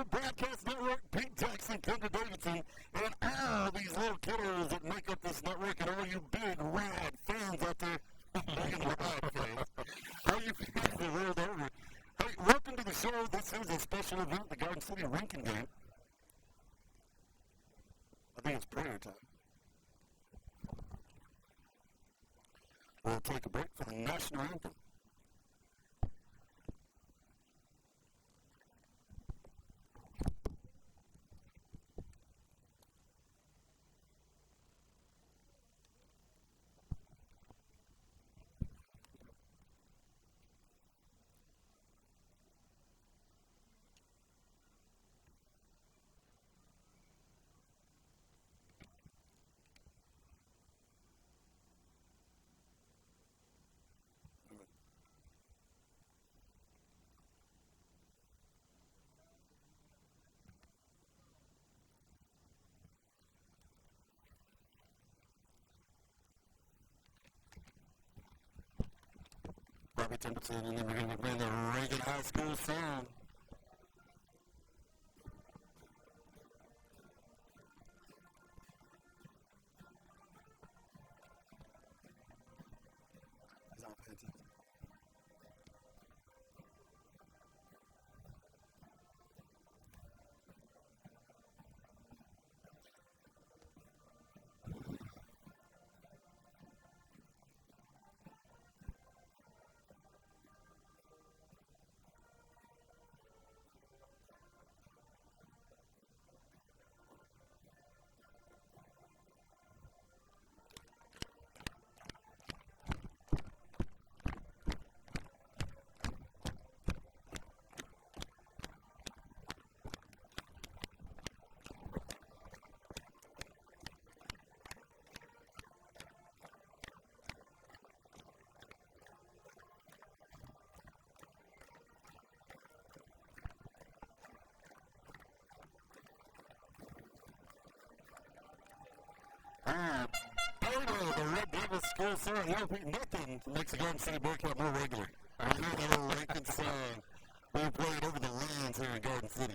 Cougar Broadcast Network, Pete Jackson, Kendra Davidson, and all these little kiddos that make up this network, and all you big rad fans out there, big and rad fans, all you fans the world over. Hey, welcome to the show. This is a special event, the Garden City Rankin game. I think it's prayer time. We'll take a break for the national anthem. Bobby Templeton, and then we're going to bring the Reagan High School sound. The Red Devils school song, nothing makes the Garden City Boycott more regular. I hear that old Lincoln song being played over the lands here in Garden City.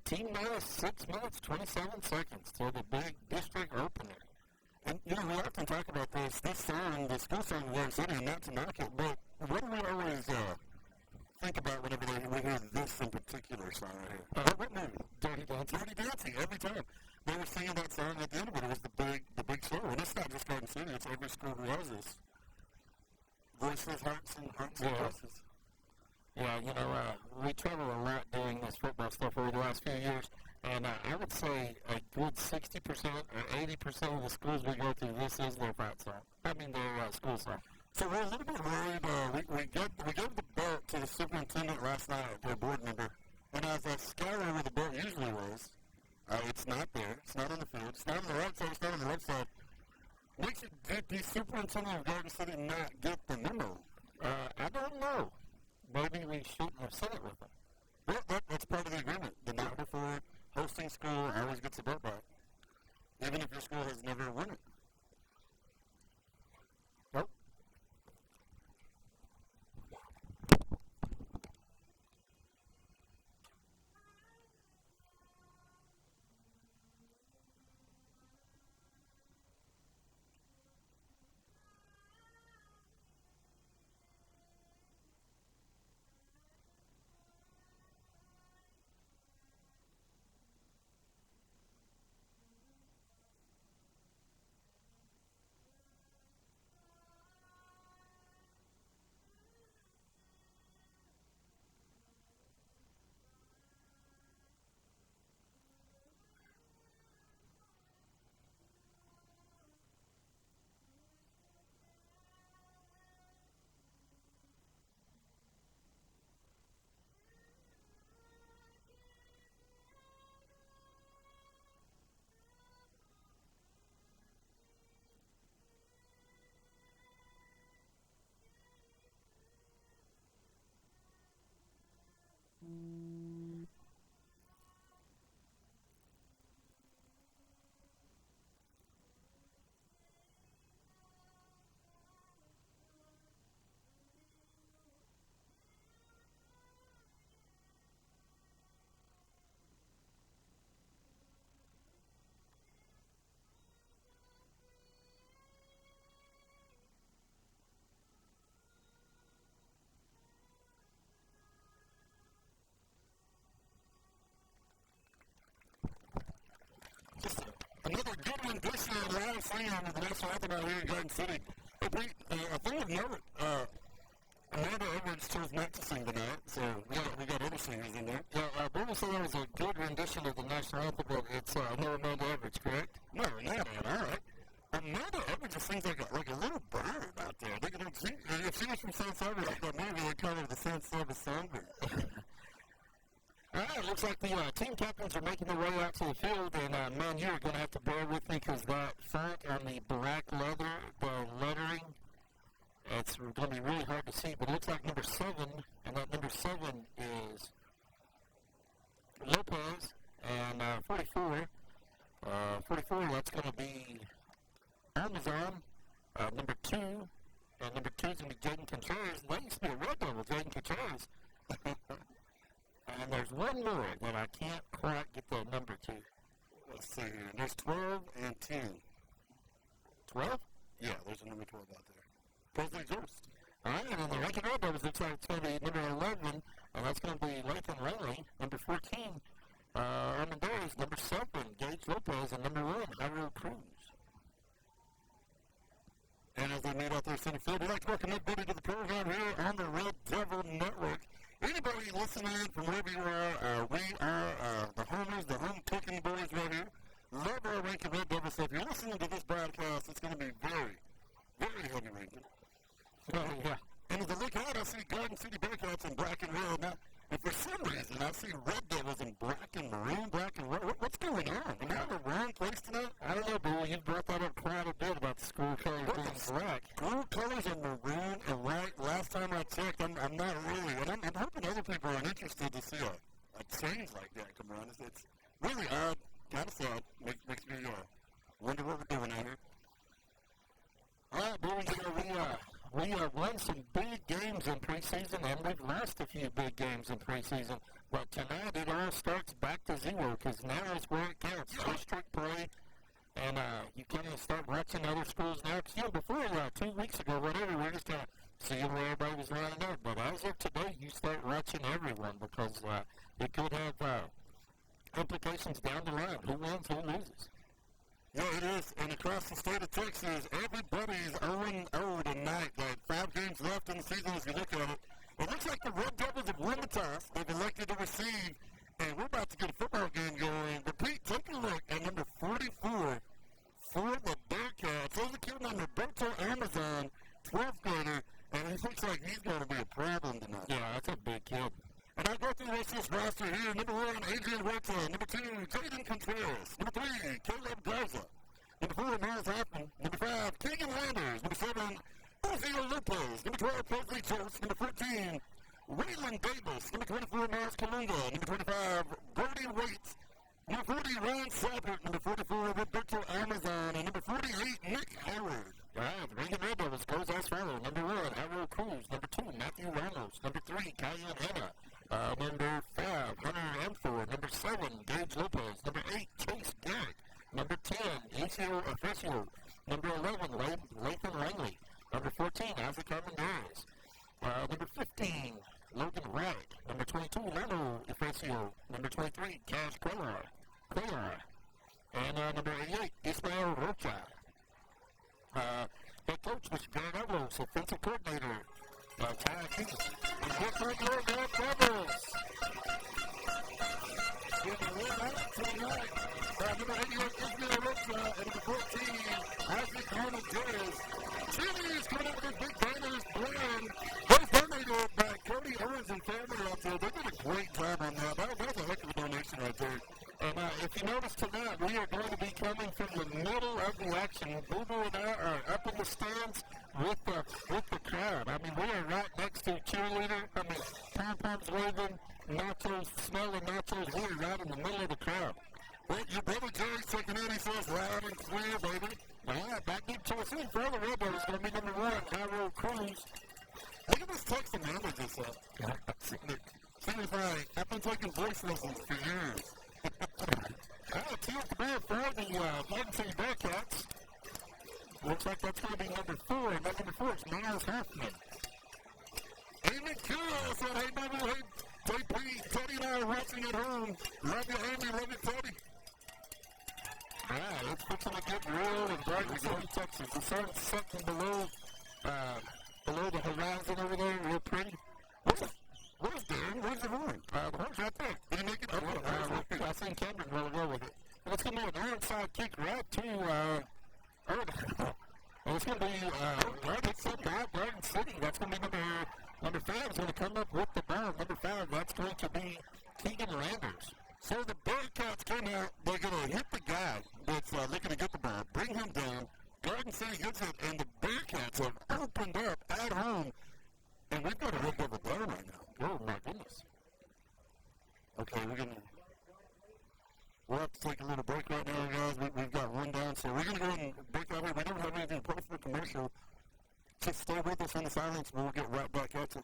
T-minus 6 minutes, 27 seconds till the big district opener. And, we often talk about this song, the school song in Garden City, and not to knock it, but what do we always think about whenever we hear this in particular song right here? What movie? Dirty Dancing. Dirty Dancing, every time. They were singing that song at the end of it. It was the big show. And it's not just Garden City. It's every school who has this. Voices, hearts, and voices. Yeah, we travel a lot doing this football stuff over the last few years. And I would say a good 60% or 80% of the schools we go to, this is their fight song. Their school song. So we're a little bit worried. We gave the belt to the superintendent last night, their board member. And as I scour where the belt usually was, it's not there. It's not on the field. It's not on the right side. It's not on the left side. Did the superintendent of Garden City not get the memo? I don't know. Maybe we shouldn't have said it with them. Well, that's part of the agreement. The night before hosting school always gets a belt back, even if your school has never won it. Nope. rendition live singing of the national anthem out here in Garden City. Hey, Pete, I think we've known it. Amanda Edwards chose not to sing tonight, so we got other singers in there. Yeah, Bruno said that was a good rendition of the national anthem, but it's no Amanda Edwards, correct? No, not all right. Amanda Edwards just sings like a little bird out there. If she was from San Salvador, like that movie, they call her the San Salvador Songbird. All right, looks like the team captains are making their way out to the field, and man, you're going to have to bear with me because that font on the black leather, the lettering, it's going to be really hard to see, but it looks like number 7, and that number 7 is Lopez, and 44, that's going to be Amazon, number 2, and number 2 is going to be Jaden Contreras. That used to be a Red Devil, Jaden Contreras. And there's one more that I can't quite get the number to. Let's see here. There's 12 and 10. 12? Yeah, there's a number 12 out there. Presley Jost. All right, and then the Lincoln Red Devils looks like it's going to be number 11, and that's going to be Lathan Langley. Number 14, Armendariz. Number 7, Gage Lopez. And number 1, Jairo Cruz. And as they meet out there center field, we'd like to welcome everybody to the program here on the Red Devil Network. Anybody listening from wherever you are, we are the homers, the home cooking boys right here. Love our Rankin Red Devil. So if you're listening to this broadcast, it's going to be very, very heavy Rankin. Oh, yeah. And as I look out, I see Garden City Bearcats in black and red. Now, and for some reason, I see Red Devils in black and maroon, black and red. What's going on? Am I in the wrong place tonight? I don't know, Bill. You've brought that up quite a bit about the school colors being black. School colors are maroon and white. Last time I checked, I'm not really. And I'm hoping other people are interested to see a change like that come around. It's really odd, kind of sad. Makes me wonder what we're doing out here. All right, Bill, we won some big games in preseason, and we've lost a few big games in preseason. But tonight, it all starts back to zero, because now is where it counts. District play, and you kind of start watching other schools now. Because, before 2 weeks ago, whatever, we were just kind of seeing where everybody was lining up. But as of today, you start watching everyone, because it could have implications down the line. Who wins, who loses. Yeah, it is. And across the state of Texas, everybody's 0-0 tonight. Like 5 games left in the season as you look at it. It looks like the Red Devils have won the toss. They've elected to receive. And we're about to get a football game going. But Pete, take a look at number 44 for the Bearcats. There's a kid named Roberto Amazon, 12th grader. And it looks like he's going to be a problem tonight. Yeah, that's a big kid. And I go through the rest of this roster here. Number 1, Adrian Huerta. Number 2, Jaden Contreras. Number 3, Caleb Garza. Number 4, Miles Hoffman. Number 5, Keegan Landers. Number 7, Ozio Lopez. Number 12, Presley Jost. Number 14, Waylon Davis. Number 24, Miles Kalunga. Number 25, Brody Waits. Number 40, Ryan Sappert. Number 44, Roberto Amazon. And number 48, Nick Howard. All right, the Rankin Red Devils goes as follows. Number 1, Jairo Cruz. Number 2, Matthew Ramos. Number 3, Cayenne Hanna. Number 5, Hunter Amfor. Number 7, Gage Lopez. Number 8, Chase Garrett. Number 10, Icio Officio. Number 11, Lathan Langley. Number 14, Isaac Armendariz. Number 15, Logan Wright. Number 22, Leno Officio. Number 23, Cash Cuellar. And number 88, Ismael Rocha. Head coach, Mr. Jared Evlos. Offensive coordinator, Ty Keith. And here come your Red Devils. Getting a win out tonight. Number 88, Ismael Rocha. And number 14, Isaac Armendariz. Chili's coming up with his big banners, blend. Those donated by Cody Owens and family out there. They did a great job on that. That was a heck of a donation right there. And if you notice tonight, we are going to be coming from the middle of the action. Boo Boo and I are up in the stands with the crowd. I mean, we are right next to a cheerleader. I mean, pom-poms waving, nachos, smelling nachos. We are right in the middle of the crowd. Well, your brother Jerry's taking in, he says, loud and clear, baby. All right, back deep to us in. For the Red Devils, going to be number 1, Jairo Cruz. Look at this text and number this up. Seems like I've been taking voice lessons for years. Team command for the Garden City Bearcats. Looks like that's going to be number 4, and that number 4 is Miles Hoffman. Amy Kira said, hey, baby, hey, JP, Teddy and I are watching at home. Love you, Amy, love you, Teddy. Yeah, it's fixing to get real in Garden City, Texas. The sun's setting below the horizon over there, real pretty. Where's Darren? Where's the horn? The horn's right there. Did he make it? Okay. I seen Cameron well ago with it. And it's going to be an onside kick right to, and it's going to be, Garden City. That's going to be number 5 is going to come up with the ball. Number 5, that's going to be Keegan Landers. So the Bearcats came out, they're going to hit the guy that's looking to get the ball, bring him down. Garden City gets it, and the Bearcats have opened up at home. And we've got a Red Devil down right now. Oh, my goodness. Okay, we'll have to take a little break right now, guys. We've got one down, so we're going to go ahead and break out here. We don't have anything to for commercial. Just stay with us in the silence, and we'll get right back at you.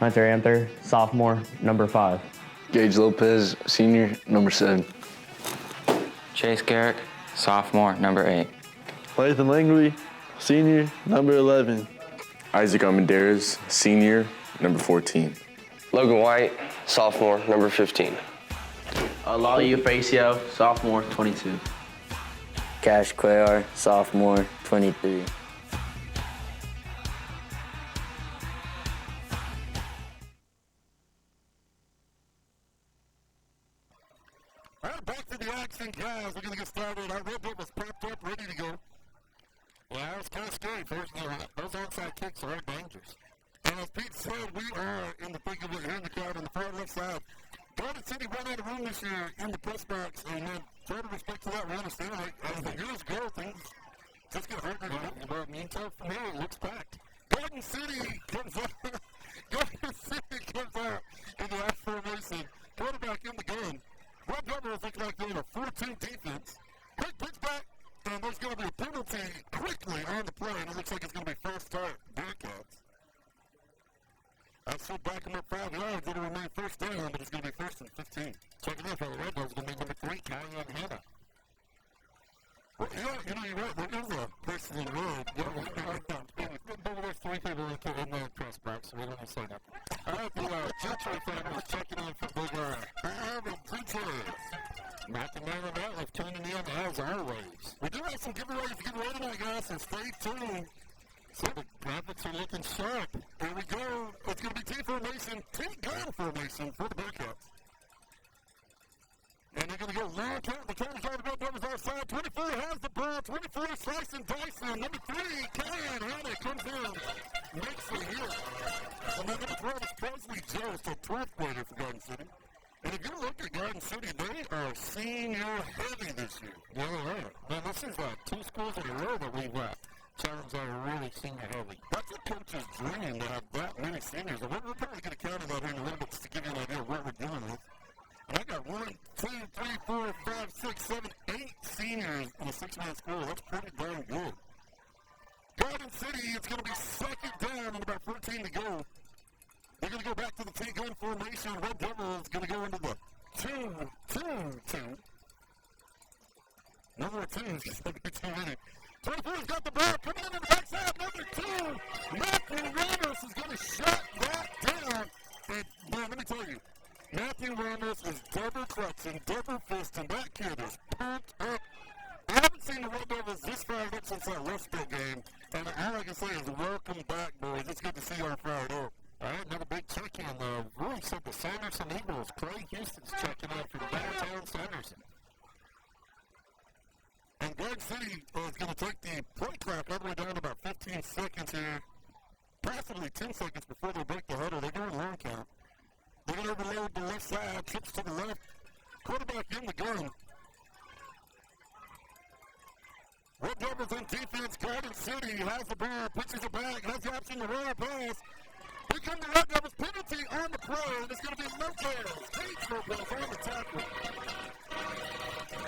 Hunter Anther, sophomore, number 5. Gage Lopez, senior, number 7. Chase Garrick, sophomore, number 8. Lathan Langley, senior, number 11. Isaac Armendariz, senior, number 14. Logan White, sophomore, number 15. Lali Facio, sophomore, 22. Cash Cuellar, sophomore, 23. All right, back to the action, guys. We're going to get started. Our Red Devils prepped up, ready to go. Yeah, it's kind of scary. First, those onside kicks are dangerous. And as Pete said, we are in the thick of it here in the crowd on the far left side. Garden City ran out of room this year in the press box, and then further respect to that, we understand, like, as the years go, things just get harder. Well, you can tell from here, it looks packed. Garden City comes out. Garden City comes out in the I formation. Quarterback in the gun. Red Devils look like they're in a 4-2 defense. Quick pitch back, and there's going to be a penalty quickly on the play, and it looks like it's going to be first start Bearcats. I should back them up 5 yards. It'll remain first down, but it's going to be first and 15. Checking in for the Red Devils is going to be number 3, Kyan Hanna. Well, yeah, you're right. There is a person in the road. There's 3 people in the press box, so we don't want to say nothing. All right, the Gentry family is checking in for Big R. Matt and Man and Atlas tuning in as always. We do have some giveaways to give away tonight, guys, so stay tuned. So the graphics are looking sharp. Here we go. It's going to be T-formation, T-gun formation for the Bearcats. And they're going to go long term. The counter's on the Red Devils outside. 24 has the ball. 24 slice and dice. And number 3, Kyan Hanna comes in. Makes the hit. And then number 12 is Presley Jost, a 12th grader for Garden City. And if you look at Garden City, they are senior heavy this year. Yeah, they are. Man, this is 2 schools in a row that we've challenged that are really senior heavy. That's a coach's dream to have that many seniors. And we're probably going to count that here in a little bit just to give you an idea of what we're dealing with. And I got 1, 2, 3, 4, 5, 6, 7, 8 seniors in a 6-man school. That's pretty darn good. Garden City, it's going to be second down and about 14 to go. They're going to go back to the T-gun formation. Red Devils going to go into the 2. No more 2s. It's going to be too many. 24's got the ball coming in the backside. Number 2, Matthew Ramos is going to shut that down. And, man, let me tell you, Matthew Ramos is double clutching, double fisting. That kid is pumped up. I haven't seen the Red Devils this fired up since that Westbrook game. And all I can say is welcome back, boys. It's good to see y'all fired up. All right, another big check-in. Roy said the Sanderson Eagles. Clay Houston's checking in from downtown Sanderson. And Garden City is going to take the play clock all the way down to about 15 seconds here. Possibly 10 seconds before they break the huddle. They're going long count. They're going to overload the left side, trips to the left. Quarterback in the gun. Red Devils in defense. Garden City has the ball, pitches it back, has the option to run a pass. Here come the Red Devils. Penalty on the play. It's going to be Lopez. Page Lopez on the tackle.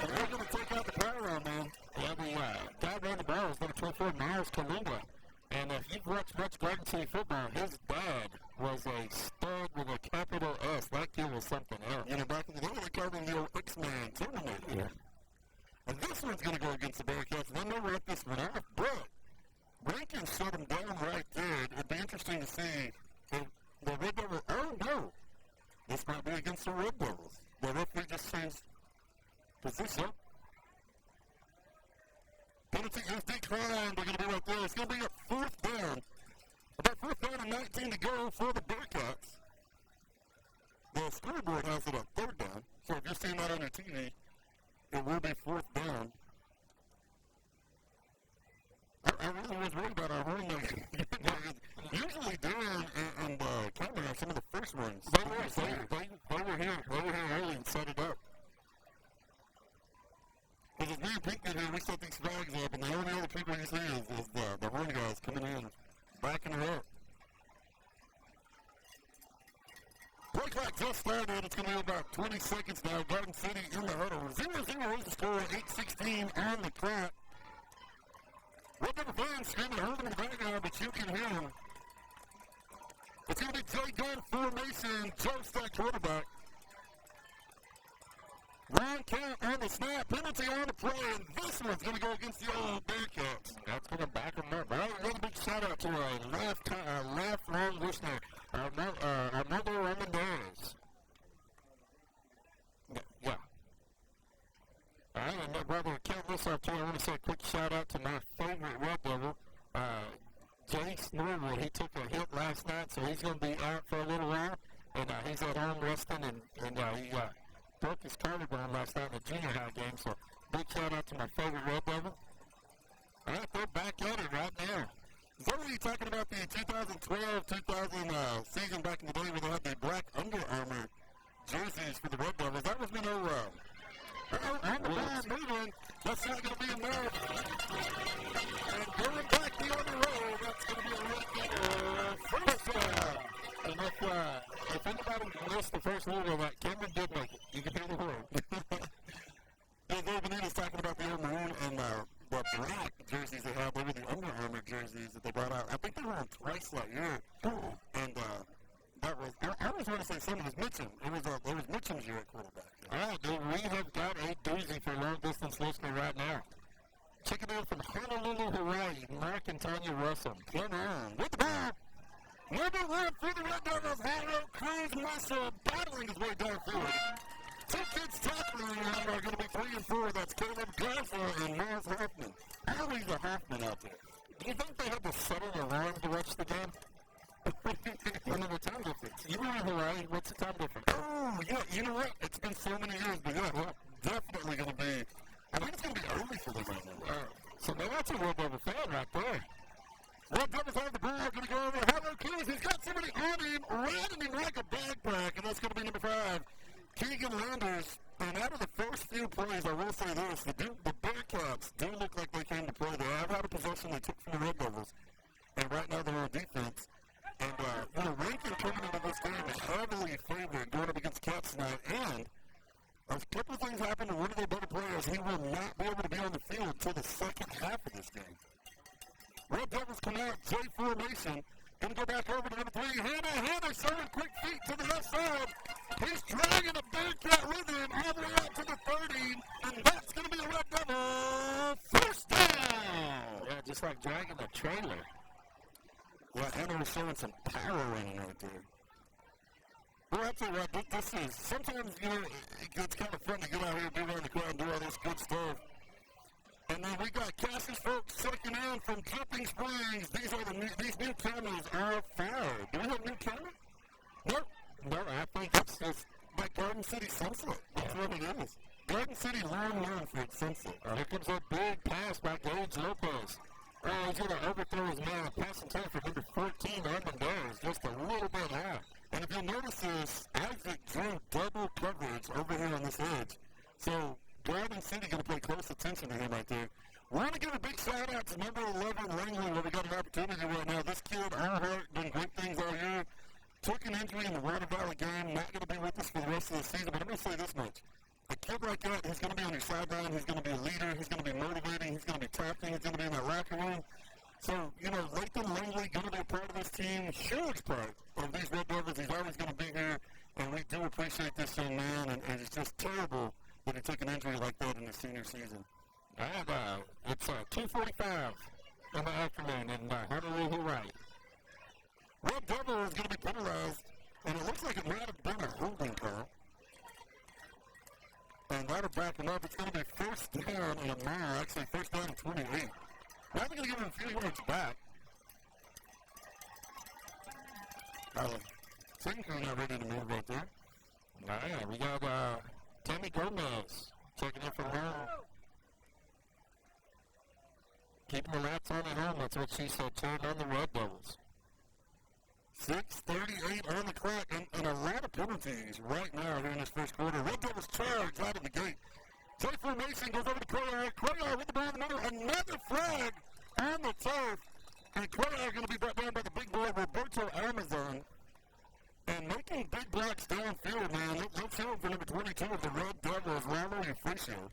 And they're going to take out the power on, man. Yeah, the guy ran the ball was number 24, Miles Kalula. And if you've watched much Garden City football, his dad was a stud with a capital S. That kid was something else. You know, back in the day, they called him the old X-Man Terminator. Yeah. And this one's going to go against the Bearcats. And they know right this one off. But Rankin shut him down right there. for the Bearcats. The scoreboard has it on 3rd down. So if you're seeing that on your TV, it will be 4th down. I really was worried about our run. Usually Dan and Cameron are some of the first ones. They were here. They were here early and set it up. Because as me and Pete get here, we set these flags up, and the only other people you see is the horn guys coming in, backing it up. Play clock just started. It's going to be about 20 seconds now. Garden City in the huddle. 0-0 is the score. 8:16 on the clock. Red Devil fans screaming, heard him in the background, but you can hear him. It's going to be Jay Gunn formation, Joe Stack quarterback. Ron count on the snap, penalty on the play, and this one's going to go against the old Bearcats. That's going to back them up. Another big shout out to a lifelong listener, Armando Ramirez. Yeah. All right, and my brother, count this off too. I want to say a quick shout out to my favorite Red Devil, Jace Norwood. He took a hit last night, so he's going to be out for a little while, and he's at home resting, and he broke his collarbone last night in the junior high game, so big shout out to my favorite Red Devil. All right, they're back at it right now. Is that what you're talking about, the 2012-2000 season back in the day where they had the black Under Armour jerseys for the Red Devils? That was been over. On the ball moving. That's not going to be enough. And going back the other road, that's going to be a Red Devil first down. And if anybody missed the first little of that, Cameron did make it. You can hear the horn. Yeah, Dave Benitez talking about the old maroon and the black jerseys they had. They were the Under Armour jerseys that they brought out. I think they were on twice that year. And that was, I always want to say something was Mitchum. It was Mitchum's year at quarterback. All right, dude, we have got a doozy for long distance listener right now. Checking in from Honolulu, Hawaii, Mark and Tanya Russell. Come on, with the ball. Number 1 for the Red Devils, Harold Cruz Muscle, battling his way downfield. 2 kids tackling him are going to be 3 and 4. That's Caleb Garza and Miles Hoffman. Always a Hoffman out there. Do you think they had to set an alarm to watch the game? One of the time difference. You know in Hawaii, what's the time difference? Oh, yeah, you know what? It's been so many years, but yeah, well, definitely going to be, I think it's going to be early for them right now. So now that's a Red Devil fan right there. Red Devils have the ball, going to go over Harold Cruz. He's got somebody on him, riding him like a backpack, and that's going to be number 5, Keegan Landers. And out of the first few plays, I will say this, the Bearcats do look like they came to play. They have had a possession they took from the Red Devils, and right now they're on defense. And, Rankin coming into this game is heavily favored going up against Cats tonight. And a couple of things happened to one of their better players. He will not be able to be on the field until the second half of this game. Red Devils come out, J formation. Going to go back over to number 3. Hannah showing quick feet to the left side. He's dragging a Bearcat with him all the way out to the 30. And that's going to be a Red Devil first down. Yeah, just like dragging a trailer. Yeah, Hannah was showing some power running right there. Well, I'll tell you what, this is, sometimes, it's kind of fun to get out here and be around the crowd and do all this good stuff. And then we got Cassius folks checking in from Dripping Springs. These new cameras are fired. Do we have new cameras? Nope. No, I think it's just like Garden City Sunset. That's what it is. Garden City long known for its sunset. Here comes that big pass by Gage Lopez. He's going to overthrow his man. Passing time for number 14, Armendariz, just a little bit high. And if you'll notice this, Isaac drew double coverage over here on this edge. So Garden City going to pay close attention to him right there. We're going to give a big shout out to number 11, Langley, where we got an opportunity right now. This kid, Earnhardt, doing great things all year. Took an injury in the Water Valley game. Not going to be with us for the rest of the season, but I'm going to say this much. A kid like that, he's going to be on your sideline. He's going to be a leader. He's going to be motivating. He's going to be tackling. He's going to be in that locker room. So, Lathan Langley going to be a part of this team. Huge part of these Red Devils. He's always going to be here. And we do appreciate this young man. And it's just terrible that he took an injury like that in his senior season. It's 2:45 in the afternoon in Honolulu, Hawaii. Red Devil is going to be penalized. And it looks like it might have been a holding call. And that'll back him up. It's going to be first down and a mile. Actually, first down and 28. Now they're going to give him a few yards back. Sinker not ready to move right there. Yeah, we got Tammy Gomez checking in from home. Keeping the lights on at home, that's what she said, cheering on the Red Devils. 6:38 on the clock, and a lot of penalties right now here in this first quarter. Red Devils charge out of the gate. J formation goes over to Cuellar. Cuellar with the ball in the middle. Another flag on the turf. And Cuellar going to be brought down by the big boy, Roberto Amazon. And making big blocks downfield, man. Let's hear it for number 22 of the Red Devils, Lalo Ufricio.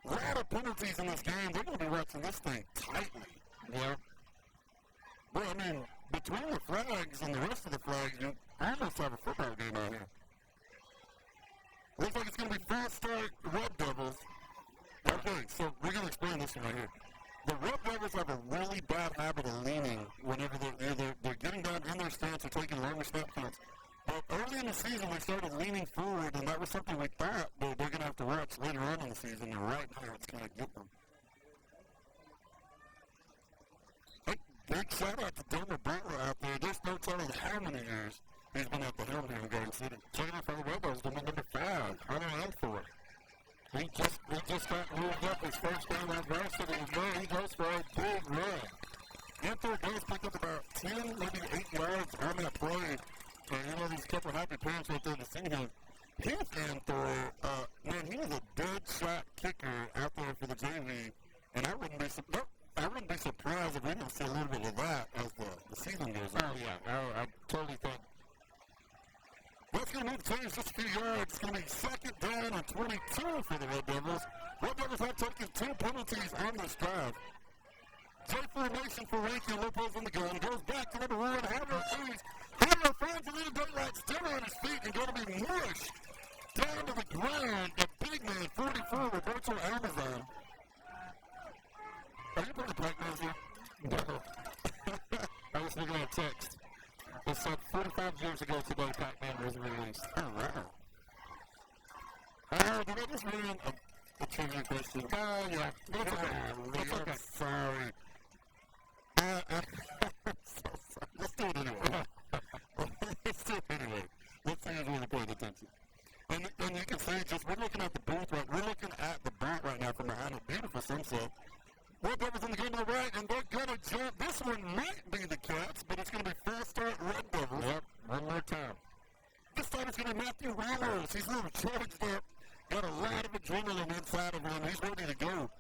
A lot of penalties in this game. They're going to be watching this thing tightly. Yeah. Well, I mean, between the flags and the rest of the flags, you almost have a football game out here. Looks like it's going to be fast start Red Devils. Okay, so we're going to explain this one right here. The Red Devils have a really bad habit of leaning whenever they're getting down in their stance or taking longer snap counts. But early in the season, they started leaning forward, and that was something we thought they're going to have to watch later on in the season, and right now it's going to get them. Hey, big shout-out to Delmer Butler out there. There's no telling how many years he's been at the helm here in Garden City. Checking out for the Red Devils, going to be number 5, Hunter Antford. He just got moved up his first game on varsity, and now he goes for a big run. Antford does pick up about 10, maybe 8 yards on that play. You know, these couple happy parents right there to see him. His Antford, man, he was a dead shot kicker out there for the JV, and I wouldn't be surprised if we didn't see a little bit of that as the season goes on. Oh, yeah, I totally think. That's going to move the change just a few yards. It's going to be second down and 22 for the Red Devils. Red Devils have taken 2 penalties on this drive. J formation for Rankin. Lopez in the gun. Goes back to number 1. Hammer Hayes. Hammer finds a little daylight still on his feet and going to be mushed down to the ground. The big man, 44, Roberto Amazon. Are you putting the Pac-Mans here? No. I was looking at a text. It said 45 years ago today, Pac-Man was released. Oh, wow. Oh, did I just ruin a trivia question? Oh, yeah. That's okay. Sorry. So sorry. Let's do it anyway. Let's see who's really paying attention. And you can see, just we're looking at the booth, right? We're looking at the booth right now from behind a beautiful sunset. Red Devils in the game to the right, and they're going to jump. This one might be the Cats, but it's going to be fast start Red Devils. Yep, one more time. This time it's going to be Matthew Ramos. He's a little charged up. Got a lot of adrenaline inside of him. He's ready to go.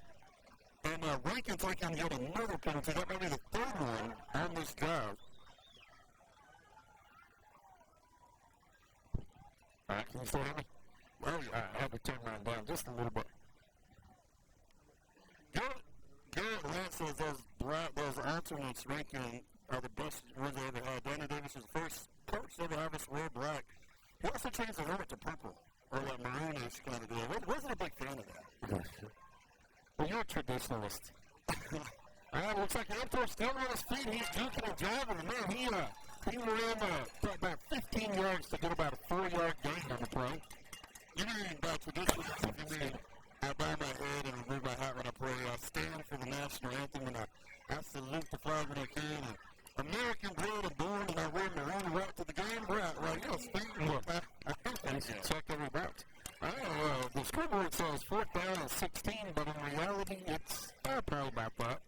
And Rankin's taking yet another penalty. That might be the 3rd one on this drive. All right, can you still hear me? Well, I had to turn mine down just a little bit. Garrett Lance says those alternates Rankin are the best ones they ever had. Danny Davis is the first coach to ever have us wear black. He also changed the helmet to purple, or like maroonish kind of deal. Wasn't a big fan of that. Well, you're a traditionalist. Looks like Antwer's still on his feet. He's juking and jiving, and man, he ran about 15 yards to get about a 4-yard gain on the play. You mean by traditionalist, you mean I bow my head and remove my hat when I pray. I stand for the national anthem and I salute the flag when I can. And American blood and born, and I wear maroon right to the game. Right, yeah, speaking of that, I think that's check every bounce. The scoreboard says 4th down and 16, but in reality, it's probably about that.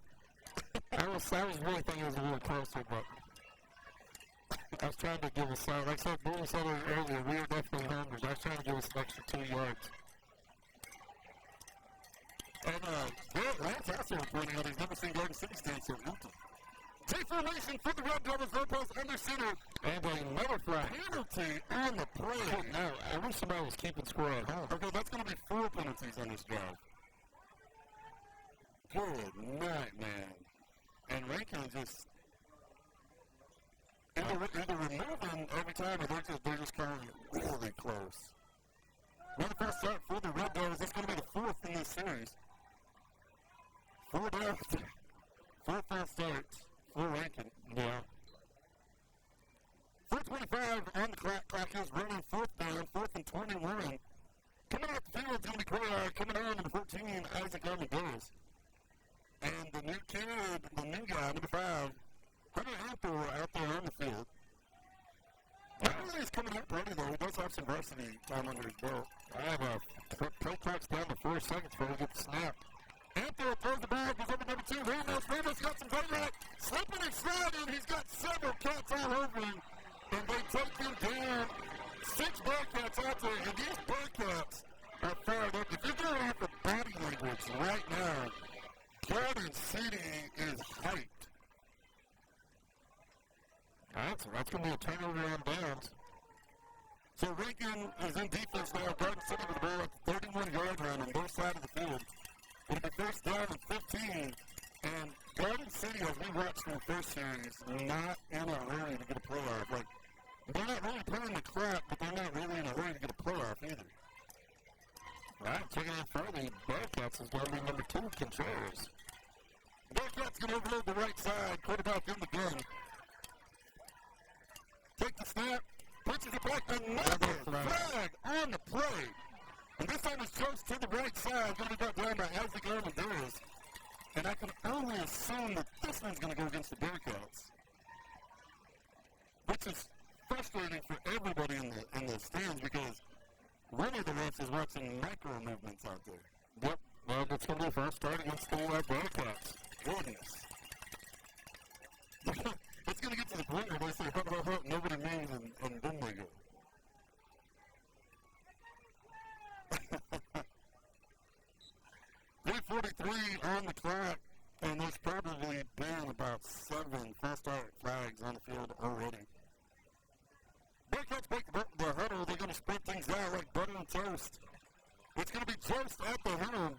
I was really thinking it was a little closer, but I was trying to give us, like I said, Boone said earlier, we are definitely hungry. I was trying to give us an extra 2 yards. And Garrett Lance also pointing out he's never seen Garden City stand so empty. J formation for the Red Devils, Lopez under center. And another flag. Penalty on the play. Now, I wish somebody was keeping score at home. Okay, that's going to be 4 penalties on this drive. Good night, man. And Rankin just either removing every time or they're just coming really close. Another fast start for the Red Devils. That's going to be the 4th in this series. 4 down. 4 fast starts for Rankin. Yeah. 4:25 on the clock. Clock is running 4th down, 4th and 21. Coming out the field is going to be Cuellar. Coming on number 14, Isaac Armendariz. And the new guy, number 5, Hunter Anther out there on the field. is coming up ready, though. He does have some varsity time under his belt. I have a play clock's down to 4 seconds before we get the snap. Anthony throws the ball, goes over number 2. Ramos got some daylight. Slipping and sliding. He's got several cats all over him. And they take him down. 6 Bearcats out there. And these Bearcats are fired up. If you're going after body language right now, Garden City is hyped. That's going to be a turnover on downs. So Rankin is in defense now. Garden City with the ball at the 31-yard line on both sides of the field. It'll be first down and 15. And Garden City, as we watched in the first series, not in a hurry to get a playoff. Like, they're not really playing the clock, but they're not really in a hurry to get a playoff either. Right, taking it further, Bearcats is going to be number 2, Contreras. Bearcats going to overload the right side. Quarterback in the gun. Take the snap. Pitches it back. Another flag on the play. And this time it's close to the right side. Going to be brought down by Isaac Armendariz. And I can only assume that this one's going to go against the Bearcats. Which is frustrating for everybody in the stands because one of the refs is watching micro movements out there. Yep. Well, it's going to be first start against the Bearcats. Goodness. It's going to get to the point where they say, hup, nobody moves, and then they go. .343 on the clock, and there's probably been about 7 false start flags on the field already. Bearcats break the huddle. They're going to spread things out like butter and toast. It's going to be toast at the huddle.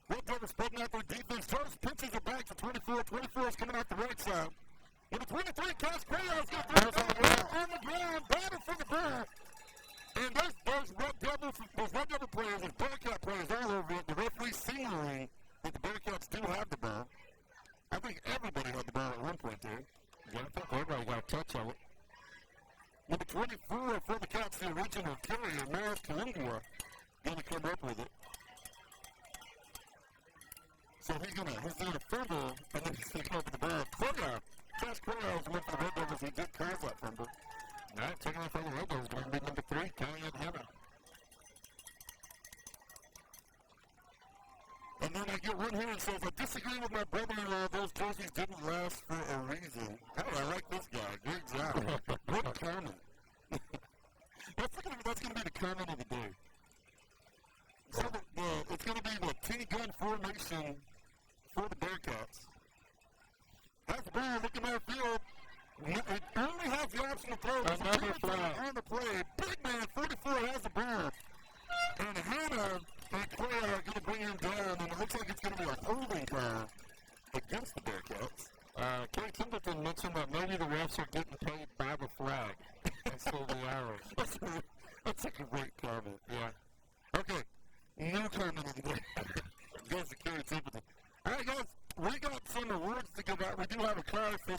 Red Devils spreading out their defense. Toast pitches it back to 24. 24 is coming out the right side. And the 23, Cash Crayo's going to throw on the ground. Battle for the ball. And those Red Devil players and Bearcat players all over it. The referee signaling that the Bearcats do have the ball. I think everybody had the ball at one point there. Yeah, I think everybody got a touch of it. Number 24 for the Cats, the original carrier, Maris Kalingua, going to come up with it. So he's doing a fumble, and then he's going to come up with the ball. Cash Crayo's went for the Red Devils. He did cause that fumble. All right, taking it for the Red Devils, going to be number 3, Callahan Hanna. And then I get one here and says, I disagree with my brother-in-law. Those jerseys didn't last for a reason. Oh, I like this guy. Great job. What a comment. That's going to be the comment of the day. So it's going to be the T-gun formation for the Bearcats. Has the ball looking downfield. It only has the option to throw. Another flag on the play. Big man, 44 has the ball. And Hannah and Clay are going to bring him down, and it looks like it's going to be a holding call against the Bearcats. Kerry Templeton mentioned that maybe the refs are getting paid by the flag instead of the hours. That's a great comment. Yeah. Okay. No comment of the day. Goes to Kerry Templeton. All right, guys. We got some awards to give out. We do have a card from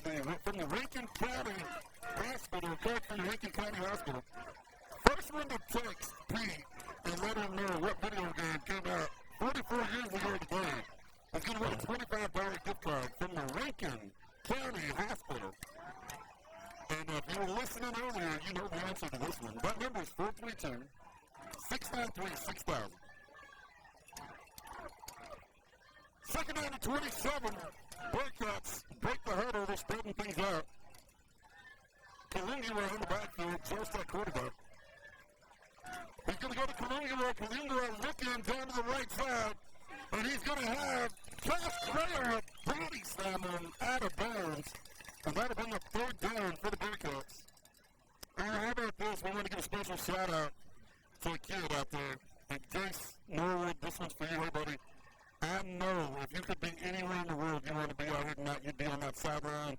the Rankin County Hospital. A card from the Rankin County Hospital. First one to text Pete and let him know what video game came out 44 years ago today. It's going to win a $25 gift card from the Rankin County Hospital. And if you were listening earlier, you know the answer to this one. That number is 432-693-6000. Second down to 27. Bearcats break the huddle. They're spreading things out. Kalingua in the backfield, just that quarterback. He's going to go to Kalingua. Kalingua looking down to the right side. And he's going to have Cash Crayer body slam him out of bounds. And that'll bring up 3rd down for the Bearcats. How about this? We want to give a special shout out to a kid out there. And Jace Norwood, this one's for you, hey buddy. I know if you could be anywhere in the world you want to be out here tonight, you'd be on that sideline,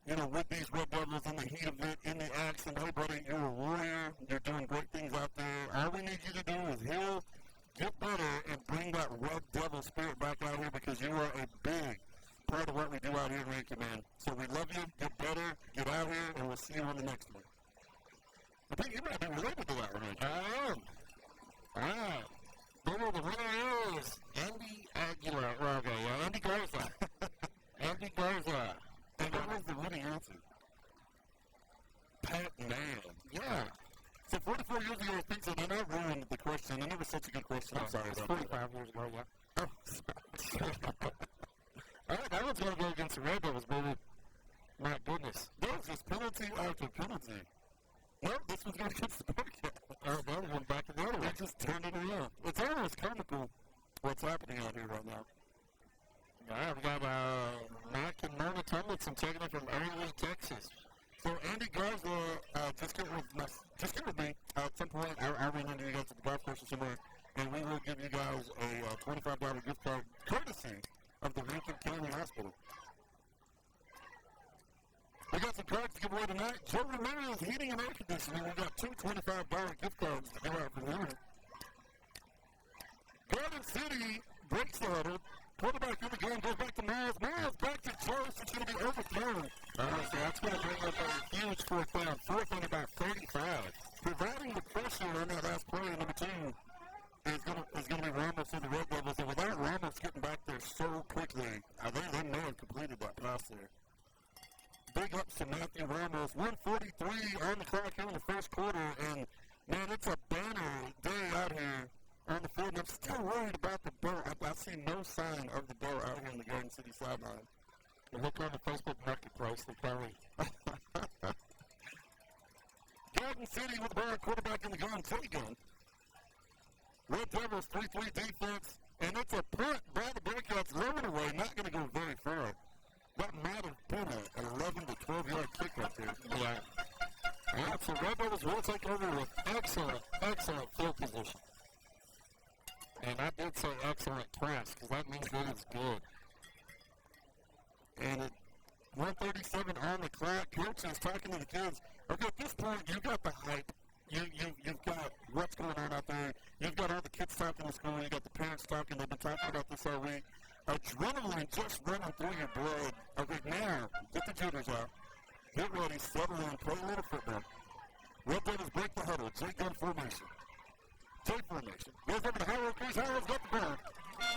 you know, with these Red Devils in the heat of it, in the action. Hey, buddy, you're a warrior. You're doing great things out there. All we need you to do is heal, get better, and bring that Red Devil spirit back out here because you are a big part of what we do out here in Rankin, man. So we love you. Get better. Get out here, and we'll see you on the next one. I think you might be related to that one, right? I am. All right. The winner is Andy Aguilar. Well, okay, yeah, Andy Garza. Andy Garza. And that was the winning answer. was such a good question. I'm sorry It's about 45 years ago, yeah. that. Oh, All right, that one's going to go against the Red Devils, baby. My goodness. that was just penalty after penalty. No, this was going against the Bearcats. Oh, that one went back to the other They one. just turned it around. It's almost comical what's happening out here right now. All right, we got Mac and Mona Tomlinson taking it from early Texas. So Andy Garza, just get with me. At some point, I'll run into you guys at the golf course or somewhere, and we will give you guys a $25 gift card courtesy of the Lincoln County Hospital. We got some cards to give away tonight. Joe Ramirez Heating and Air Conditioning. We got two $25 gift cards to give out from here. Garden City breaks the huddle. Quarterback in the game goes back to Miles. Miles back to Charles. It's going to be overthrown. So that's going to bring up a huge fourth down. Fourth and about 35. Providing the pressure on that last play, number 2, is going to be Ramos and the Red Devils. And without Ramos getting back there so quickly, I think they may have completed that pass there. Big ups to Matthew Ramos. 1:43 on the clock here in the first quarter. And, man, it's a banner day out here on the field. And I'm still worried about the boat. I see no sign of the boat out here on the Garden City sideline. Look on the Facebook Marketplace. They probably... Garden City with the ball, quarterback in the gun, Gun. Red Devils 3-3 defense, and it's a punt by the Bearcats, low and away, not going to go very far. That might have been an 11 to 12 yard kick right there. Yeah. All right, so Red Devils will take over with excellent field position. And I did say excellent press, because that means that it's good. And at 1:37 on the clock, coach is talking to the kids. Okay, at this point, you've got the hype. You've got what's going on out there. You've got all the kids talking to school. You've got the parents talking. They've been talking about this all week. Adrenaline just running through your blood. Okay, now, get the jitters out. Get ready, settle in, play a little football. Red Devils break the huddle. J-gun formation. J-formation. Goes over to Howard. Chris Howard's got the ball.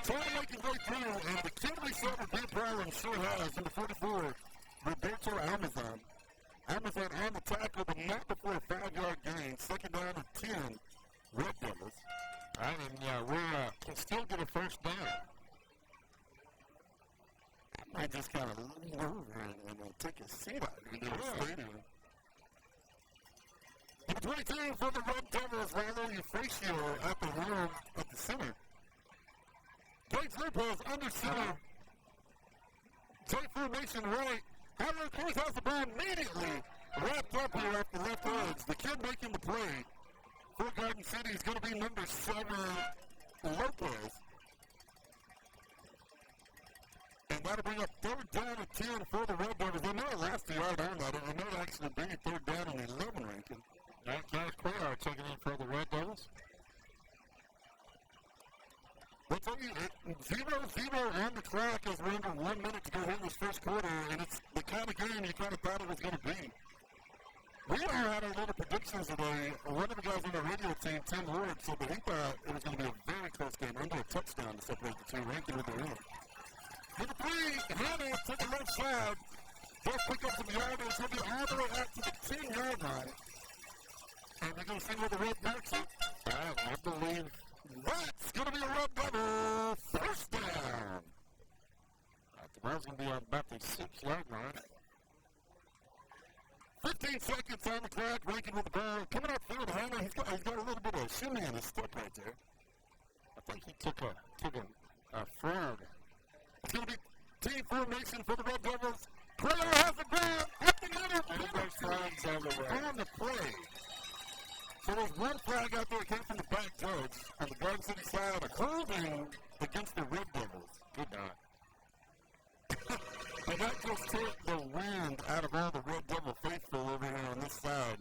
Trying to make his way through, and the kid we saw with Ben Pryor and sure has, number 44, Roberto Amazon. Amazon on the tackle, but not before a 5-yard gain. Second down and 10. Red Devils. All right, and we can still get a first down. I might just kind of lean over and take a seat out here in the stadium. Number 22 for the Red Devils, Rilo Euphratio at the helm at the center. Gates Lopez under center. J formation right. Howard Cruz has the ball immediately wrapped up here off the left edge. The kid making the play for Garden City is going to be number 7, Lopez. And that'll bring up third down and 10 for the Red Devils. They know it last yard on that. It may actually be third down and 11 ranking. Cash Cuellar taking in for the Red Devils. We'll tell you, 0-0 on the clock as we're under 1 minute to go here in this first quarter, and it's the kind of game you kind of thought it was going to be. We all had our little predictions today. One of the guys on the radio team, Tim Ward, said that he thought it was going to be a very close game, under a touchdown to separate the two, ranking with the win. Number 3, Hannah to the left side. Just pick up some yardage. He'll be all the way out to the 10-yard line. And we're going to see where the Red marks it. I believe that's going to be a Red Devil first down. the ball's going to be on about the 6-yard line. 15 seconds on the clock, Rankin with the ball. Coming up field, Hannah, he's got a little bit of shimmy in his step right there. I think he took a frog. It's going to be team formation for the Red Devils. Prayer has the ball at the middle. And there's flags on the way. On the play. So there's one flag out there that came from the back judge on the Garden City side, a holding against the Red Devils. Good night. And that just took the wind out of all the Red Devil faithful over here on this side.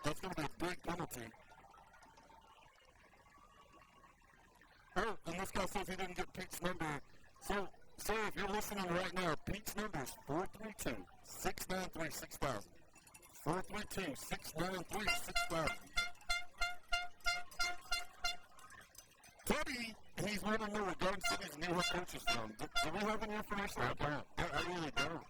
That's going to be a big penalty. Oh, and this guy says he didn't get Pete's number. So, sir, if you're listening right now, Pete's number is 432-693-6000. 432-693-6000. Teddy, he's wanting to know where Garden City's new head coach is from. Do we have any information? I don't. I really don't.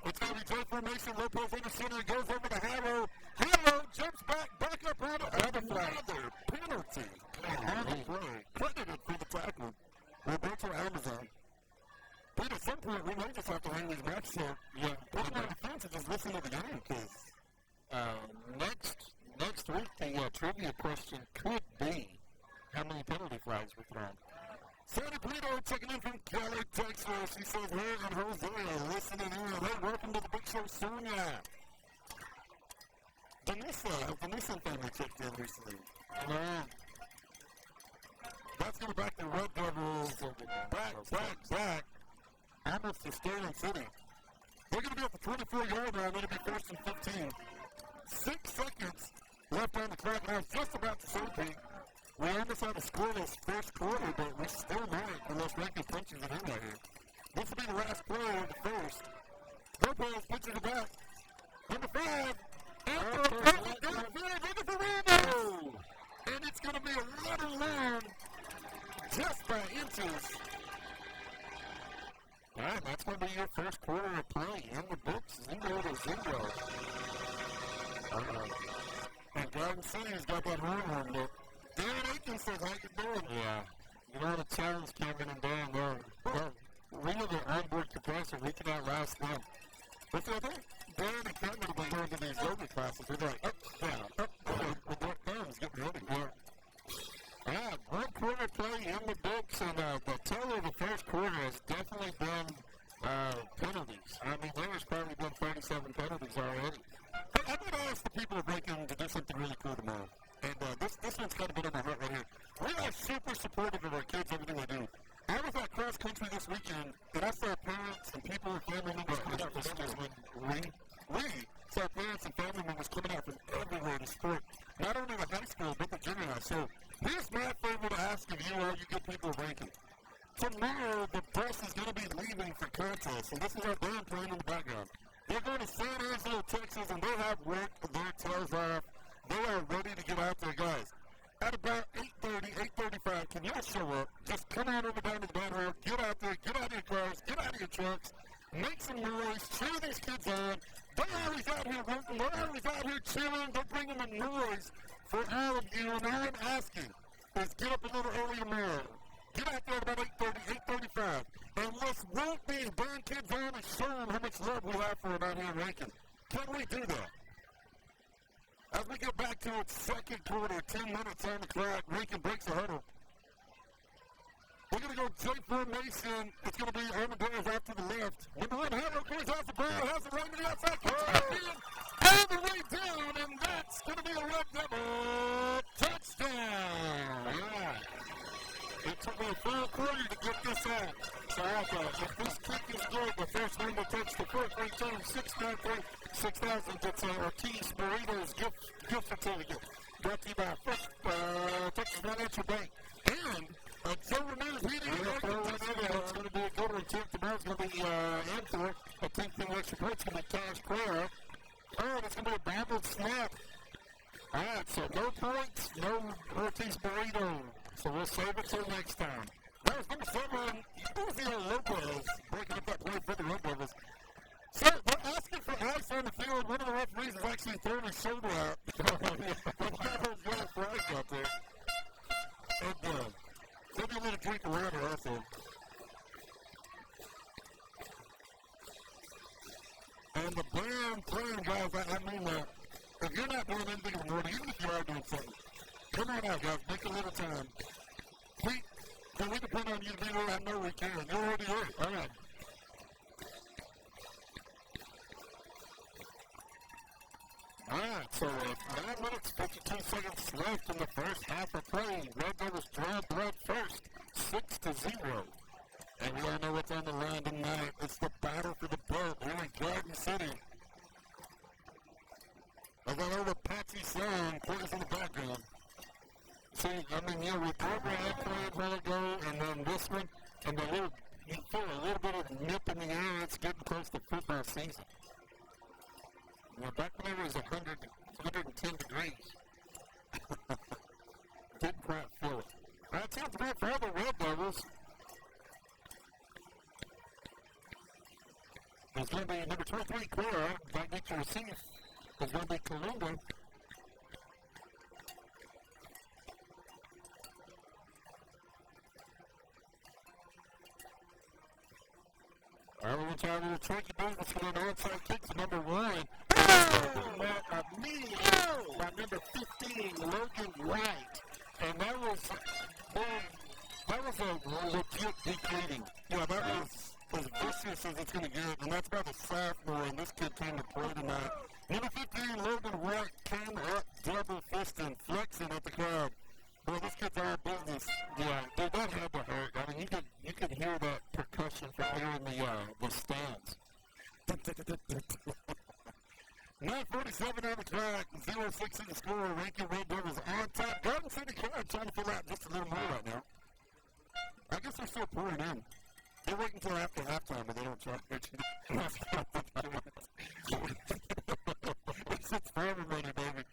It's going to be J formation. Lopez in the center. Goes over to Harrow. Harrow jumps back up on another penalty. Another play. Credited for the tackle. Roberto Amazon. But at some point, we may just have to hang these matches up. Yeah. Put them on defense and just listen to the game, because next week, the trivia question could be how many penalty flags were thrown. Sandy Polito checking in from Cali, Texas. He says, her and Jose are listening in. Hey, welcome to the big show, Sonia. Denisa family checked in recently. No. That's going to back the Red Devils back. Almost to Sterling City. They're going to be at the 24-yard line. It'll be first and 15. 6 seconds left on the clock. Now, it's just about to say, Pete, we almost had a scoreless first quarter, but we still might unless Rankin punches it in right here. This will be the last play of the first. Lopez pitches it back. Number 5. Looking for Rambo. And it's going to be a let alone just by inches. All right, that's going to be your first quarter of play in the books. 0-0. And Garden City's got that horn look. Darren Aiken says, how you doing? Yeah. You know the challenge Cameron and Dan there. We know the onboard compressor. We can outlast them. What's the other thing? Darren and Cameron have been going to these yoga classes. They're like, up, down. With their thumbs getting ready. Yeah, 1 quarter play in the books, and the total of the first quarter has definitely been penalties. I mean, there's probably been 37 penalties already. Hey, I'm going to ask the people of Rankin to do something really cool tomorrow. And this one's kind of been on my heart right here. We are super supportive of our kids, everything they do. I was at cross country this weekend, and I saw parents and people and family members coming out from everywhere. We saw parents and family members coming out from everywhere to support not only the high school, but the junior high. So here's my favor to ask of you, all you good people of Rankin. Tomorrow, the bus is going to be leaving for contests, and this is our band playing in the background. They're going to San Angelo, Texas, and they have worked their tails off. They are ready to get out there, guys. At about 8:35, can y'all show up? Just come on over down to the band road, get out there, get out of your cars, get out of your trucks, make some noise, cheer these kids on. They're always out here working, they're always out here cheering, they're bringing the noise for all of you, and all I'm asking is get up a little early tomorrow. Get out there at about 8:35, and let's root these band kids on and show them how much love we have for them out here in Rankin. Can we do that? As we get back to its second quarter, 10 minutes on the clock, Rankin breaks the huddle. We're going to go J formation. It's going to be Armadillos out to the left. Number 1, Harrow goes off the ball, has it right to the outside, all the way down, and that's going to be a Red Devil touchdown. Yeah. It took me a full quarter to get this out. So I thought, if this kick is good, the first one to touch the foot, return 6,000. That's Ortiz Burritos gift certificate. Brought to you by Texas Financial Bank. And Joe Ramirez Heating. It's going to be a good one, too. Tomorrow's going to be Anther. I think the extra point's going to be Cash Clara. Oh, it's going to be a babbled snap. All right, so no points, no Ortiz Burrito. So we'll save it till next time. That was number 7, Uziel Lopez, breaking up that play for the Red Devils. So they're asking for ice on the field. One of the referees is actually throwing his shoulder out. They've got those yellow flags out there. And maybe a little drink of water also. And the band playing, guys, I mean, if you're not doing anything in the morning, even if you are doing something, come on out, guys. Make a little time. Pete, can we depend on you to be there? I know we can. You're already here. All right. All right, so 9 minutes, 52 seconds left in the first half of play. Red Devils draw blood first, 6-0. And we all know what's on the line tonight. It's the battle for the belt here in Garden City. As I know the Patsy song plays in the background. See, I mean, yeah, we programmed play a while ago, and then this one, and you feel a little bit of nip in the air. It's getting close to football season. You know, back when it was 110 degrees. Didn't quite feel it. That sounds good for all the Red Devils. The is going to be number 23, Clara. That gets to receive is going to be Kalunga. All right, we're going to try a little tricky business with an onside kick to number 1. By number 15, Logan White. And that was a legit deflating. Yeah, that was as vicious as it's going to get, and that's by the sophomore, and this kid came to play tonight. Number 15, Logan White, came up double fisting, flexing at the crowd. Boy, this kid's all business. Yeah, dude, that had to hurt. I mean, you could hear that percussion from here in the stands. 9:47 on the clock, 0-6 in the score. Rankin Red Devils on top. Garden City crowd trying to fill out just a little more right now. I guess they're still pouring in. They're waiting until after halftime, but they don't charge. It's for everybody, baby.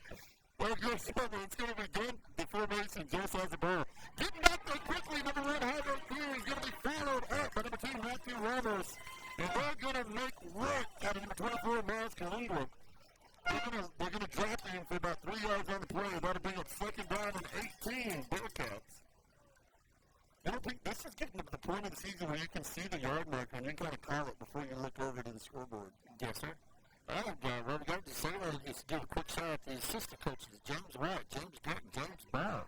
Well, good seven. It's going to be good. The formation just has the ball. Getting back there quickly. Number 1, Javier Cruz is going to be followed up by number 2, Matthew Ramos. And they're going to make work out of number 24, Miles Kalingua. They're going to drop him for about 3 yards on the play. That'll bring up 2nd down and 18 Bearcats. I don't think this is getting to the point of the season where you can see the yard marker and you can kind of call it before you look over to the scoreboard. Yes, sir. Robert, I just say that just give a quick shout out to the assistant coaches, James Wright, James Grant, and James Brown.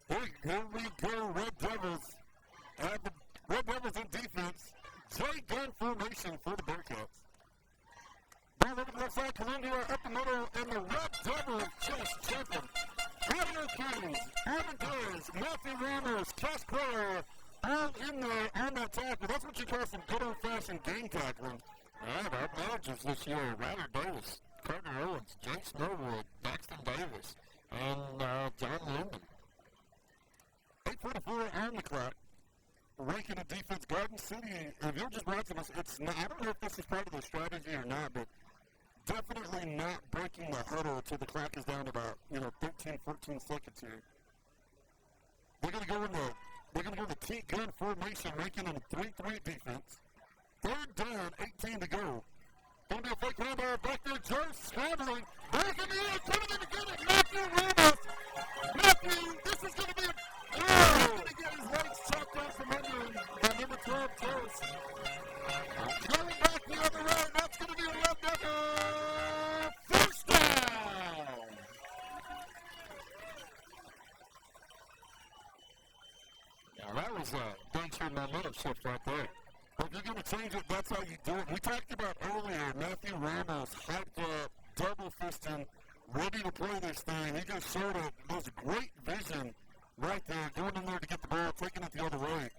Here we go, Red Devils. The Red Devils in defense. J-gun formation for the Bearcats. Ball over the left side, Columbia up the middle, and the Red Devils just jumping. Javier Cruz, Evan Torres, Matthew Ramos, Cash Player, all in there on that tackle. That's what you call some good old-fashioned game tackling. All right, our managers this year, Ryder Davis, Carter Owens, Jake Snowwood, Daxton Davis, and John Linden. 8:44 on the clock. Ranking the defense, Garden City, if you're just watching us, it's not, I don't know if this is part of the strategy or not, but definitely not breaking the huddle until the clock is down to about, 13, 14 seconds here. They're going to go in the T-gun formation, making them 3-3 defense. 3rd down, 18 to go. Going to be a fake handoff back there. Joe scrambling. Back in the air, coming in to get it. Matthew Ramos. Matthew, this is going to be he's going to get his legs chopped off from under him by number 12, Jones. Going back the other way. That's going to be a left upper. First down. Now that was a danger momentum shift right there. If you're going to change it, that's how you do it. We talked about earlier, Matthew Ramos hyped up, double fisting, ready to play this thing. He just showed it. There's great vision right there, going in there to get the ball, taking it the other way.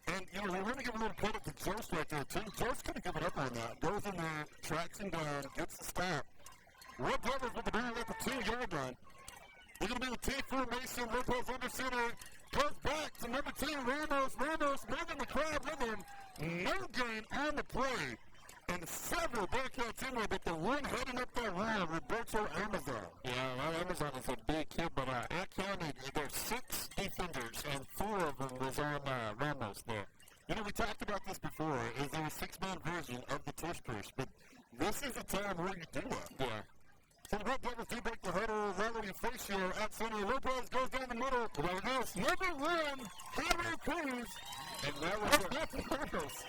And, we want to give a little credit to Jost right there, too. Jost could have given up on that. Goes in there, tracks him down, gets the stop. Red Devils with the ball at the 2-yard line. They're going to be with T formation. Lopez under center. Goes back to number 2, Ramos. Ramos moving the crowd with him. No gain on the play. And several Bearcats in there, but the one heading up that line, Roberto Amazon. Yeah, well, Amazon is a big kid, but I counted, there's 6 defenders, and 4 of them was on Ramos there. We talked about this before. Is there a 6-man version of the tush push? But this is a time where you do that. Yeah. So the Red Devils do break the huddle. Riley Facio at center. Lopez goes down the middle. Well, it goes number 1, Javier Cruz. And that was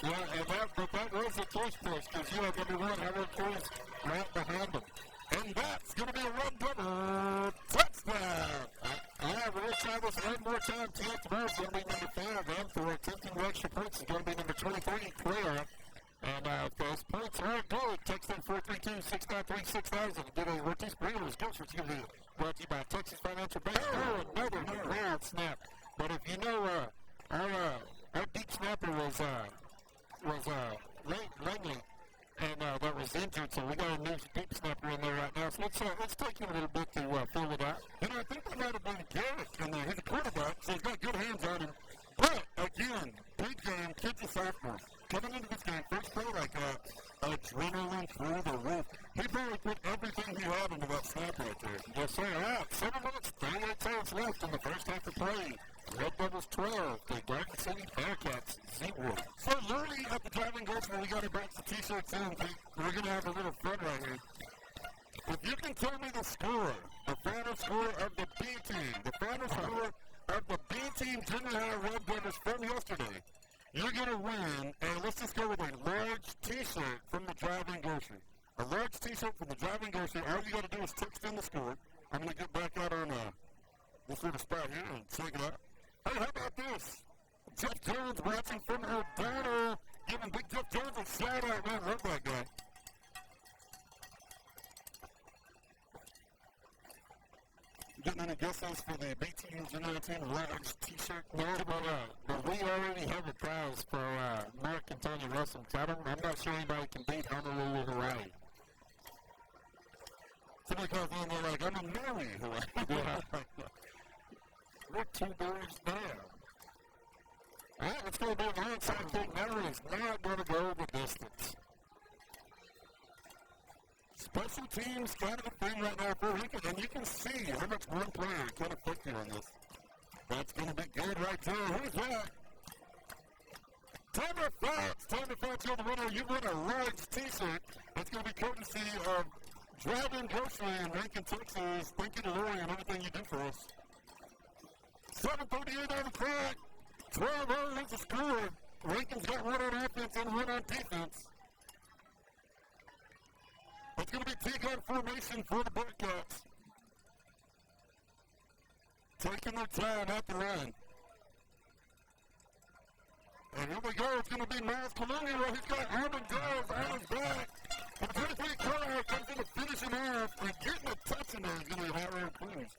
yeah, that was a tush push because you have number 1, Javier Cruz, right behind him. And that's going to be a Red Devil touchdown. All right, we're going to try this one more time. Tomorrow's going to be number 5, and for attempting extra points is going to be number 23, Clara. And if those points aren't good, text them 432-693-6000 to get a Ortiz Burritos gift certificate brought to you by Texas Financial Bank. Oh, another ground snap. But if you know, our deep snapper was Langley, and that was injured, so we got a new deep snapper in there right now. So let's take him a little bit to fill it out. And I think that might have been Garrett in there. He's a quarterback, so he's got good hands on him. But, again, big game, kids and sophomores. Coming into this game, first play like that, adrenaline through the roof. He probably put everything he had into that snap right there. Yes, sir. All right, 7 minutes, 38 seconds left in the first half of play. Red Devils 12, the Garden City Bearcats 0. So Louie at the driving goals where we got to box the t-shirts in. We're going to have a little fun right here. If you can tell me the score, the final score of the B team, the final score of the B team junior high Red Devils from yesterday, you're going to win, and let's just go with a large t-shirt from the driving grocery. A large t-shirt from the driving grocery. All you got to do is text in the score. I'm going to get back out on this little spot here and check it out. Hey, how about this? Jeff Jones watching from Urbana, giving Big Jeff Jones a shout out. Man, love that guy. Getting any guesses for the B team junior team large t-shirt? No, but we already have a prize for Mark and Tony Russell. I'm not sure anybody can beat Honolulu Hawaii. Somebody calls in, they're like, I'm a Mary Hawaii. Yeah. We're 2 doors down. All right, it's going to be an onside kick. Mary is not going to go the distance. Special teams kind of a thing right now for Lincoln, and you can see how much one player can affect you on this. That's going to be good right there. Who's that? Taylor Fox. Taylor Fox, you're the winner. You win a large t-shirt. It's going to be courtesy of Driving Grocery in Rankin, Texas. Thank you to Lori and everything you do for us. 7:38 on the clock. 12-0 is the score. Rankin's got one on offense and one on defense. It's going to be T-gun formation for the Bearcats. Taking their time at the line. And here we go. It's going to be Miles Colonial. He's got Armin Dales on his back. The 23 corner comes in to finish him off. And getting a touch in there is going to be Howard Cruz.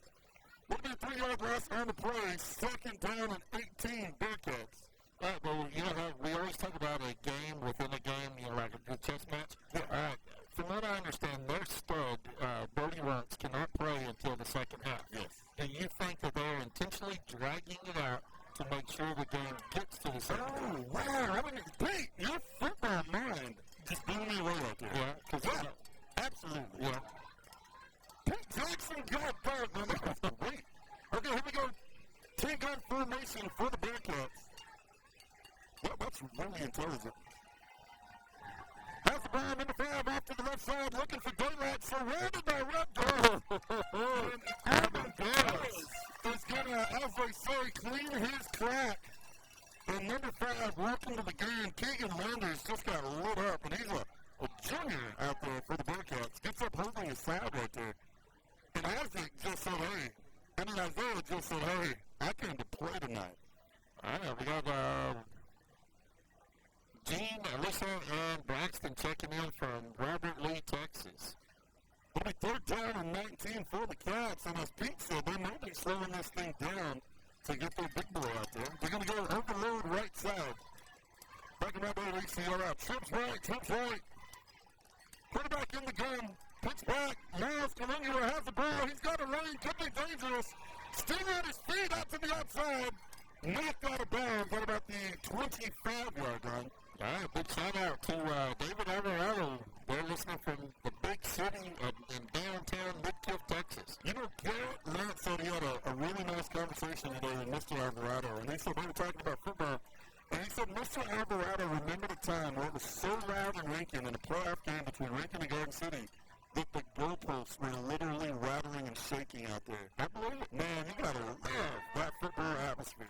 It'll be 3-yard loss on the play. Second down and 18 Bearcats. All right, well, you know how we always talk about a game within a game, you know, like a good chess match. Yeah. All right, from what I understand, their stud, Brody Runts, cannot play until the second half. Yes. Do you think that they're intentionally dragging it out to make sure the game gets to the second half? Oh, wow. I mean, Pete, your football mind just blew me away right there. Yeah, because Absolutely. yeah. Pete Jackson got that, man. That was great. Okay, here we go. T-gun formation for the Bearcats. Well, that's really intelligent. Has the ball, number 5, off to the left side, looking for daylight, surrounded by Red Devils. And Armin Dales is going to, as they say, clean his track. And number 5, walking to the game, Keegan Landers just got lit up, and he's a junior out there for the Bearcats. Gets up holding his side right there. And Isaac just said, hey, and then Isaiah just said, hey, I came to play tonight. I know, we got Gene, Alyssa, and Braxton checking in from Robert Lee, Texas. It'll be 3rd down and 19 for the Cats, and as Pete said, they may be slowing this thing down to get their big boy out there. They're going to go overload right side. Back in that way, ACR out. Trips right. Quarterback in the gun. Pitch back. Miles Kalingua has the ball. He's got a lane. Could be dangerous. Still on his feet out to the outside. Knocked out of bounds at about the 25-yard line. All right, big shout out to David Alvarado. They're listening from the big city in downtown Midkiff, Texas. You know, Garrett Lance said he had a really nice conversation today with Mr. Alvarado, and they said they were talking about football. And he said, Mr. Alvarado remembered a time where it was so loud in Rankin in a playoff game between Rankin and Garden City that the goalposts were literally rattling and shaking out there. I believe it. Man, you gotta love that football atmosphere.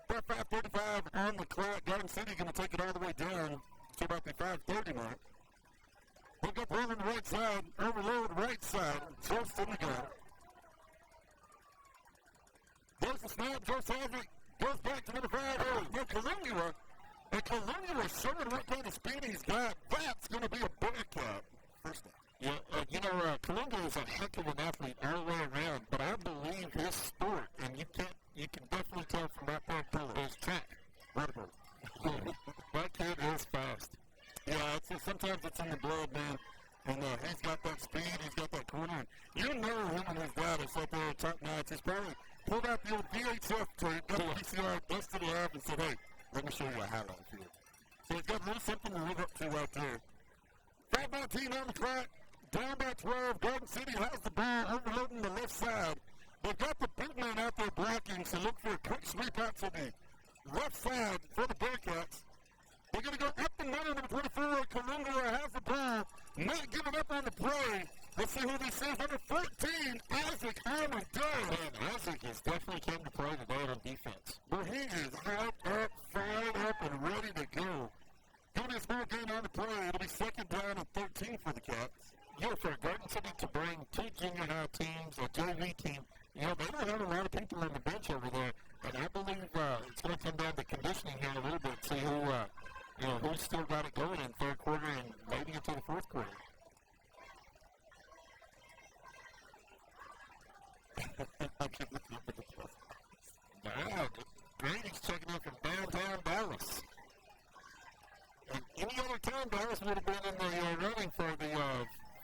About 5:35 on the clock. Garden City going to take it all the way down to about the 5:30 mark. Look up running right side, overload right side, just in the gun. There's the snap, Joe Savage goes back to number 5. Oh, no, Kalingua. And Kalingua showing what kind of speed he's got. That's going to be a Bearcat. First down. Yeah, you know, Kalingua is a heck of an athlete all the way around, but I believe his sport, and you can definitely tell from that back pillar, is track. Vertical. That kid is fast. Yeah, sometimes it's in the blood, man. And he's got that speed, he's got that corner. You know him and his dad is up there top notch. He's probably pulled out the old VHF tape, got the PCR, dusted it off, and said, hey, let me show you a highlight here. So he's got a little something to live up to right there. 5:19 on the clock. Down by 12. Garden City has the ball overloading the left side. They've got the big man out there blocking, so look for a quick sweep out to the left side for the Bearcats. They're going to go up the middle. Number 24, Kalunga has the ball. Not giving up on the play. Let's see who this is. Number 14, Isaac Armadale. And Isaac has definitely came to play today on defense. Well, he is up, fired up, and ready to go. Going to be a small gain on the play. It'll be second down and 13 for the Cats. You know, for Garden City to bring two junior high teams, a JV team, you know, they don't have a lot of people on the bench over there. And I believe it's going to come down to conditioning here in a little bit, see who's still got it going in third quarter and maybe into the fourth quarter. Now, Brady's checking in from downtown Dallas. And any other time, Dallas would have been in the running for the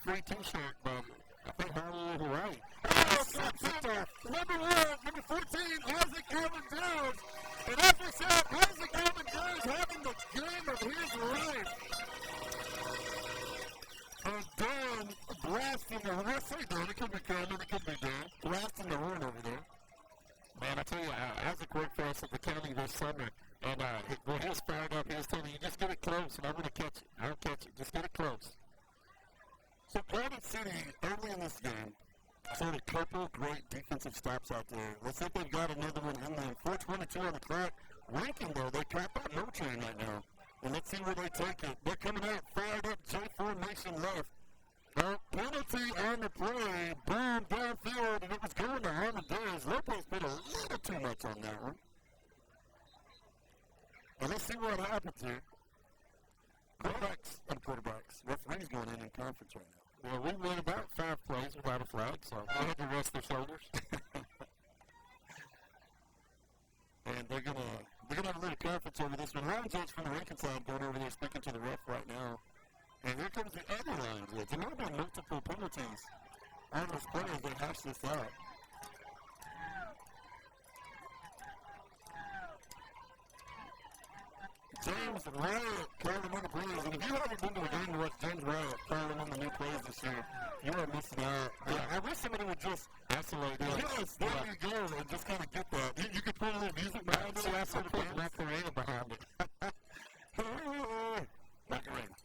free T-shirt, but I think Honolulu, Hawaii. Number 14, Isaac Armadale. And as we said, Isaac Armadale is having the game of his life. And Dan blasting the horn. I say Dan, it could be Cameron, it could be Dan. Blasting the horn over there. Man, I tell you, Isaac worked for us at the county this summer, and when he was fired up, he was telling me, you just get it close, and I'm going to catch it. I'll catch it. Just get it close. So Garden City, early in this game, showed a couple great defensive stops out there. Let's see if they've got another one in there. 4:22 on the clock. Ranking, though, they crap out no train right now. And let's see where they take it. They're coming out, fired up, J formation left. Penalty on the play, boom, downfield, and it was going to Armadale. Lopez put a little too much on that one. And let's see what happens here. Quarterbacks. Referee's going in conference right now. Well, we went about 5 plays without a flag, so they had to rest their shoulders. And they're gonna have a little conference over this one. Ryan Judge from the Rankin side going over there speaking to the ref right now. And here comes the other Ryan Judge. There might have been multiple penalties on those players that hash this out. James Riot calling on the plays. And if you haven't been to a game to watch James Riot calling on the new plays this year, you are missing out. Yeah, I wish somebody would just isolate it. Yes, there you go, and just kind of get that. You could put a little music behind it. I should put Macarena behind it. Macarena.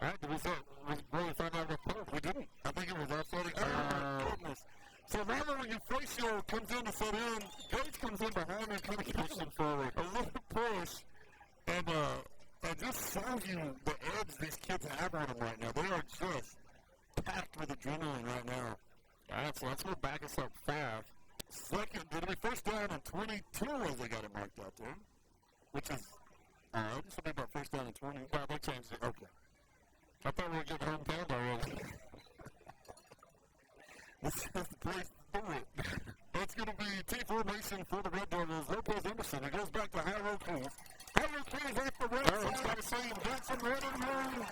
All right, was where we found out about penalty? We didn't. I think it was offside. Oh, goodness. So now when your Frazier comes in to set in, Gage comes in behind and kind of pushes him forward. A little push. And it just shows you the edge these kids have on them right now. They are just packed with adrenaline right now. All right, so let's go back us up 5. Second, it'll be first down and 22 as they got it marked out there, which is odd. This will be about first down and 20. Well, they changed it. Okay. I thought we were getting hometown already. This is the place to do it. It's going to be T formation for the Red Devils. Lopez Emerson. It goes back to Harold Cruz. Harold Cruz off the right side. It's got to say Johnson running home.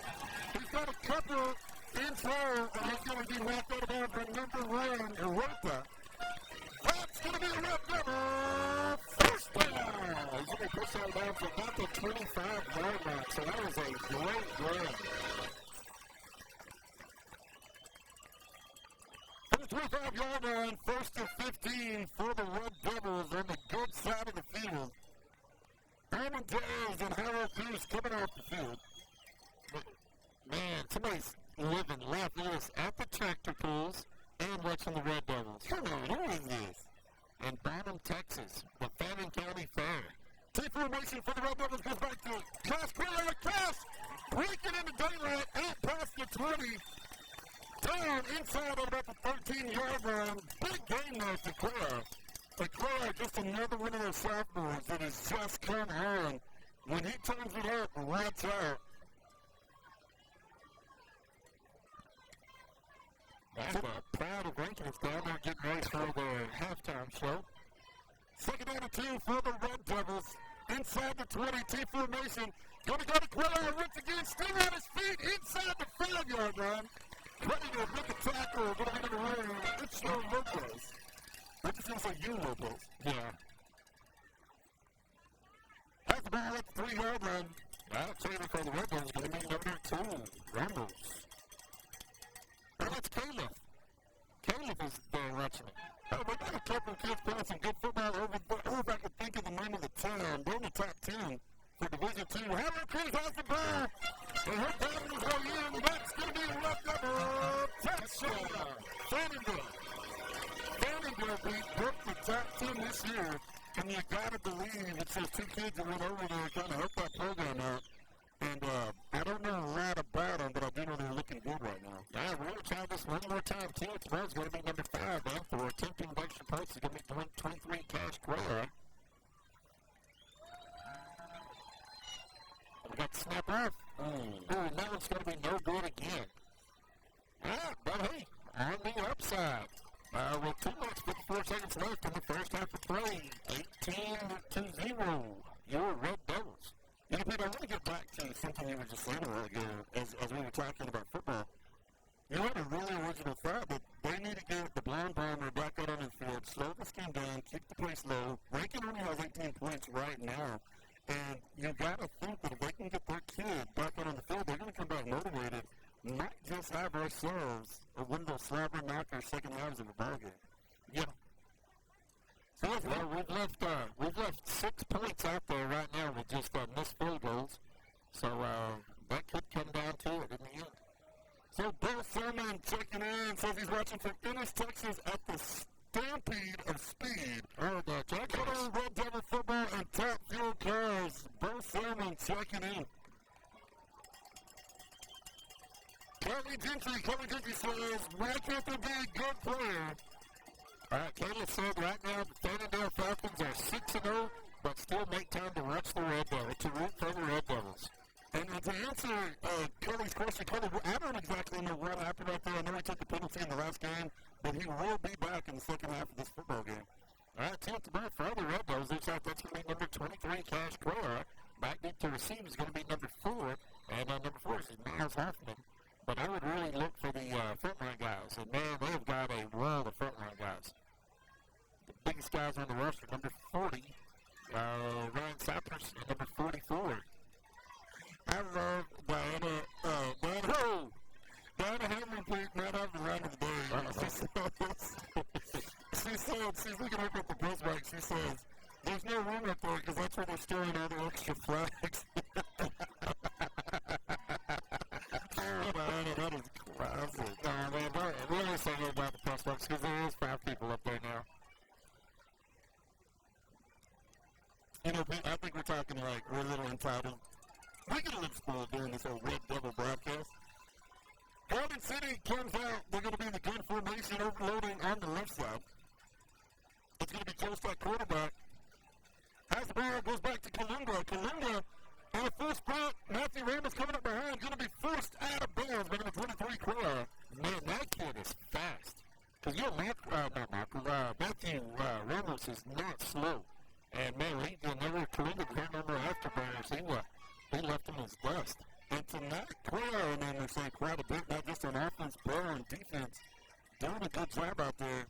He's got a couple in throw, and he's going to be knocked out of bounds by number 1, Arota. That's going to be a Red Devil. First down. He's going to push out of bounds about the 25-yard line, so that was a great grab. From the 25-yard line, first and 15 for the Red Devils on the good side of the field. Armadale and Harold Cruz coming off the field. Man, somebody's living left loose at the tractor pools and watching the Red Devils. Come on, who is this? In Bonham, Texas, the Fannin County Fair. T formation for the Red Devils goes back to Cass. Cass breaking into daylight out past the 20. Down inside at about the 13-yard line. Big game there for Claire. But Claire, just another one of those sophomores that has just come on. When he turns it up, lights out. That's a proud of Rankins down there getting ready for the halftime show. Second down and 2 for the Red Devils. Inside the 20, T formation. Gonna go to Quilla. Once again, still on his feet inside the 5-yard line. Ready to make a tackle. Gonna be in the room. It's Joe Lopez. That just seems like you, Lopez. Yeah. Has the ball at the 3-yard line. Taylor for the Red Bulls is going to be number 2, Rumbles. Well, that's Caleb. Caleb is there watching it. Oh, we got a couple of kids playing some good football over there. Oh, if I could think of the name of the town. They're in the top 10 for Division 2. Hammer Cruz has the ball. And her down is going in. That's going to be a left number. Touchdown. Vandenberg broke the top 10 this year. And you gotta believe it's those 2 kids that went over there trying to help that program out. And I don't know a lot about them, but I do know they're looking good right now. Yeah, we're going to try this one more time, too. Tomorrow's going to be number 5, man. For attempting extra points, it's going to be 23 Cash Quayle. We got the snap off. That one's going to be no good again. But hey, on the upside. With 2 minutes, 54 seconds left in the first half of play, 18-0, your Red Devils. You know, Peter, I want to get back to something you were just saying a while ago as we were talking about football. You had a really original thought that they need to get the blonde bomber back out on the field, slow this game down, keep the pace low. Rankin only has 18 points right now, and you got to think that if they can get their kid back out on the field, they're going to come back motivated. Might just have ourselves a window slapper knocker second halves of a ball game. Yeah. So we've left 6 points out there right now with just missed field goals. So that could come down to it in the end. So Bill Sermon checking in, says he's watching from Ennis, Texas at the Stampede of Speed. Check out Red Devil football and Top Fuel Cars. Bill Sermon checking in. Kelly Gentry says, Radcliffe will be a good player. All right, Kelly said right now the Fannindale Falcons are 6-0, but still make time to watch the Red Devils, to root for the Red Devils. And to answer Kelly's question, Kelly, I don't exactly know what happened right there. I know he took a penalty in the last game, but he will be back in the second half of this football game. All right, to back for the Red Devils. Looks like that's going to be number 23, Cash Quayle. Back deep to receive is going to be number 4, and number 4 is Miles Hoffman. But I would really look for the frontline guys. And, man, they've got a world of frontline guys. The biggest guys on the roster, number 40, Ryan Cypress, and number 44. I love Diana Hamlin, please, not have the line of the day. She said, she's looking up at the bus bike, she says, there's no room up there because that's where they're storing all the extra flags. That is classic. Man, really saying about the press box because there is 5 people up there now. You know, I think we're talking like we're a little entitled. We get a little spoiled during this whole Red Devil broadcast. Garden City comes out. They're going to be in the gun formation overloading on the left side. It's going to be Joe Stack quarterback. Has the ball, goes back to Kalunga. Kalunga on a full sprint. Matthew Ramos coming up behind. Going to be forced out of bounds by number 23, Quayle. Man, that kid is fast. Because you know, Matthew Ramos is not slow. And, man, he never Kalunga came over after Bears. He left him as dust. And tonight, Quayle, man, they're saying quite a bit, not just on offense, but on defense. Doing a good job out there.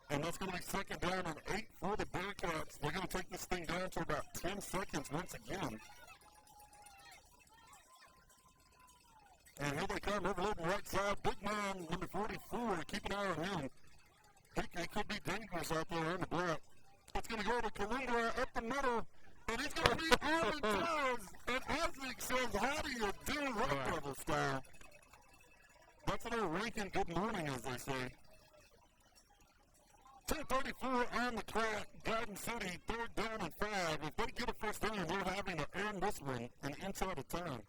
And that's going to be second down and 8 for the Bearcats. They're going to take this thing down to about 10 seconds once again. And here they come, overloading right side. Big man, number 44, keep an eye on him. He could be dangerous out there on the block. It's going to go to Kalunga up the middle. And he's going to be on the toes. And Isaac says, how do you do Red Devil style? That's an old Rankin good morning, as they say. 2:34 on the clock. Garden City, 3rd down and 5. If they get a first down, they're having to earn this one and inside of town.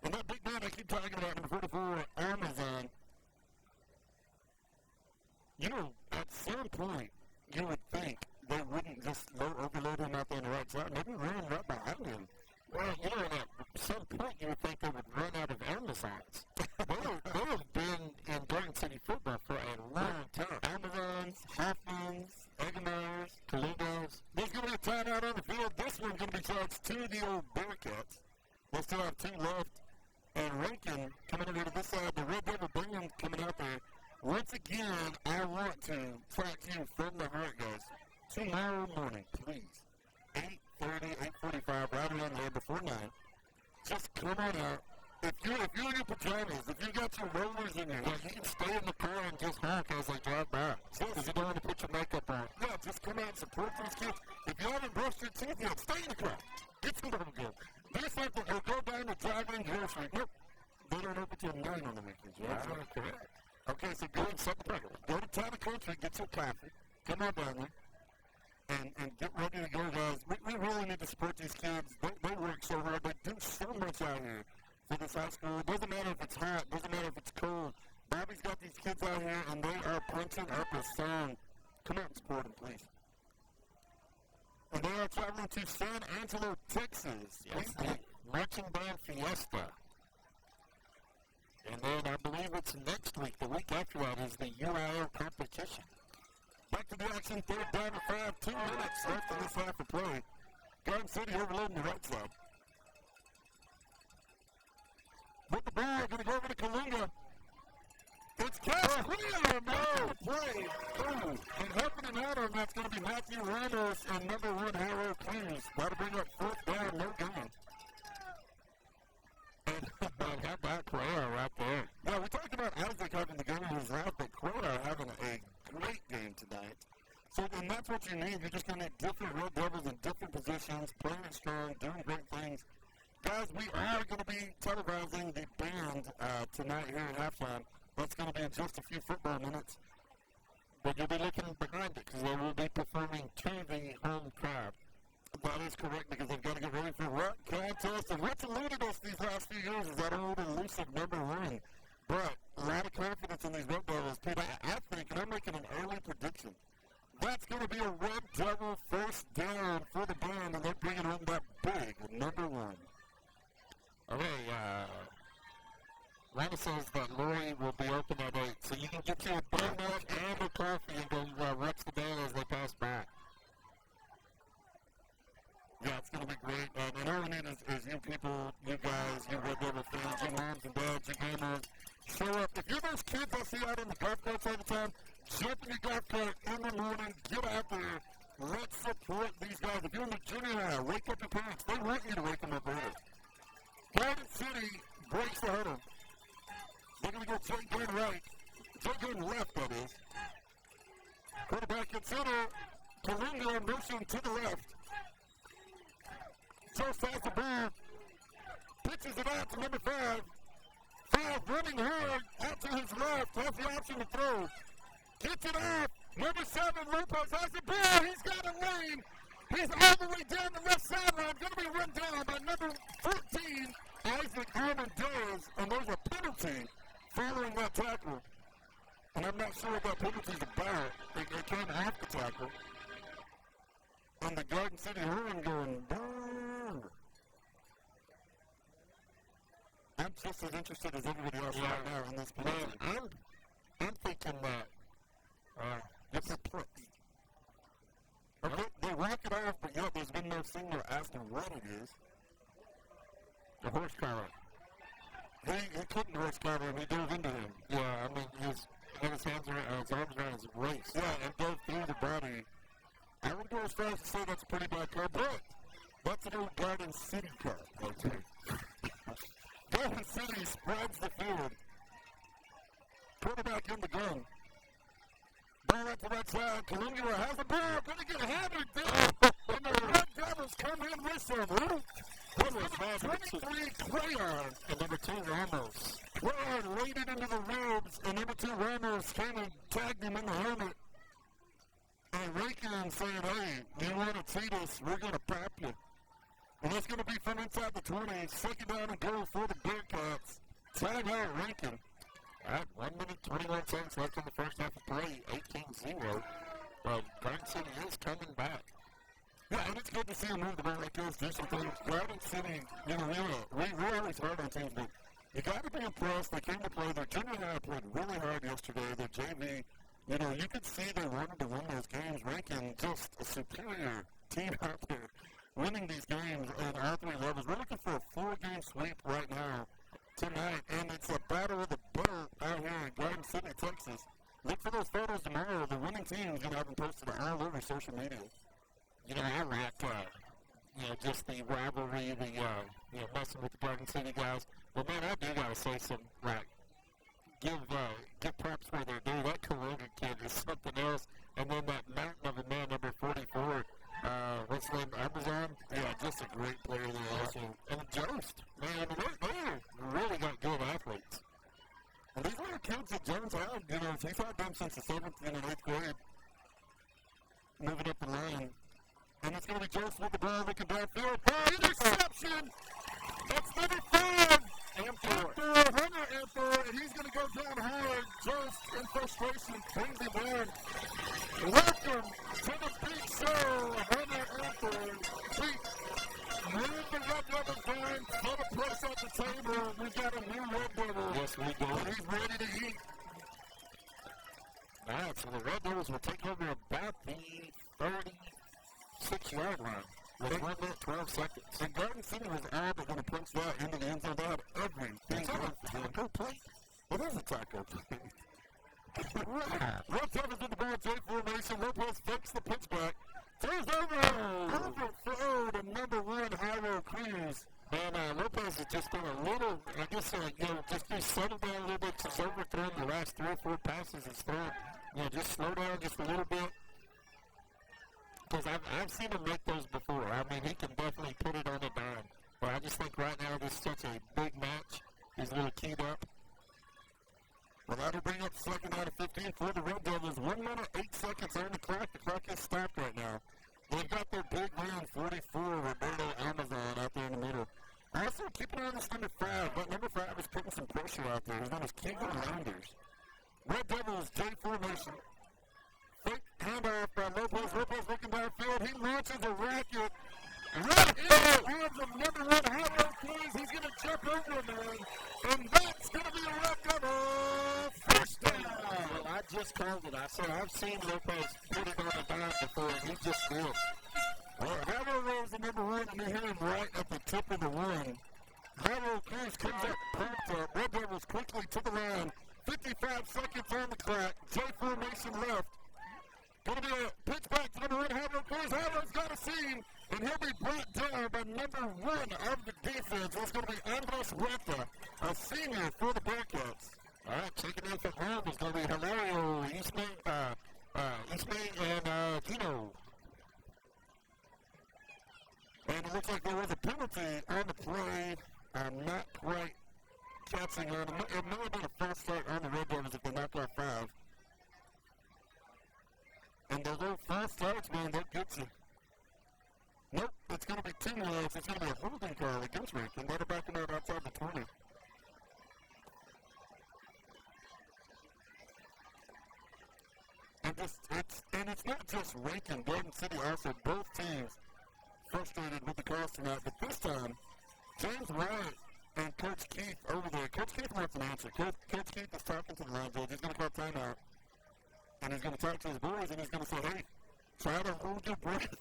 And that big man I keep talking about, number 44, Amazon. You know, at some point, you would think they wouldn't just overload him out there on the right side. Maybe run right behind him. Well, you know, at some point you would think they would run out of Amazons. They have been in Garden City football for a long time. Amazons, Hoffmans, Eggemeyers, Kalungas. There's going to be a timeout on the field. This one's going to be charged to the old Bearcats. They still have 2 left. And Rankin coming over to this side. The Red Devil Bingham coming out there. Once again, I want to talk to you from the heart, guys. Tomorrow morning, please. 8:30 8:30, 8:45, right around there before 9. Just come on out. If you're in your pajamas, if you got your rollers in your hand, you can stay in the car and just honk as they drive by. Because you don't want to put your makeup on. Yeah, just come out and support these kids. If you haven't brushed your teeth yet, stay in the car. It's going to be good. Do something or go down to drive-in grocery. Nope. They don't open till 9 on the weekends, right? That's correct. Okay, so go and set the packet. Go to Town and Country, get your coffee. Come on down there. And get ready to go, guys. We really need to support these kids. They work so hard. They do so much out here for this high school. It doesn't matter if it's hot. It doesn't matter if it's cold. Bobby's got these kids out here, and they are punching up a song. Come out and support them, please. And they are traveling to San Angelo, Texas. Yes, the Marching Band Fiesta. And then I believe it's next week, the week after that, is the UIL competition. Back to the action, third down to 5, 2 minutes left in this half of play. Garden City overloading the right side. With the ball, going to go over to Kalunga. It's Cash Clear, man! Play. Ooh. And helping him out on that's going to be Matthew Ramos and number 1, Harrow Cruz. Got to bring up 4th down, no gain. And how about Cuellar right there? Yeah, we talked about Isaac having the game in his route, but Cuellar having a great game tonight. So, and that's what you need. You're just going to need different Red Devils in different positions, playing it strong, doing great things. Guys, we are going to be televising the band tonight here at halftime. That's going to be in just a few football minutes. But you'll be looking behind it because they will be performing to the home crowd. That is correct because they've got to get ready for what contest. And what's eluded us these last few years is that old elusive number 1. But a lot of confidence in these Red Devils. Pete, I think, and I'm making an early prediction, that's going to be a Red Devil first down for the band, and they're bringing home that big number 1. Okay, Lana says that Lori will be open at 8, so you can get you a donut and a coffee and go watch the band as they pass by. Yeah, it's going to be great. And all we need is you people, you guys, you Red Devil fans, you moms and dads, you grandmas, show up. If you're those kids I see out in the golf carts all the time, jump in your golf cart in the morning, get out there, let's support these guys. If you're in the junior high, wake up your parents. They want you to wake them up early. Garden City breaks the huddle. They're going to go Jay Gunn right. Jay Gunn left, that is. Quarterback at center. Kalunga in motion to the left. Joe fast the ball. Pitches it out to number 5. 5 running hard out to his left. Has the option to throw. Gets it off. Number 7, Lopez has the ball. He's got a lane. He's all the way down the left sideline. Going to be run down by number 14, Isaac Armendariz. And there's a penalty following that tackle. And I'm not sure what that penalty's about. It came off the tackle. And the Garden City horn going, boom. I'm just as interested as everybody else right now in this play. I'm thinking that It's a plus. Okay, they rock it off, but yet there's been no signal asking what it is. the horse collar. He couldn't horse cover him, he dove into him. Yeah, I mean, his hands around, his arms around his waist. Yeah, and dove through the body. I would go as far as to say that's a pretty bad call, but that's an old Garden City call, right there. Garden City spreads the field. Quarterback in the gun. Ball at the right side. Kalunga has the ball. Going to get hammered there. And the Red Devils come in with some. This was 23 Crayon. And number 2, Ramos. Crayon laid it into the ribs, and number 2 Ramos came and tagged him in the helmet. And Rankin saying, hey, you want to cheat us, we're going to pop you. And it's going to be from inside the 20. Second down and goal for the Bearcats. Timeout Rankin. All right, 1 minute, 21 seconds left in the first half of play, 18-0. Well, Garden City is coming back. Yeah, and it's good to see them move the ball like this, do some things. Garden City, you know, we're always hard on teams, but you got to be impressed. They came to play. Their junior high played really hard yesterday. Their JV, you know, you could see they wanted to win those games. Rankin, just a superior team out there, winning these games at all 3 levels. We're looking for a 4-game sweep right now tonight, and it's a battle of the belt out here in Garden City, Texas. Look for those photos tomorrow. The winning team is going to have them posted all over social media. You know, I like just the rivalry, messing with the Garden City guys. But man, I do gotta say some, give props where they're due. That Corona kid is something else. And then that mountain of a man, number 44, what's his name, Amazon? Yeah, just a great player there also. And Jost, man, they really got good athletes. And these little kids that Jones had, he's had them since the 7th and 8th grade. Moving up the line. And it's going to be Jost with the ball looking downfield. Interception! That's number 5! Hunter Amthor, and he's going to go down hard. Jost, in frustration, brings him down. Welcome to the big show, Hunter Amthor. Move the Red Devils down, put a place at the table. We've got a new Red Devil. Yes, we do. He's ready to eat. All right, so the Red Devils will take over about the 36-yard line. With 1 minute, 12 seconds. And Garden City was all but going to punch that into the end zone. They had everything for them. Go play. It is a tackle play. Red Devils with the ball, J formation. Lopez fakes the pitch back. Throws overthrow to number 1, Jairo Cruz. And Lopez has just been a little, I guess, just be settled down a little bit. He's overthrown the last 3 or 4 passes he's thrown. Just slow down just a little bit. Because I've seen him make those before. I mean, he can definitely put it on a dime. But I just think right now this is such a big match. He's a little keyed up. Well, that'll bring up 2nd out of 15 for the Red Devils. 1 minute, 8 seconds on the clock. The clock is stopped right now. They've got their big man, 44, Roberto Amazon, out there in the middle. Also, keep an eye on this number 5. But number 5 is putting some pressure out there. His name is Keegan Landers. Red Devils, J formation. Fake handoff by Lopez. Lopez looking downfield. He launches a racket. Right in the hands of number 1, Jairo Cruz. He's going to jump over a man. And that's going to be a Red Devil first down. Well, I just called it. I said I've seen Lopez put it on a dime before, and he just did. Well, Jairo rolls the number 1, and you hear him right at the tip of the run. Jairo Cruz comes up, pumped up. Red Devils quickly to the line. 55 seconds on the clock. J formation left. Going to be a pitch back to number 1, Jairo Cruz. Jairo's got a seam, and he'll be brought down by number 1 of the defense. That's going to be Andres Huerta, a senior for the Bearcats. All right, checking in from home is going to be Hilario Ismay and Tino. And it looks like there was a penalty on the play. I'm not quite catching on. It may have been a false start on the Red Devils if they knocked off 5. And those old false starts, man, that gets you. Nope, it's going to be 2 yards. It's going to be a holding call against Rankin. They're backing out outside the 20. And it's not just Rankin. Garden City also, both teams frustrated with the calls tonight. But this time, James Wright and Coach Keith over there. Coach Keith wants an answer. Coach Keith is talking to the line judge. He's going to call timeout. And he's going to talk to his boys, and he's going to say, hey, try to hold your breath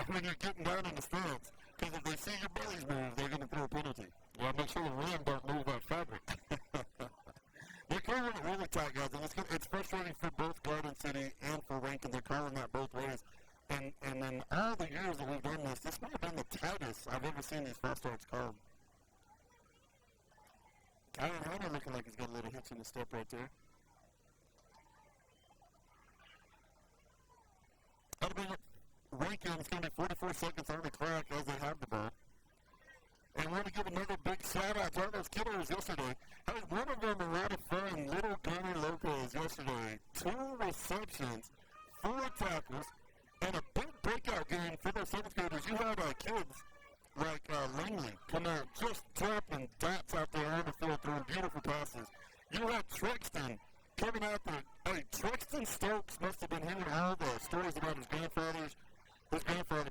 when you're getting down in the stands. Because if they see your bellies move, they're going to throw a penalty. Yeah, make sure the wind don't move that fabric. They're calling it really tight, guys, and it's frustrating for both Garden City and for Rankin. They're calling that both ways. And in all the years that we've done this might have been the tightest I've ever seen these false starts called. Kyron Hunter looking like he's got a little hitch in his step right there. That'll be Rankin. It's going to be 44 seconds on the clock as they have the ball. And I want to give another big shout out to all those kiddos yesterday. Hey, one of them a lot of fun. Little Danny Lopez yesterday. 2 receptions, 4 tackles, and a big breakout game for those 7th graders. You had kids like Langley come out just dropping dots out there on the field, throwing beautiful passes. You had Trexton coming out there. Hey, Trexton Stokes must have been hearing all the stories about his grandfather,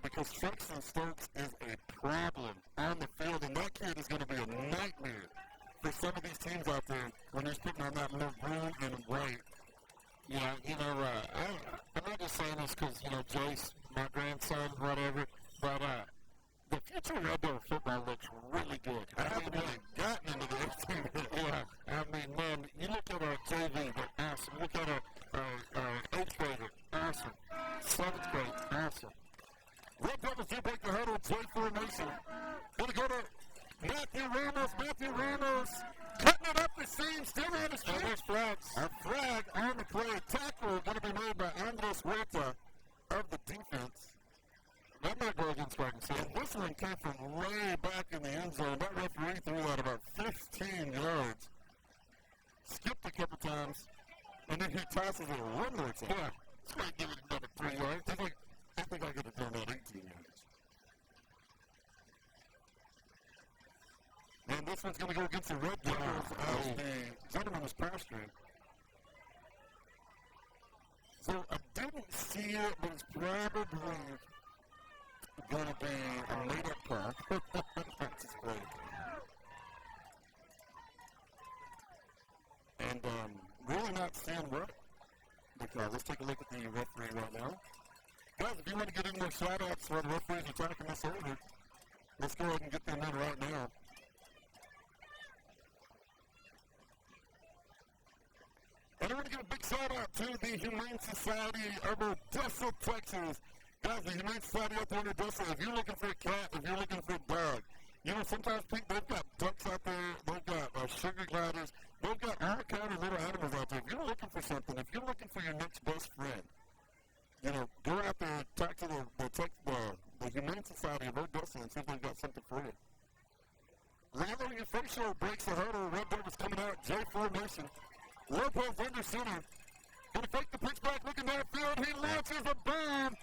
because Trexton Stokes is a problem on the field, and that kid is going to be a nightmare for some of these teams out there when he's putting on that little green and white. Yeah, I'm not just saying this because, Jace, my grandson, whatever, but the future Red Devil football looks really good. I haven't really gotten into this. Yeah, I mean, man, you look at our JV, they're awesome. Look at our 8th grader, awesome. 7th grade, awesome. Red Devils do break the hurdle. J formation. Gonna go to Matthew Ramos. Matthew Ramos cutting it up the seam. Still on his feet. There's flags. A flag on the play. Tackle going to be made by Andres Huerta of the defense. That might go against Ferguson. And this one came from way back in the end zone. That referee threw that about 15 yards. Skipped a couple times. And then he tosses it one more time. Yeah. This might give it another 3 yards. I think I could have done that 18 yards. And this one's going to go against the Red Devils as the gentleman was pasturing. So I didn't see it, but it's probably going to be a made-up call. That's just great. And really not seeing what the call. Let's take a look at the referee right now. Guys, if you want to get in more shout-outs for the referees are talking this over, let's go ahead and get them in right now. And I want to give a big shout-out to the Humane Society of Odessa, Texas. Guys, the Humane Society out there in Odessa, if you're looking for a cat, if you're looking for a dog, you know, sometimes people, they've got ducks out there, they've got sugar gliders, they've got all kind of little animals out there. If you're looking for something, if you're looking for your next best friend, you know, go out there and talk to the Humane Society of Odessa and see if they've got something for you. Lando, your first show breaks the hurdle. Red Devils coming out. J formation. Lopez under center. Gonna fake the pitch back, looking downfield. He launches a bomb.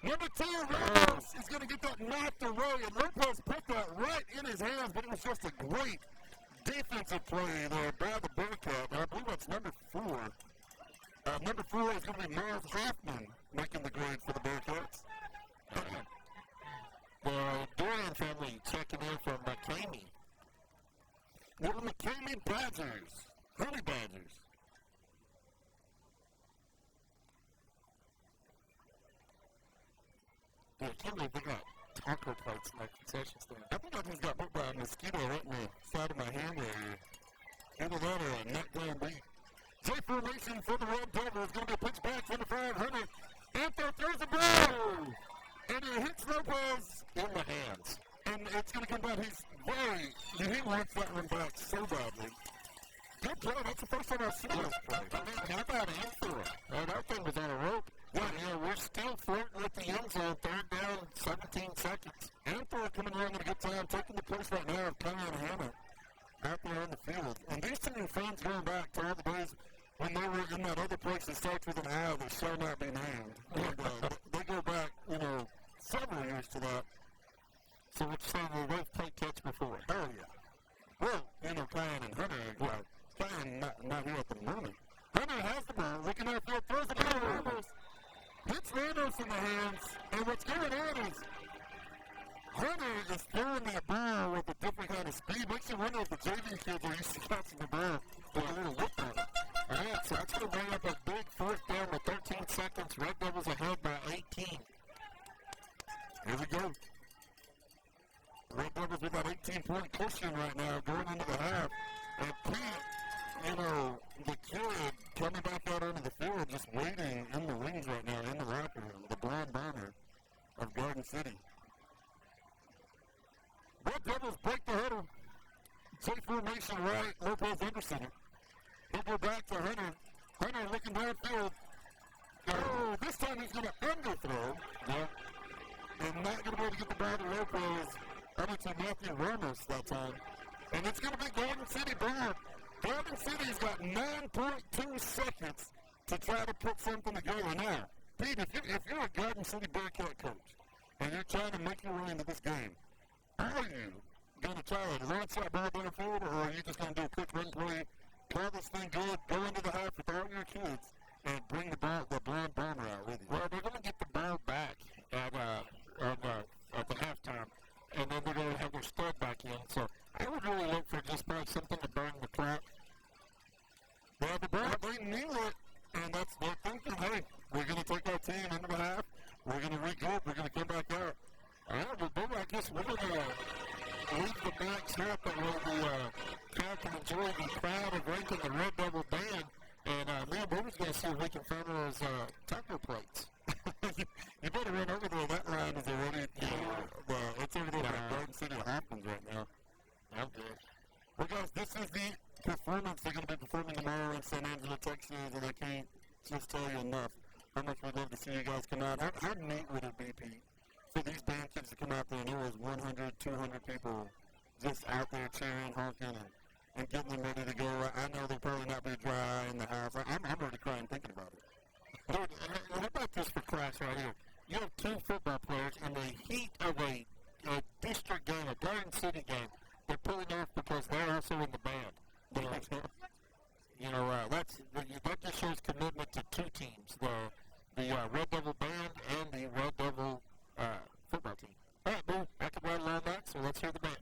Number 2, Ramos is gonna get that knocked away, and Lopez put that right in his hands, but it was just a great defensive play there by the Bearcat. I believe that's number 4. Number 4 is gonna be Miles Hoffman making the grade for the Bearcats. The Dorian family checking in from McCamey. Well, the McCamey Badgers. Honey Badgers. Yeah, I can't believe they got taco plates in their concession stand. I think I just got bit by a mosquito right in the side of my hand area. Either that or a neck down beat. J formation for the Red Devils. Going to be a pitch back from the 500. Anthony throws the ball! And it hits Lopez In the hands. and it's going to come back. He wants that one back so badly. Good play. That's the first time I've seen this play. I mean, how about Anthony? That thing was on a rope. Yeah, you know, we're still flirting with the end zone. 3rd down, 17 seconds. Anthony coming around at a good time, taking the place right now of Conrad Hanna out there on the field. And these two fans going back to all the days when they were in that other place that starts with an I that shall not be named. And they go back, you know, several years to that. So what you saying, they've played catch before? Oh, yeah. Well, you know, Kyan and Hunter are Kyan not here at the moment. Hunter has the ball, looking at the field, throws the ball to Ramos. Hits Ramos in the hands, and what's going on is Hunter is throwing that ball with a different kind of speed. Makes you wonder if the JV kids are used to catching the ball with a little whip on it. All right, so that's going to bring up a big 4th down with 13 seconds. Red Devils ahead by 18. Here we go. Red Devils with that 18-point cushion right now going into the half. And Pete, you know, the kid coming back out onto the field just waiting in the wings right now, in the locker room, the blind bomber of Garden City. Red Devils break the hurdle. J formation right, Lopez under center. He'll go back to Hunter. Hunter looking downfield. Oh, this time he's going to underthrow. Yeah. And not going to be able to get the ball to Lopez. Over to Matthew Ramos that time. And it's going to be Garden City ball. Garden City's got 9.2 seconds to try to put something together now. Pete, if you're a Garden City Bearcat coach and you're trying to make your way into this game, are you going to try to launch that ball downfield, or are you just going to do a quick run play, call this thing good, go into the half with all your kids, and bring the blind bomber out with you? Well, they're going to get the ball back at the halftime, and then they're going to have their stud back in. So I would really look for just about something to burn the clock. Well, the ball, they knew it, and that's their thinking. Hey, we're going to take our team into the half. We're going to regroup. We're going to come back out. All right, well, Boomer, I guess we're going to leave the backs here, but we'll crowd can enjoy the crowd of ranking the Red Devil band. And me and Boomer's going to see if we can find those taco plates. You better run over there. That line is already this is the performance they're going to be performing tomorrow in San Angelo, Texas, and I can't just tell you enough how much we'd love to see you guys come out. How neat would it be, Pete, for these band kids to come out there and there was 100, 200 people just out there cheering, honking, and getting them ready to go. I know they'll probably not be dry in the house. I'm already crying thinking about it. Dude, how about this for class right here? You have two football players in the heat of a district game, a Garden City game. They're pulling off because they're also in the band. That just shows commitment to two teams, the Red Devil band and the Red Devil football team. All right, Boo, I can rattle on that, so let's hear the band.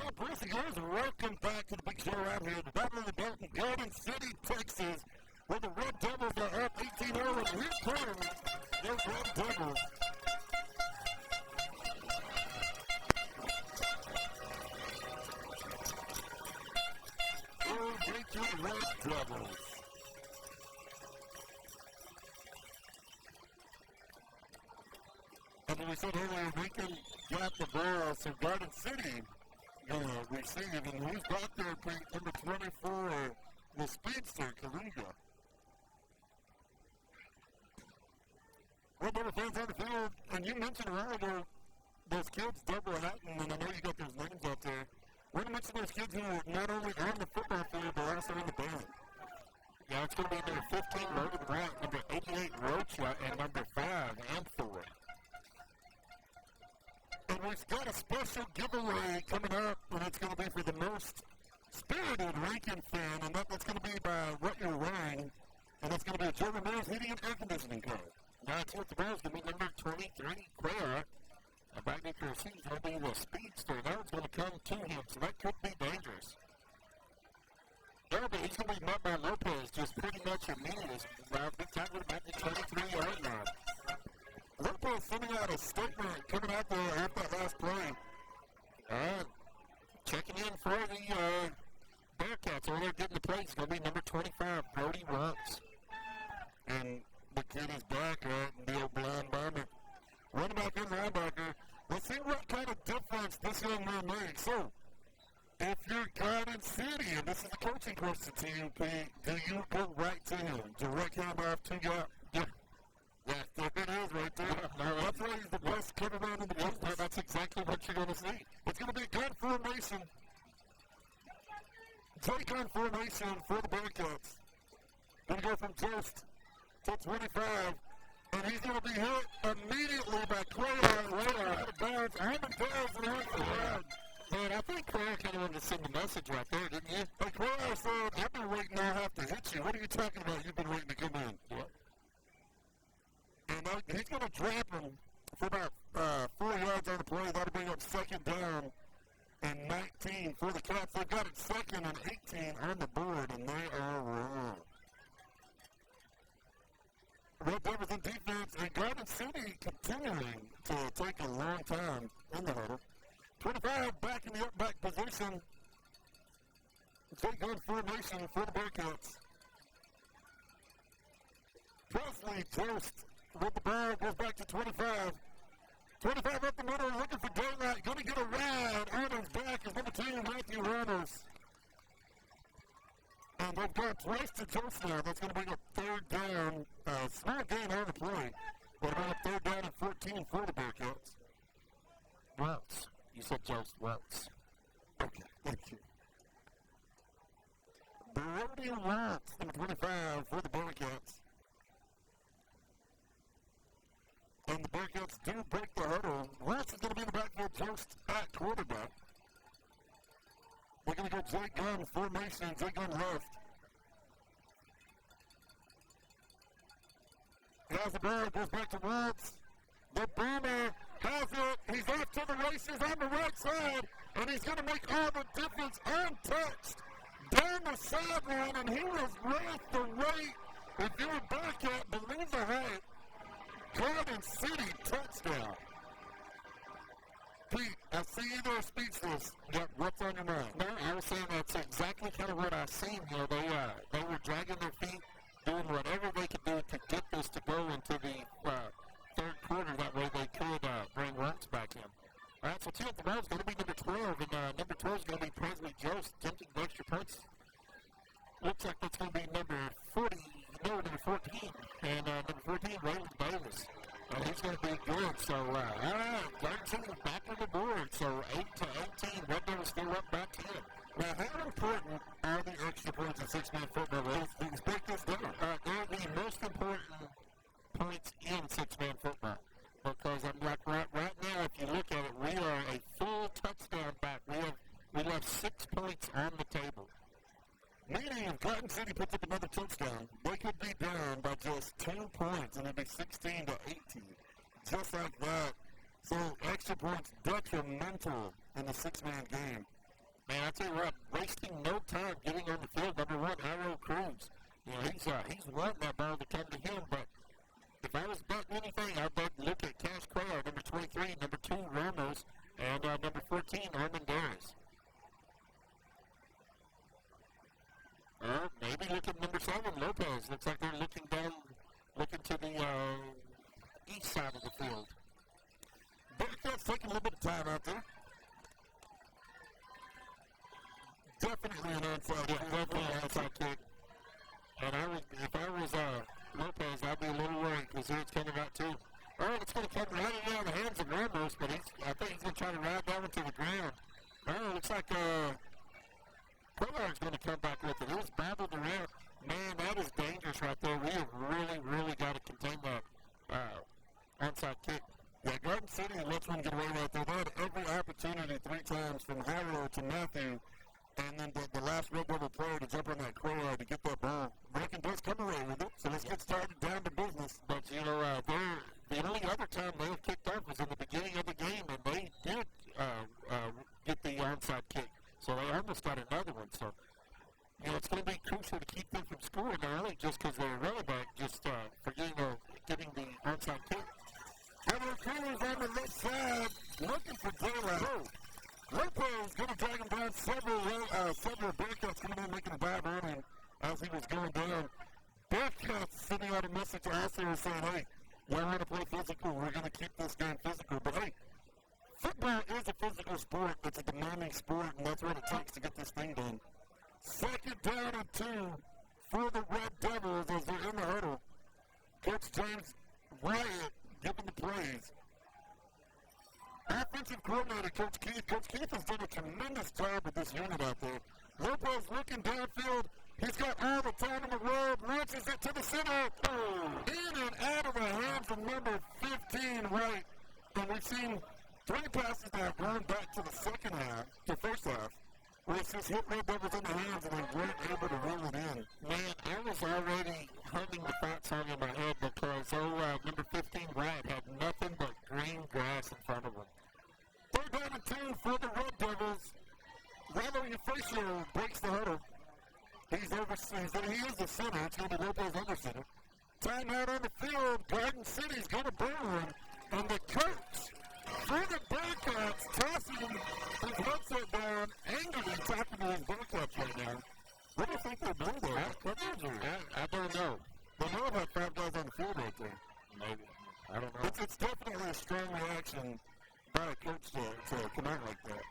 Well, Brucey guys, welcome back to the big show out here. The Battle of the Belt in Garden City, Texas, where the Red Devils are up 18-0, and here come the Red Devils. Oh, Lincoln Red Devils. And we said earlier, Lincoln got the ball, so Garden City receive, and who's back there, number 24, the speedster, Kaluga. Well, Devil fans on the field, and you mentioned earlier those kids, Deborah Hatton, and I know you got those names out there. We're going to mention those kids who are not only on the football field, but also in the band. Yeah, it's going to be number 15, Logan Grant, number 88, Rocha, and number 5, Amthor. And we've got a special giveaway coming up, and it's going to be for the most spirited Lincoln fan, and that's going to be by what you're wearing, and it's going to be a Joe Ramirez Heating and Air Conditioning code. Now, it's what the Bears going to be number 23, Quayle. Back after he's going to be the speedster. That one's going to come to him, so that could be dangerous. Yeah, but he's going to be met by Lopez just pretty much immediately. Big time with about the 23-yard line. Lopez sending out a statement coming out there after that last play. Checking in for the Bearcats. Over there getting the play. It's going to be number 25, Brody Runts. And the kid is back, the old blind bomber. Running back and linebacker. Let's see what kind of difference this young man makes. So, if you're Garden City, and this is a coaching question to you, Pete, do you go right to him? Direct handoff to you? Yeah. Yeah, there it is right there. That's why he's the best cover man in the business. That's exactly what you're going to see. It's going to be gun formation. J-gun formation for the Bearcats. Going to go from Jost to 25. And he's going to be hit immediately by Quayle right out of bounds. Herman Dales and out the ground. Man, I think Quayle kind of wanted to send a message right there, didn't you? Hey, Quayle said, I've been waiting now have to hit you. What are you talking about? You've been waiting to come in. What? And he's going to drop him for about 4 yards on the play. That'll bring up second down and 19 for the Cats. They've got it second and 18 on the board, and they are wrong. Red Devils in defense, and Garden City continuing to take a long time in the huddle. 25 back in the up back position. J-gun formation for the Bearcats. Presley Jost with the ball, goes back to 25. 25 up the middle, looking for daylight. Going to get a ride on his back is number 2, Matthew Reynolds. And they've got twice to Jost now. That's going to bring up third down. Small gain on the play. But about a third down and 14 for the Bearcats. Welts. You said Jost Welts. Okay, thank you. Brody Welts, number 25 for the Bearcats. And the Bearcats do break the huddle. Welts is going to be in the backfield, Jost at quarterback. We're going to go J-gun formation, J-gun left. He has the ball, goes back to Woods. The Boomer has it. He's off to the races on the right side, and he's going to make all the difference untouched down the sideline, and he was worth the wait. If you're a Bearcat, believe the hype. Garden City touchdown. Pete, I see you there speechless. What's on your mind? No, I was saying that's exactly kind of what I seen here. They were dragging their feet, doing whatever they could do to get this to go into the third quarter. That way they could bring runs back in. All right, so two at the ball is going to be number 12, and number 12 is going to be Presley Jost, attempting the extra points. Looks like that's going to be number 14, and number 14, Raylan Davis. And he's going to be good. So, all right, Garden City back on the board. So, 8-18, Red Devils still up by 10. Now, how important are the extra points in six-man football? Let's break this down. They're the most important points in six-man football. Because I'm like right now, if you look at it, we are a full touchdown back. We left 6 points on the table. Meaning if Garden City puts up another touchdown, they could be down by just 2 points, and it'd be 16-18. Just like that. So extra points detrimental in the six-man game. Man, I tell you what, wasting no time getting on the field. Number one, Harold Cruz. You know, he's wanting that ball to come to him, but if I was betting anything, I'd bet look at Cash Quayle, number 23, number 2, Ramos, and number 14, Armendariz. Maybe look at number 7, Lopez. Looks like they're looking to the east side of the field. Bearcats taking a little bit of time out there. Definitely an onside kick. Definitely an onside kick. And if I was Lopez, I'd be a little worried because here it's coming out too. Oh, it's going to come right out of the hands of Ramos, but I think he's going to try to ride that one to the ground. Oh, looks like Quillard's going to come back with it. It was babbled around. Man, that is dangerous right there. We have really, really got to contain that onside kick. Yeah, Garden City lets one get away right there. They had every opportunity 3 times from Harold to Matthew, and then the last Red Devil player to jump on that Quillard to get that ball. Rankin does come away with it, so let's get started down to business. But, you know, the only other time they have kicked off was in the beginning of the game, and they did get the onside kick. So they almost got another one. So, you know, it's going to be crucial to keep them from scoring, not only just because they're running back, just for getting the onside kick. Harold Cruz on the left side, looking for daylight. Lopez going to drag him down. Several Bearcats coming in, making a dive on him as he was going down. Bearcats sending out a message to us and saying, hey, we're going to play physical. We're going to keep this game physical. But, hey, football is a physical sport. It's a demanding sport, and that's what it takes to get this thing done. 2nd down and 2 for the Red Devils as they're in the huddle. Coach James Wyatt giving the plays. Offensive coordinator, Coach Keith. Coach Keith has done a tremendous job with this unit out there. Lopez looking downfield. He's got all the time in the world. Launches it to the center. In and out of the hands of number 15, right. And we've seen 3 passes now going back to the first half. Where it's just hit Red Devils in the hands and they weren't able to reel it in. Man, I was already humming the fight song in my head because number 15, Wright, had nothing but green grass in front of him. 3rd down and 2 for the Red Devils. Ramo Euphratio breaks the huddle. He is the center. It's going to be Lopez under center. Timeout on the field. Garden City's going to burn one. And the coach for the Bearcats tossing his headset down, angrily talking to his Bearcats right now. What do you think they're doing there? I don't know. They know about 5 guys on the field right there. Maybe. I don't know. It's definitely a strong reaction by a coach to come out like that.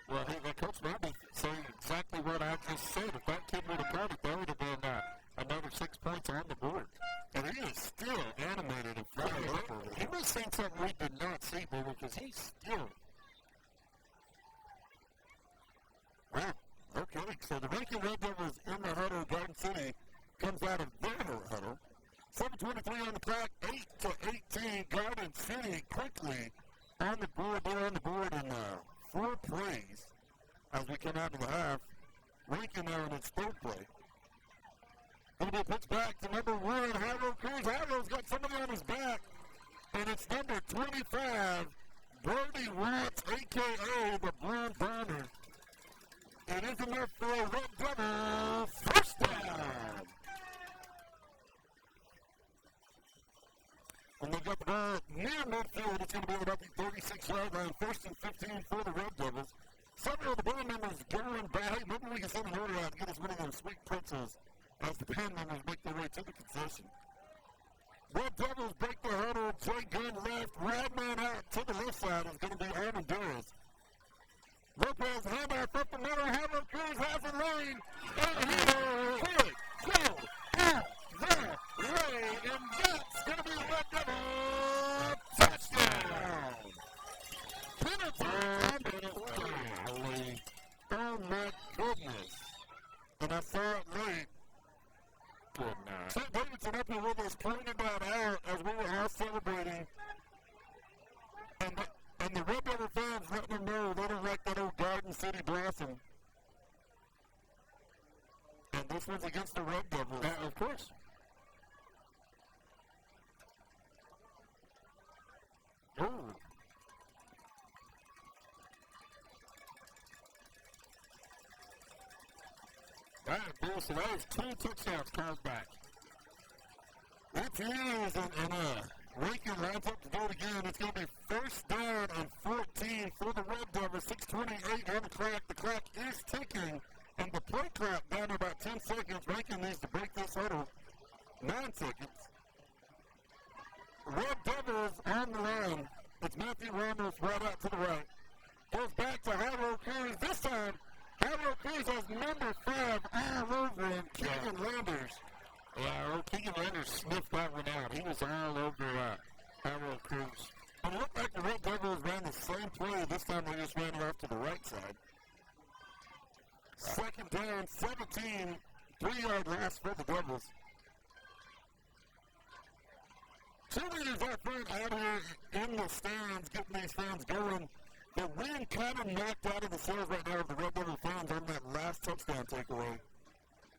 Well, hey, the coach might be saying exactly what I just said. If that kid would have caught it, that would have been another 6 points on the board. And he is still animated and fired up over He was saying something we did not see, Boomer, because he's still. Wow. Okay, so the Rankin Red Devils in the huddle. Garden City comes out of their huddle. 7:23 on the clock, 8-18. Garden City quickly on the board. They're on the board in 4 plays as we come out of the half. Rankin now in its 3rd play. Going to be a pitch back to number 1, Harold Cruz. Harold's got somebody on his back, and it's number 25, Brody Watts, a.k.a. the Blue Burner. It is enough for a Red Devil first down. And they got the ball near midfield. It's going to be about the 36-yard line. 1st and 15 for the Red Devils. Several of the band members going back. Maybe we can send an order out to get us one of those sweet pretzels as the band members make their way to the concession. Red Devils break the huddle. Jay Gunn left. Radman out to the left side is going to be Armendariz. Lopez handoff up the middle. Harold Cruz has a lane. And he could go out that way. And that's going to be Red Devil touchdown. Penalty. Oh my goodness. And I saw it late. Good night. St. Davidson up here with us pointed that out as we were all celebrating. And the Red Devil fans letting them know they don't like that old Garden City Blossom. And this one's against the Red Devils. Of course. Ooh. All right, Bill, so that is 2 touchdowns called back. It's yours, and Rankin lines up to do it again. It's going to be first down and 14 for the Red Devils. 6:28 on the clock. The clock is ticking, and the play clock down to about 10 seconds. Rankin needs to break this huddle. 9 seconds. Red Devils on the line. It's Matthew Ramos right out to the right. Goes back to Harold Cruz. This time, Harold Cruz has number 5 all over him, Keegan Landers. Yeah, Keegan Landers sniffed that one out. He was all over Harold Cruz. It looked like the Red Devils ran the same play. This time they just ran it off to the right side. Second down, 17, 3-yard loss for the Devils. Cheerleaders out front out here in the stands, getting these fans going. The wind kind of knocked out of the sails right now of the Red Devil fans on that last touchdown takeaway.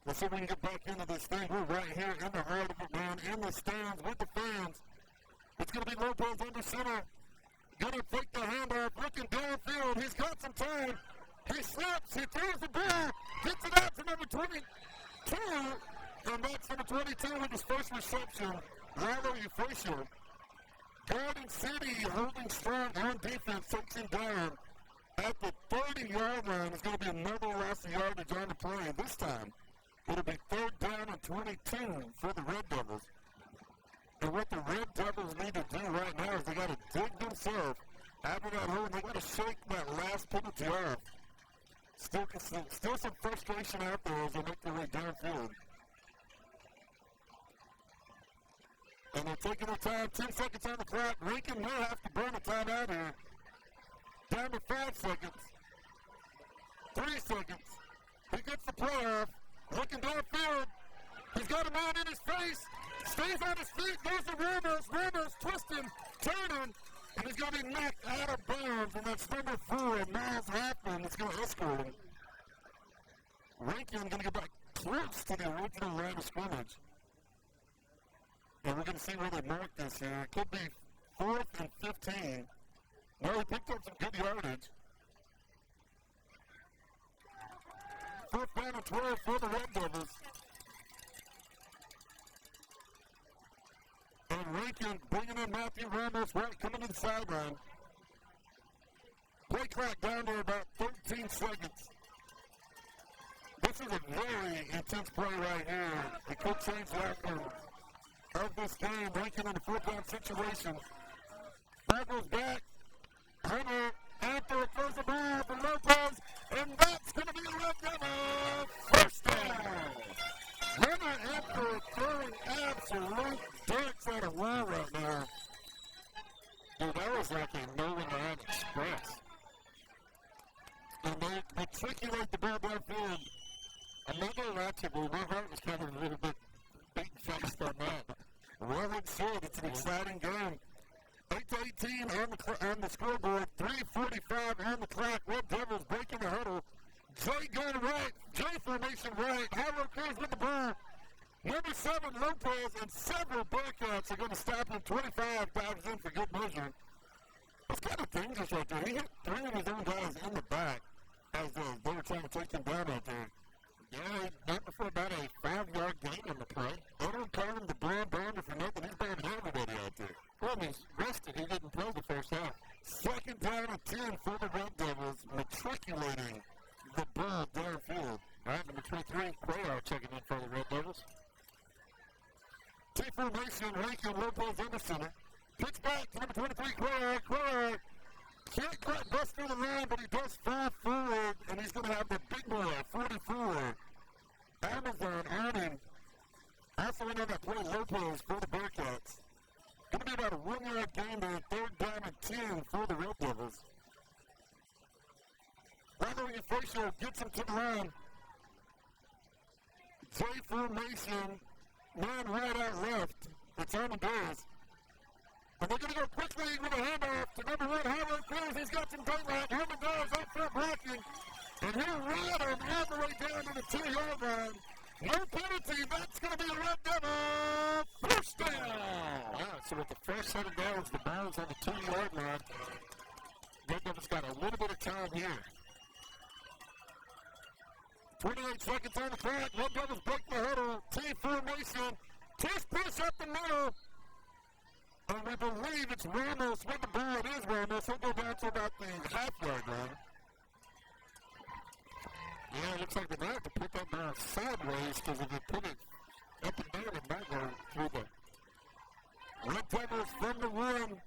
Let's see if we can get back into this thing. We're right here in the heart of it, man, in the stands with the fans. It's going to be Lopez under center. Going to fake the handoff, looking downfield. He's got some time. He slips. He throws the ball. Gets it out to number 22. And that's number 22 with his first reception. Lalo Euphratio. Garden City holding strong on defense, takes him down. At the 30-yard line, it's going to be another loss of yardage on the play. This time, it'll be third down and 22 for the Red Devils. And what the Red Devils need to do right now is they got to dig themselves out of that hole, and they got to shake that last penalty off. Still some frustration out there as they make their way downfield. And they're taking their time, 10 seconds on the clock. Rankin may have to burn a timeout here. Down to 5 seconds. 3 seconds. He gets the play off. Looking downfield. He's got a man in his face. Stays on his feet. Goes to Ramos. Ramos twisting, turning. And he's going to be knocked out of bounds. And that's number 4, Miles Hoffman. It's going to escort him. Rankin going to get back close to the original line of scrimmage. And we're going to see where they mark this here. It could be 4th and 15. No, he picked up some good yardage. 4th down and 12 for the Red Devils. And Rankin bringing in Matthew Ramos right coming to the sideline. Play clock down to about 13 seconds. This is a very intense play right here. It could change the outcome of this game. Rankin in a 4-down situation. Ball goes back. Hunter after throws the ball for Lopez, and that's going to be a Red Devil first down. Hunter after throwing absolute darts at a wall right now. Dude, that was like a no-line express. And they matriculate the ball downfield. Another ratchet, my heart was kind of a little bit big-faced on that. Well, it's good. It's an exciting game. 8-18 on the scoreboard. 3:45 on the clock. Red Devils breaking the huddle. Jay going right. Jay formation right. Harold Cruz with the ball. Number 7, Lopez, and several Bearcats are going to stop him. 25 dives in for good measure. That's kind of dangerous right there. He hit 3 of his own guys in the back as they were trying to take him down out there. Yeah, not before about a 5-yard gain on the play. They don't call him the Brown Bounder for nothing. He's bounding everybody out there. Well, he's rested. He didn't play the first half. Second down and 10 for the Red Devils, matriculating the ball downfield. All right, number 23, Cuellar checking in for the Red Devils. T formation, Rankin, Lopez in the center. Pitch back to number 23, Cuellar. Cuellar can't quite bust through the line, but he does fall forward, and he's going to have the big boy, 44. Amazon on him. Also in on that play, Lopez for the Bearcats. Going to be about a 1-yard gain there, 3rd down and 10 for the Red Devils. Lalo Euphratio gets him to the line. J formation, man right out left. It's on the Bears. And they're going to go quickly with a handoff to number 1, Harold Cruz. He's got some daylight. Hernandez up front blocking. And he'll run him all the way down to the 2-yard line. No penalty. That's going to be a Red Devil first down. Wow, so with the first set of downs, the ball's on the 2-yard line. Red Devils got a little bit of time here. 28 seconds on the clock. Red Devils break the huddle. T formation. Tush push up the middle. And we believe it's Ramos with the ball. It is Ramos. He'll go down to about the half-yard line. Yeah, it looks like they might have to put that ball sideways because if they put it up and down, it might go through the Red Devils from the one.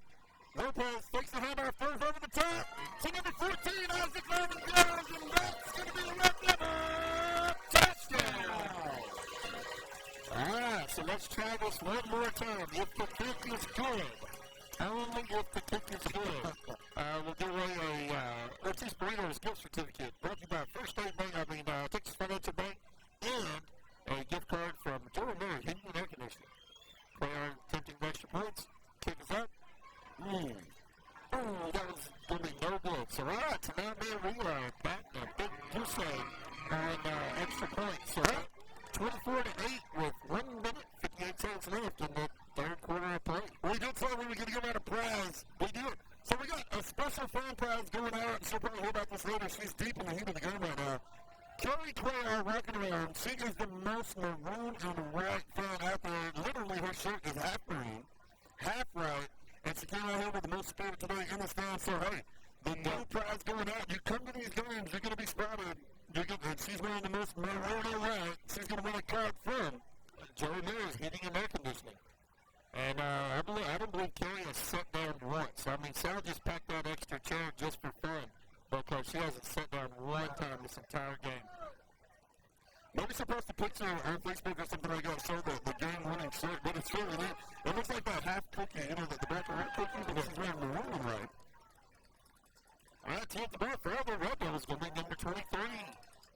Lopez takes the handoff, throws over the top. To number 14, Isaac Irvin goes, and that's going to be a Red Devil touchdown. All right, so let's try this one more time. If the kick is good, only if the kick is good, we'll give away a Ortiz Burritos gift certificate brought to you by First State Bank, Texas Financial Bank, and a gift card from Joe Mary Heating and Air Conditioning. Player attempting extra points. Kick is up. Ooh, that was going to be no good. So, all right, so now we are back in a big goose egg on extra points. So, 24-8 with 1 minute, 58 seconds left in the third quarter of play. We did say we were going to give out a prize. We did. So, we got a special fan prize going out. She'll probably hear about this later. She's deep in the heat of the game right now. Kelly Cuellar rocking around. She is the most maroon and white fan out there. Literally, her shirt is half maroon, half white. And she came out here with the most spirit today in the stand. So, hey, the new prize going out. You come to these games, you're going to be spotted. And she's wearing the most maroon and white. She's going to win a card from Joey Mays Heating and Air Conditioning. And I don't believe Kelly has sat down once. I mean, Sal just packed that extra chair just for fun because she hasn't sat down one time this entire game. Maybe she'll post a picture on Facebook or something like that, show the game-winning shirt, but it's really neat. It looks like that half cookie, you know, the back of that cookie, but she's wearing the woman right. All right, to hit the ball for the Red Devils going to be number 23.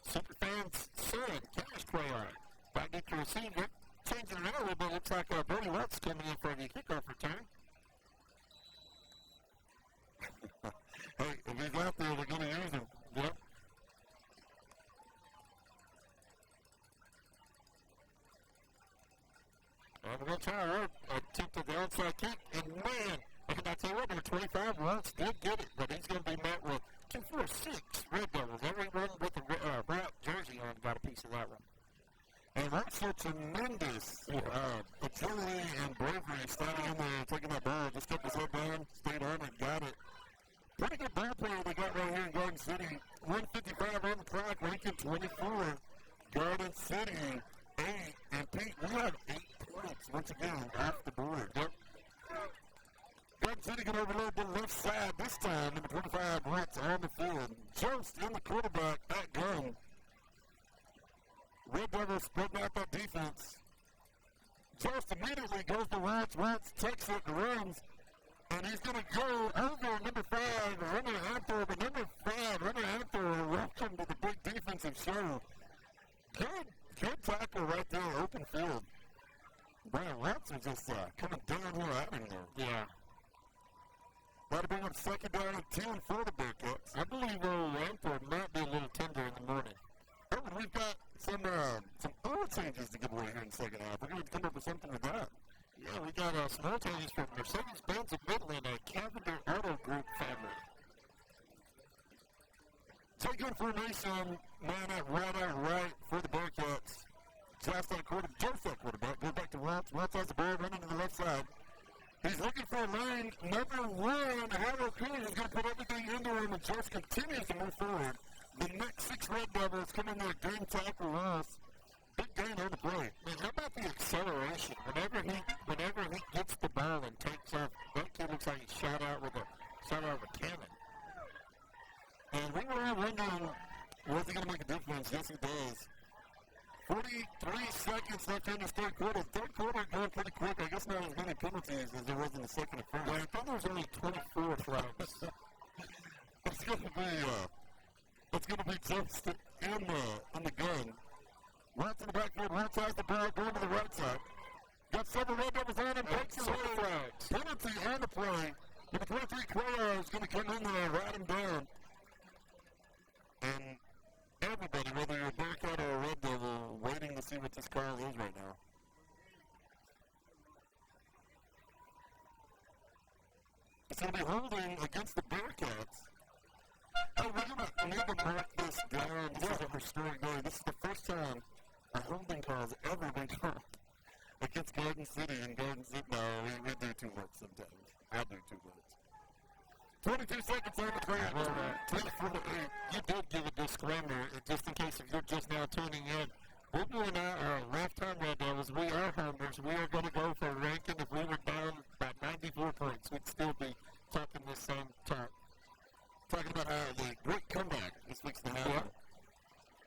Superfans son, Cash Cuellar. Back to receiver. Changing it out a little bit. Looks like Brody Watts coming in for the kickoff return. Hey, if he's out there, they're going to use him. Yep. And we're going to try our attempt at the outside kick. And man, and I tell you what, number 25, Watts did get it, but he's going to be met with 2, 4, 6 Red Devils. Everyone with the bright jersey on got a piece of that one. And that's a tremendous agility and bravery standing in there, taking that ball, just kept his head down, stayed on it, got it. Pretty good ball player they got right here in Garden City. 155 on the clock, Lincoln 24. Garden City 8. And Pete, we have 8 points once again off the board. Yep. Garden City can overload the left side this time. Number 25, Rents on the field. Jost in the quarterback at gun. Red Devils spreading out that defense. Jost immediately goes to Rents. Rents takes it and runs. And he's going to go over number 5, Runner Hampton. But number 5, Runner Hampton, welcome to the big defensive show. Good tackle right there, open field. Brian Rents was just coming downhill at him there. Yeah. That'll bring up second down and 10 for the Bearcats. I believe Rampart might be a little tender in the morning. Oh, and we've got some oil changes to give away here in the second half. We're going to come up with something with that. Yeah, we got some oil changes from Mercedes-Benz of Midland, a Cavender Auto Group family. Take in formation, man at right for the Bearcats. Jost that quarterback, goes back to Watts. Watts has the ball running to the left side. He's looking for a lane. Number 1, Harold Coon is going to put everything into him, and Jost continues to move forward. The next 6 Red Devils come in there, game tackle Ross. Big gain on the play. Man, how about the acceleration? Whenever he gets the ball and takes off, that kid looks like he shot out of a cannon. And we were all wondering, was he going to make a difference? Yes, he does. 43 seconds left in this third quarter. Third quarter going pretty quick. I guess not as many penalties as there was in the second and first. Yeah, I thought there was only 24 flags. It's going to be Jost in the gun. Watts in the backfield. Watts has the ball going to the right side. Got several Red Devils on him. Breaks away. Flags. Penalty on the play. Number 23, Cuellar is going to come in there and ride him down. And everybody, whether you're a Bearcat or a Red Devil, waiting to see what this call is right now. It's going to be holding against the Bearcats. Oh, we need to mark this down. This is what we're historic day. This is the first time a holding call has ever been called against Garden City, and Garden City, no, we do too much sometimes. I do too much. 22 seconds on the clock. Well, 24-8. you did give a disclaimer, just in case if you're just now tuning in. Boogie and I are lifetime Red Devils. We are homers. We are going to go for a ranking. If we were down by 94 points, we'd still be talking this same talk. Talking about how the great comeback is fixing to happen.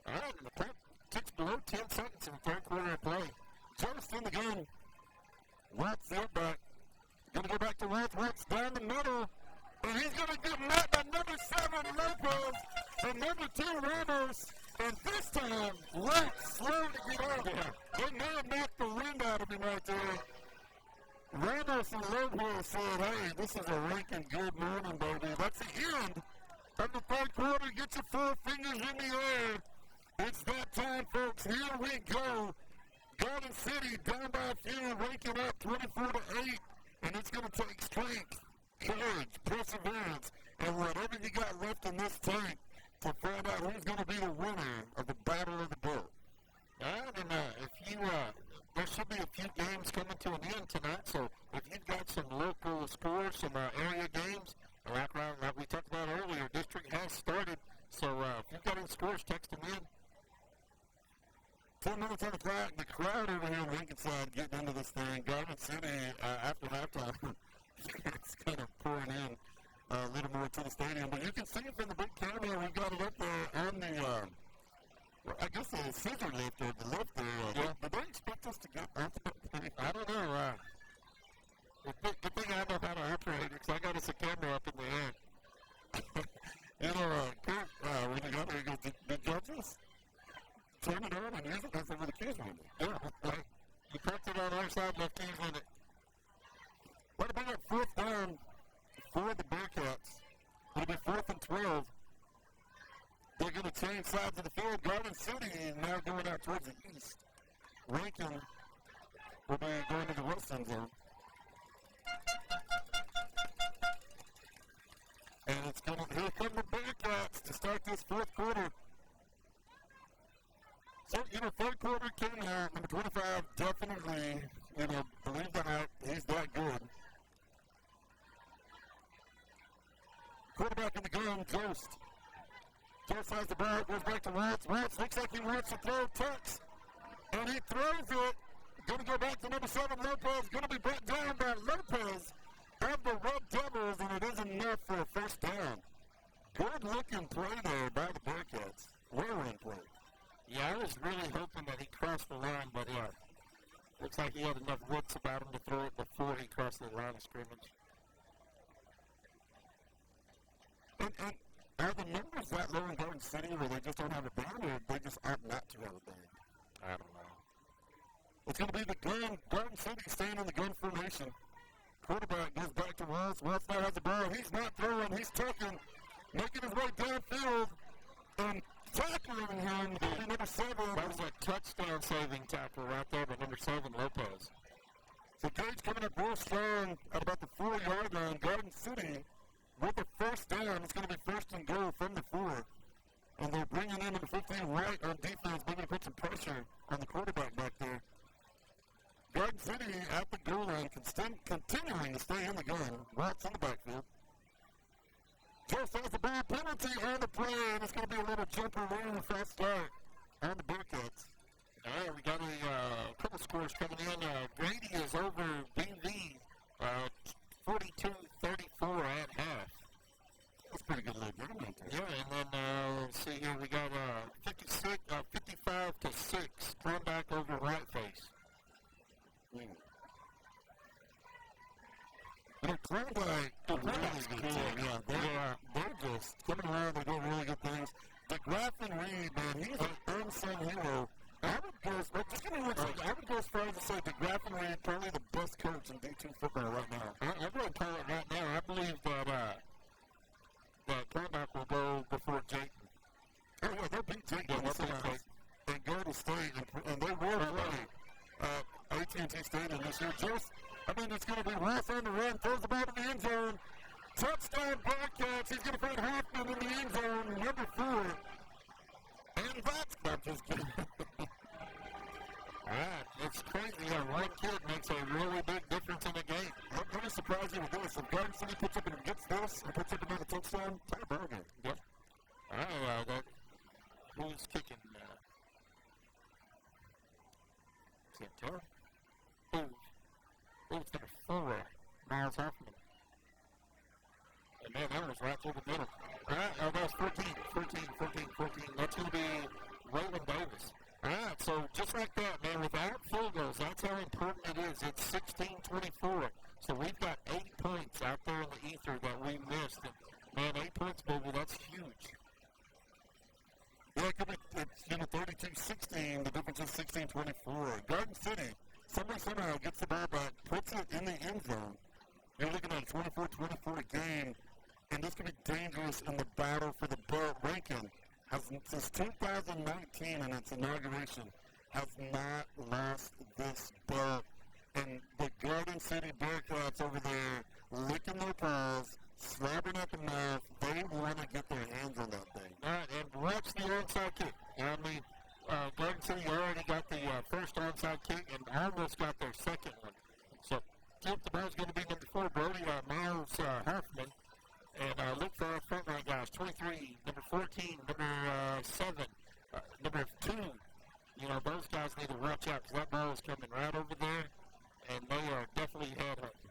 All right, the clock ticks below 10 seconds in the third quarter of play. Jost in the gun. Watts the up back. Gonna go back to Watts. Watts down the middle. And he's gonna get met by number 7, Lopez, and number 2, Ramos. And this time, Watts slow to get out there. They may have knocked the wind out of him right there. Ramos and Lopez said, hey, this is a ranking good morning, baby. That's the end of the third quarter. Get your 4 fingers in the air. It's that time, folks. Here we go. Garden City down by a few, ranking up 24-8. And it's going to take strength, courage, perseverance, and whatever you got left in this tank to find out who's going to be the winner of the Battle of the Boat. And if you, there should be a few games coming to an end tonight, so if you've got some local scores, some area games, like we talked about earlier, district has started, so if you've got any scores, text them in. 10 minutes on the clock. The crowd over here on Lincoln side getting into this thing. Garden City, after halftime, it's kind of pouring in a little more to the stadium. But you can see it from the big camera. We've got it up there on the, I guess the scissor lift or the lift there. Did they expect us to get up there? I don't know. The thing I know how to operate it, because I got us a camera up in the air. You know, Kurt, when you got there, he goes, the judges turn it on and use it. That's over the kids window. Yeah, you parked it on our side, left keys in it. What about that 4th down for the Bearcats? It'll be 4th and 12. They're going to change sides of the field. Garden City now going out towards the east. Rankin will be going to the western zone. And it's going to, here come the Bearcats to start this 4th quarter. So, you know, 3rd quarter came out. Number 25 definitely, you know, believe it or not, he's that good. Quarterback in the gun, Jost. Jost has the ball, goes back to Watts. Watts looks like he wants to throw, tucks, and he throws it. Going to go back to number 7, Lopez. Going to be brought down by Lopez of the Red Devils, and it isn't enough for a first down. Good-looking play there by the Bearcats. Well-run play. Yeah, I was really hoping that he crossed the line, but looks like he had enough wits about him to throw it before he crossed the line of scrimmage. And are the numbers that low in Garden City where they just don't have a band, or they just opt not to have a band? I don't know. It's going to be the gun. Garden City staying in the gun formation. Quarterback goes back to Watts. Watts now has the ball. He's not throwing. He's tucking. Making his way downfield. And tackling him will be number 7. That was a touchdown-saving tackle right there by number 7, Lopez. So Gage coming up real strong at about the 4-yard line. Garden City with the first down. It's going to be 1st and goal from the 4. And they're bringing in number 15 right on defense, maybe to put some pressure on the quarterback back there. Garden City at the goal line, continuing to stay in the gun. Watts in the backfield. Jost has the ball, penalty on the play, and it's going to be a little jumper room fast start on the Bearcats. All right, we got a couple scores coming in. Grady is over BV, 42-34 at half. That's a pretty good little game right there. Yeah, and then let's see here, we got 55-6, Klondike over Whiteface. You know, Klondike is really good team. Yeah, they're just coming around. They're doing really good things. DeGraffin Reed, man, he's an unsung hero. I would go as far as to say DeGraffin Reed probably the best coach in D2 football right now. I'm going to call it right now. I believe that Klondike will go before Jake. Oh, yeah, they'll beat Jake and go to state, and they will play AT&T Stadium this year. It's going to be Ross on the run, throws the ball in the end zone. Touchdown Bearcats. He's going to find Hoffman in the end zone, number 4. End that's I'm just kidding. It's crazy how one kid makes a really big difference in a game. I'm pretty surprised with this. If Garden City puts up and gets this and puts up another touchdown, tie a ball game. Yep. Who's kicking? Can't tell. Who's number 4? Miles Hoffman. And man, that was right through the middle. That was 14. That's going to be Waylon Davis. Alright, so just like that, man, without field goals, that's how important it is. It's 16-24. So we've got 8 points out there in the ether that we missed. And man, 8 points, Bobo, that's huge. Yeah, it could be, it's, 32-16. The difference is 16-24. Garden City, somebody somehow gets the ball back, puts it in the end zone. You're looking at a 24-24 game, and this could be dangerous in the battle for the belt. Rankin has, since 2019 and its inauguration, has not lost this belt. And the Garden City Bearcats over there licking their paws, slapping at the mouth. They want to get their hands on that thing. All right, and watch the onside kick. I mean, Garden City already got the first onside kick and almost got their second one. So, keep the ball's going to be number 4, Brody, Miles Hoffman. And look for our front line guys, 23, number 14, number 7, number 2. You know, those guys need to watch out because that ball is coming right over there, and they are definitely head hunting.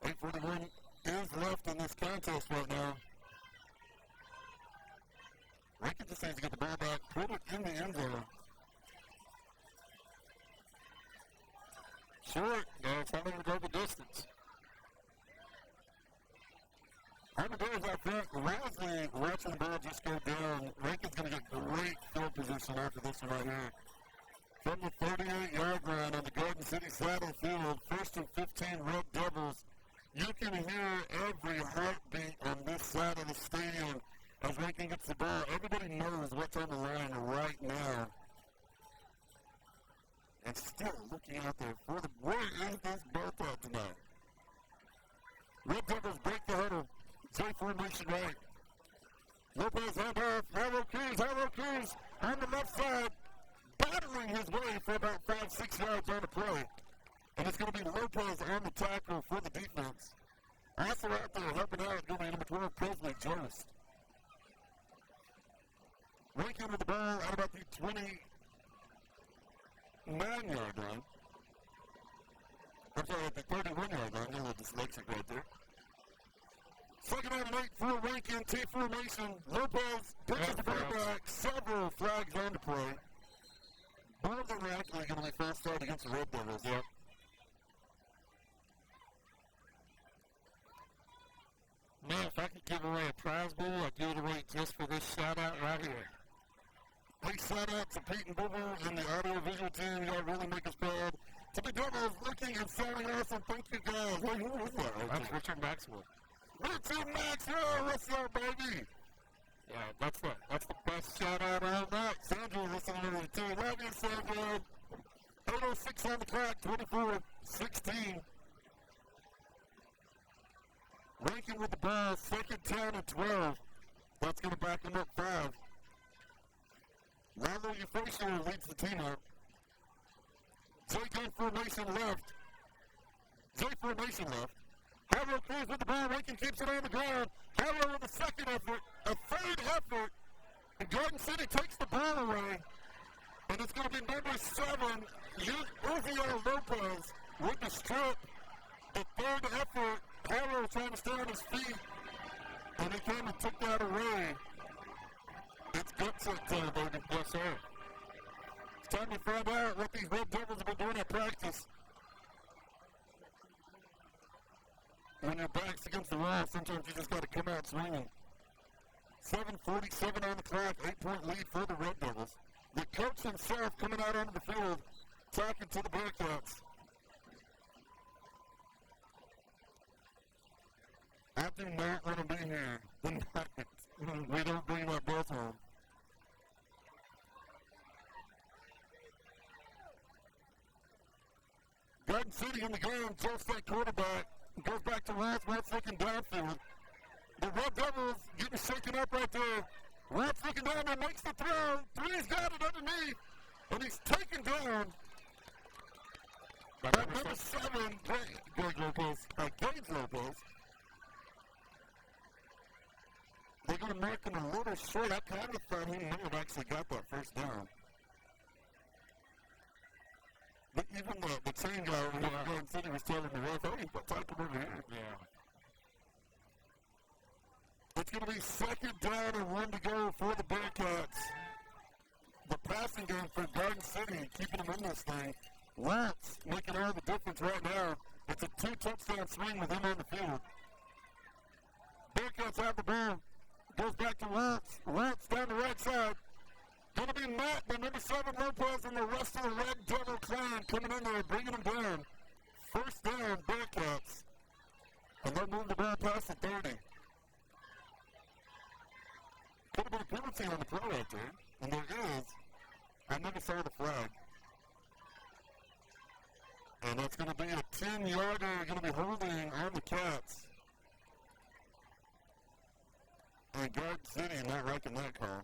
8:41 is left in this contest right now. Rankin just needs to get the ball back, put it in the end zone. Short, yeah, it's not going to go the distance. Armadillo's out front. Rasley watching the ball just go down. Rankin's going to get great field position after this one right here. From the 38-yard line on the Garden City Saddle Field, 1st and 15 Red Devils. You can hear every heartbeat on this side of the stadium as Rankin gets the ball. Everybody knows what's on the line right now. And still looking out there for the, where is this belt at tonight? Red Devils break the huddle. J formation right. Lopez handoff. Harold Cruz on the left side, battling his way for about 5-6 yards on the play. And it's going to be Lopez on the tackle for the defense. Also out there helping out, going to be number 12, Presley Jost. Rankin with the ball at about the 29-yard line. I'm sorry, at the 31-yard line. A little dyslexic right there. Second and 8 for Rankin, T formation. Lopez pitches the ball back. Several flags on the play. More than likely going to be fast start against the Red Devils. Yep. Man, if I could give away a prize bowl, I'd give it away just for this shout-out right here. Big shout-out to Pete and Boo Boo and the audio-visual team. Y'all really make us proud. To the Devils looking and sounding awesome. Thank you, guys. Wait, who was that? That's Richard Maxwell. Richard Maxwell, what's up, baby? Yeah, that's the best shout-out all night. Sandra listening to me, too. Love you, Sandra. 8:06 on the clock, 24-16. Rankin with the ball, second down and 12. That's going to back him up 5. Lalo Euphasio leads the team up. J formation left. Harrow Cruz with the ball. Rankin keeps it on the ground. Harrow with a second effort, a third effort. And Garden City takes the ball away. And it's going to be number 7, Uziel Lopez with the strip. The third effort, Harrow trying to stay on his feet. And he came and took that away. It's good time, baby. Yes, sir. It's time to find out what these Red Devils have been doing at practice. When your back's against the wall, sometimes you just got to come out swinging. 7:47 on the clock, 8-point lead for the Red Devils. The coach himself coming out onto the field, talking to the Bearcats. I do not want to be here the night we don't bring my belt home. Garden City in the game, just that quarterback. Goes back to Ross, looking downfield. The Red Devils getting shaken up right there. Watts looking down there, makes the throw. Three's got it underneath. And he's taken down by number 7, Gage Lopez. They're going to mark him a little short. I kind of thought he may have actually got that first down. But even the chain guy over here in Garden City was telling the ref, hey, what's happening over here? Yeah. It's going to be 2nd down and 1 to go for the Bearcats. The passing game for Garden City, keeping them in this thing. Watts making all the difference right now. It's a 2-touchdown swing with him on the field. Bearcats have the ball. Goes back to Watts. Watts down the right side. Going to be Matt, the number 7 Lopez, and the rest of the Red Devil clan coming in there, bringing them down. First down, Bearcats. And they'll move the ball past the 30. Could have been a penalty on the play right there. And there is. I never saw the flag. And that's going to be a 10-yarder. Going to be holding on the Cats. And Garden City not liking that call.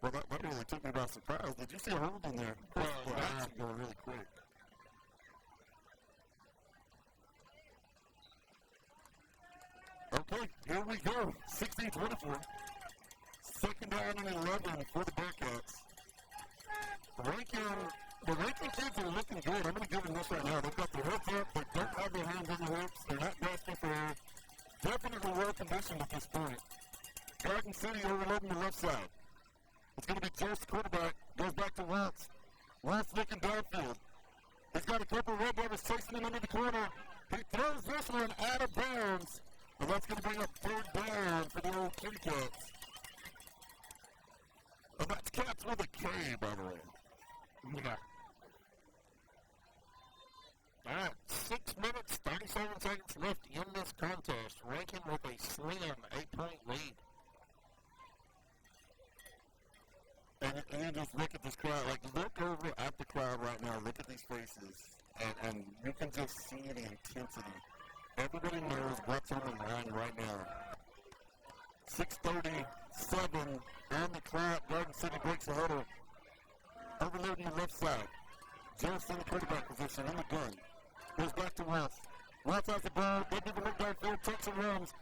Well, that really took me by surprise. Did you see a hold in there? Well, actually going really quick. Okay, here we go. 16-24. 2nd down and 11 for the Bearcats. The Rankin kids are looking good. I'm going to give them this right now. They've got their heads up. They don't have their hands on the hips. They're not gasping for air. Definitely well conditioned at this point. Garden City overloading the left side. It's going to be Jost, the quarterback. Goes back to Watts. Watts looking downfield. He's got a couple of Red Devils chasing him into the corner. He throws this one out of bounds. And that's going to bring up 3rd down for the old Kitty Cats. And that's Cats with a K, by the way. Yeah. All right, 6 minutes, 37 seconds left in this contest. Rankin with a slim 8-point lead. And you just look at this crowd, like look over at the crowd right now, look at these faces, and you can just see the intensity. Everybody knows what's on the line right now. 6:37 on the clock, Garden City breaks the huddle. Overloading the left side. Jones in the quarterback position, in the gun. Goes back to Watts. Watts has the ball, they give the look downfield, takes and runs.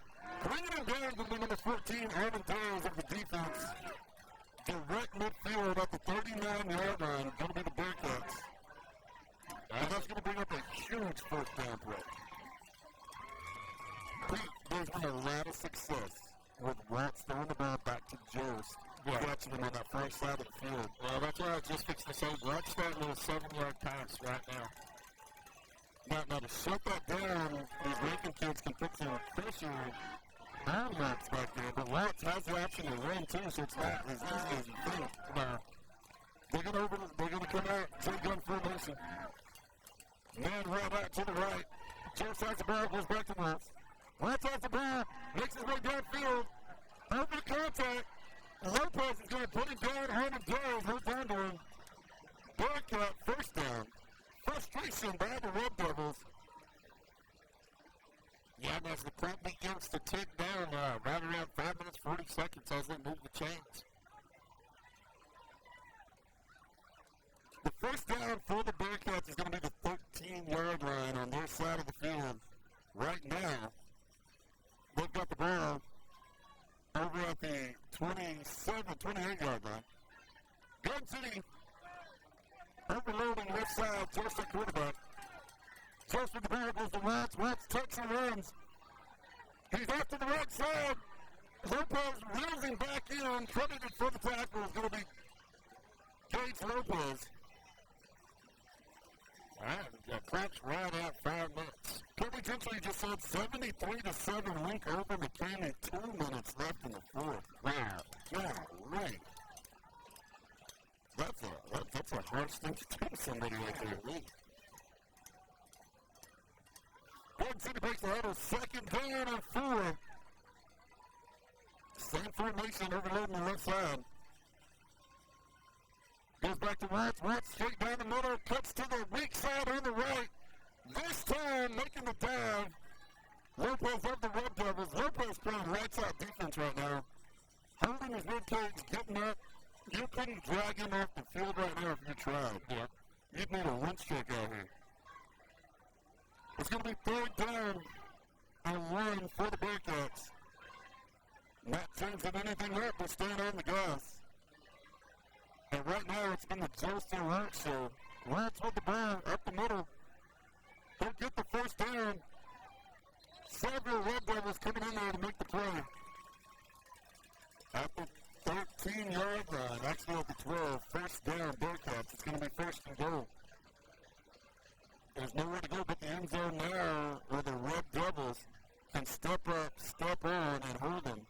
Bringing him down to the number 14, Arvin Dales of the defense. Direct midfield at the 39-yard line, going to be the Bearcats. And that's going to bring up a huge 4th down play. There's been a lot of success with Watts throwing the ball back to Jost, catching him on that far side of the field. Well, that's what I was just fixing to say. Watts starting with a 7-yard pass right now. Now to shut that down, these Rankin kids can put some pressure on Watts back there, but Watts has the option to run too, so it's not as easy as you think. They're going to come out, J-gun formation. Man right out to the right. Jost has the ball, goes back to Watts. Watts has the ball, makes his way downfield, over the contact. Lopez is going to put him down, Herman Dales, holds on to him. Bearcat, 1st down. Frustration by the Red Devils. Yeah, and as the clock begins to tick down, right around 5 minutes, 40 seconds as they move the chains. The 1st down for the Bearcats is going to be the 13-yard line on their side of the field. Right now, they've got the ball over at the 28-yard line. Garden City overloading left side, Jost at quarterback. Jost with the ball goes to Watts. Watts takes and runs. He's off to the right side. Lopez reels him back in. Credited for the tackle is going to be Gage Lopez. All right, the clock's right at 5 minutes. Kirby Gentry just said 73-7 link over McCain, 2 minutes left in the 4th. Wow. Golly. That's a hard thing to do somebody like that. Garden City breaks the huddle, 2nd down and 4. Same formation, overloading the left side. Goes back to Watts. Watts straight down the middle, cuts to the weak side on the right. This time, making the dive. Lopez of the Red Devils. Lopez playing right side defense right now. holding his rib cage, getting up. You couldn't drag him off the field right now if you tried. Yeah. You'd need a winch check out here. It's going to be third down and 1 for the Bearcats. Not changing anything up, but staying on the gas. And right now it's been the Justin Rance show. Rance with the ball up the middle. He'll get the first down. Several Red Devils coming in there to make the play. At the 13-yard line, actually at the 12, first down Bearcats. It's going to be first and goal. There's nowhere to go but the end zone now where the Red Devils can step up, step on, and hold them.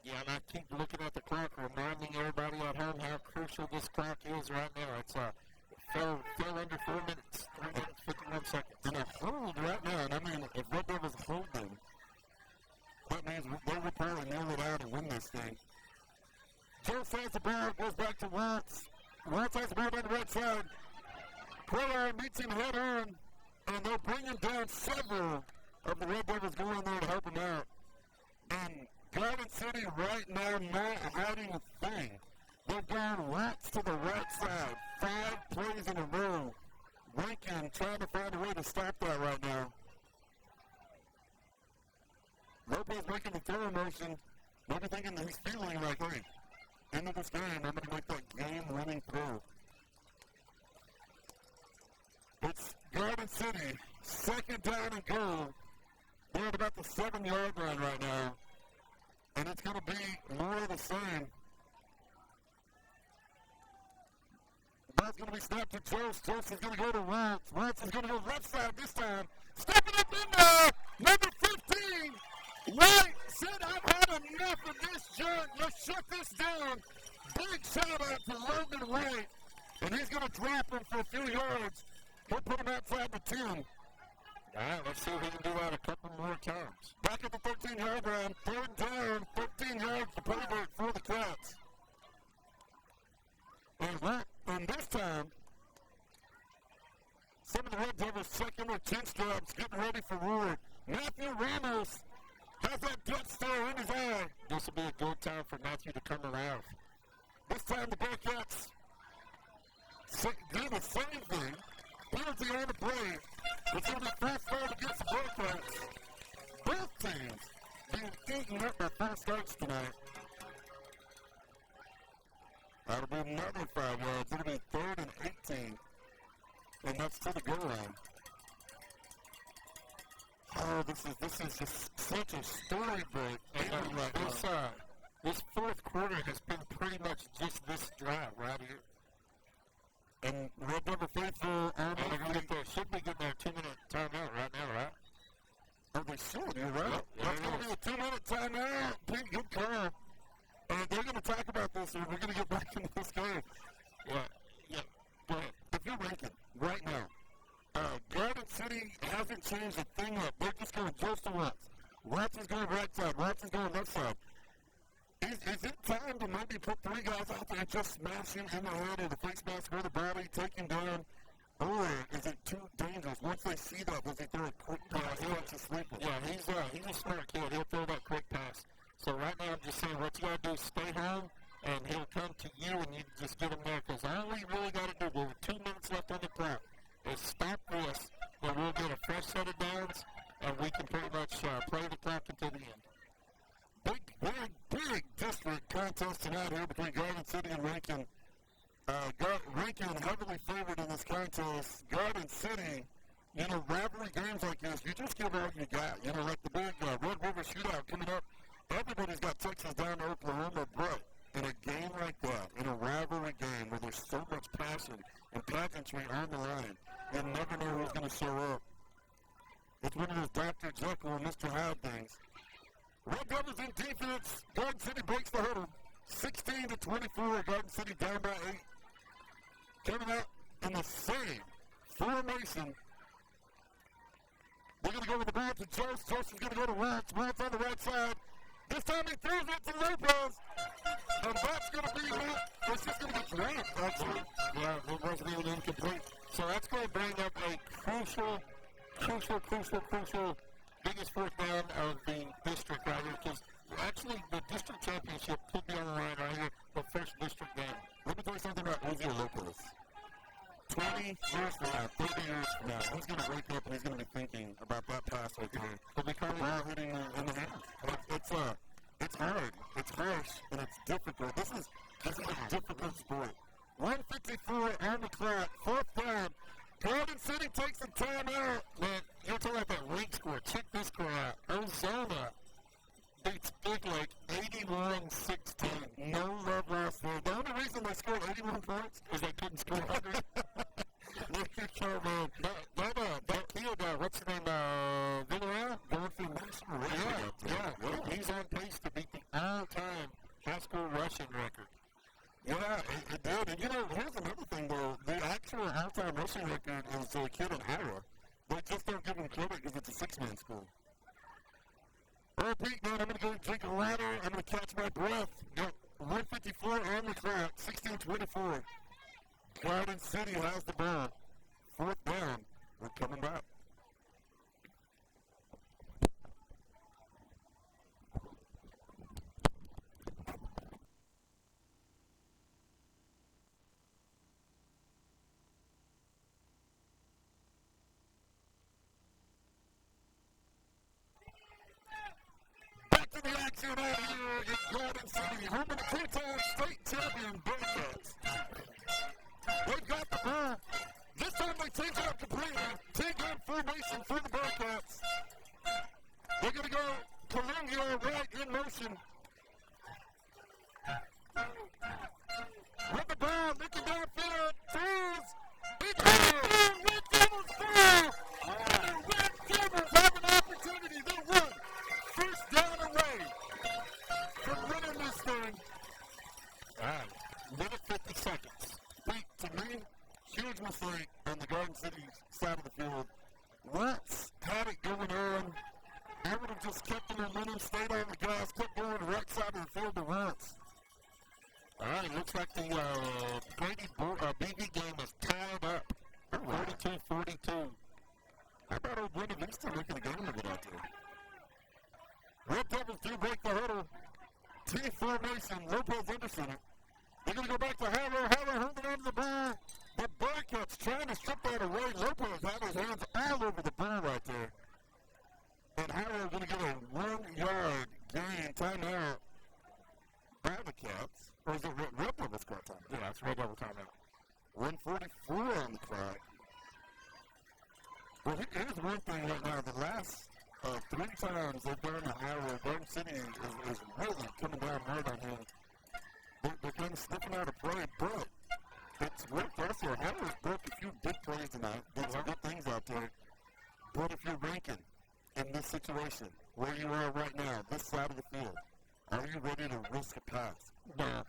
Yeah, and I keep looking at the clock, reminding everybody at home how crucial this clock is right now. It's fell under 4 minutes, 3 minutes, 51 seconds. And a hold right now, and I mean, if Red Devils hold them, that means they will probably nail it out and win this thing. Joe has the ball, goes back to Watts. Watts has the ball on the right side. Quayle meets him head on, and they'll bring him down. Several of the Red Devils go in there to help him out. And Garden City right now not hiding a thing. They've gone Watts to the right side. 5 plays in a row. Rankin trying to find a way to stop that right now. Lopez making the throw motion, maybe thinking that he's feeling like, hey, end of this game, I'm going to make that game-winning throw. It's Garden City, second down and goal. They're at about the 7-yard line right now, and it's going to be more of the same. Ball's going to be snapped to Jost. Jost is going to go to Watts. Watts is going to go left side this time. Stepping up in there, number 15. White said, I've had enough of this junk. Let's shut this down. Big shout out to Logan White. And he's going to drop him for a few yards. He'll put him outside the 10. All right, let's see if we can do that a couple more times. Back at the 13-yard line. Third down, 13 yards to payback for the Cats. And this time, some of the Red Devils checking their chin straps, getting ready for war. Matthew Ramos has that death stare in his eye. This will be a good time for Matthew to come around. This time the Bearcats do the same thing. Penalty on the play. It's going to be first start against the Bearcats. Both teams being eaten up by first starts tonight. That'll be another 5 yards. It'll be 3rd and 18. And that's to the goal line. Oh, this is just such a storybook. This fourth quarter has been pretty much just this drive right here. And Red Devil faithful should be getting their 2-minute timeout right now, right? Oh, they should. You're right. That's going to be a 2-minute timeout. Pete, good call. And they're going to talk about this, and we're going to get back into this game. Yeah. But if you're ranking right now, Garden City hasn't changed a thing up. They're just going Jost to Watts. Watts is going right side. Watts is going left side. Is it time to maybe put 3 guys out there and just smash him in the head or the face mask or the body, take him down? Or is it too dangerous? Once they see that, does he throw a quick pass? He wants to sleep it. Yeah, he's a smart kid. He'll throw that quick pass. So right now I'm just saying what you got to do is stay home, and he'll come to you, and you just get him there. Because all we really got to do, with 2 minutes left on the clock, is stop this, and we'll get a fresh set of downs, and we can pretty much play the clock until the end. Big district contest tonight here between Garden City and Rankin. Rankin heavily favored in this contest. Garden City, rivalry games like this, you just give out you got. Like the big Red River shootout coming up. Everybody's got Texas down to Oklahoma, but in a game like that, in a rivalry game where there's so much passion and pageantry on the line, you never know who's going to show up. It's one of those Dr. Jekyll and Mr. Hyde things. Red Devils in defense. Garden City breaks the huddle. 16-24. Garden City down by 8. Coming out in the same formation. They're going to go with the ball to Jost. Jost is going to go to Watts. Watts on the right side. This time he throws it to Lopez. And that's going to be it. It's just going to get dropped, actually. Yeah, it wasn't even incomplete. So that's going to bring up a crucial biggest fourth down of the district right here, because actually, the district championship could be on the line right here, the first district game. Let me tell you something about Ozio Lopez. 20 years from now, 30 years from now, he's going to wake up and he's going to be thinking about that pass right there. He'll be The coming ball hitting in the hands. It's hard, it's harsh, and it's difficult. This is a difficult sport. 154 on the clock, fourth down. Garden City takes a timeout. Man, you're talking about that rank score. Check this score out. Ozona beats Big Lake 81-16. No love lost there. The only reason they scored 81 points Is they couldn't score 100. look at your man. That kid, what's his name, Villarreal? Going through national record. Yeah. He's on pace to beat the all-time high school rushing record. Yeah, it did. And you know, here's another thing though. The actual all-time rushing record is a kid in Iowa. They just don't give him credit because it's a six-man school. Well, Pete, man, I'm going to go drink a water. I'm going to catch my breath. Got 154 on the clock, 16-24. Garden City has the ball. Fourth down. We're coming back. Back to the action out here in Garden City. Home of the two-time state champion Bearcats. They've got the ball. This time they change it up completely. Ten-gun formation for the Bearcats. They're going to go Columbia right in motion. With the ball, looking downfield, throws. It's good. Red Devils fall. The Red Devils have an opportunity. They won. First down away from winning this thing. Minute 50 seconds. Pete, to me, huge mistake on the Garden City side of the field. Watts had it going on. I would have just kept the momentum, stayed on the gas, kept going right side of the field to Watts. All right, looks like the Grady BV game is tied up. 42-42. How about old Buena Vista making a game of it out there? Red Devils do break the huddle. T formation, Lopez Anderson. They're going to go back to Harrow. Harrow holding on to the ball. The Bearcats trying to strip that away. Lopez had his hands all over the ball right there. And Harrow going to get a 1 yard gain timeout by the Cats. Or is it Red Devils call time? Yeah, it's Red Devil timeout. 144 on the clock. Well, here's one thing right now. The last 3 times they've gone to Iowa, Garden City is really coming down hard on him. They're kind of sniffing out a play, but it's worked also. Howard's broke a few big plays tonight. Did some good things out there. But if you're ranking in this situation, where you are right now, this side of the field, are you ready to risk a pass? No.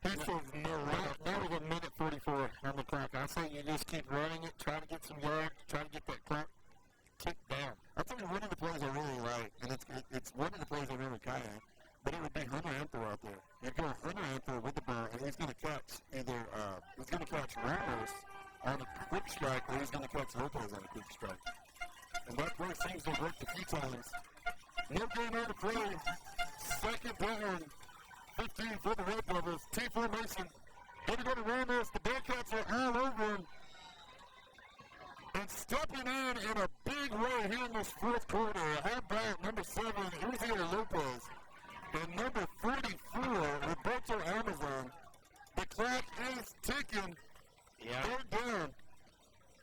He says no. Now we got minute 44 on the clock. I say you just keep running it, try to get some yards, try to get that clock kicked down. I'll tell you one of the plays I really like, and it's one of the plays I really kayak, but it would be Hunter Anther out there. You go Hunter Anther with the ball, and he's going to catch he's going to catch Ramos on a quick strike, or he's going to catch Lopez on a quick strike. And that play seems to have worked a few times. No gain on the play. Second down, 15 for the Red Devils. T formation. Going to go to Ramos. The Bearcats are all over him. And stepping in a big way here in this fourth quarter. How about number 7, Uziel Lopez, and number 44, Roberto Amazon. The clock is ticking. Yeah. They're down.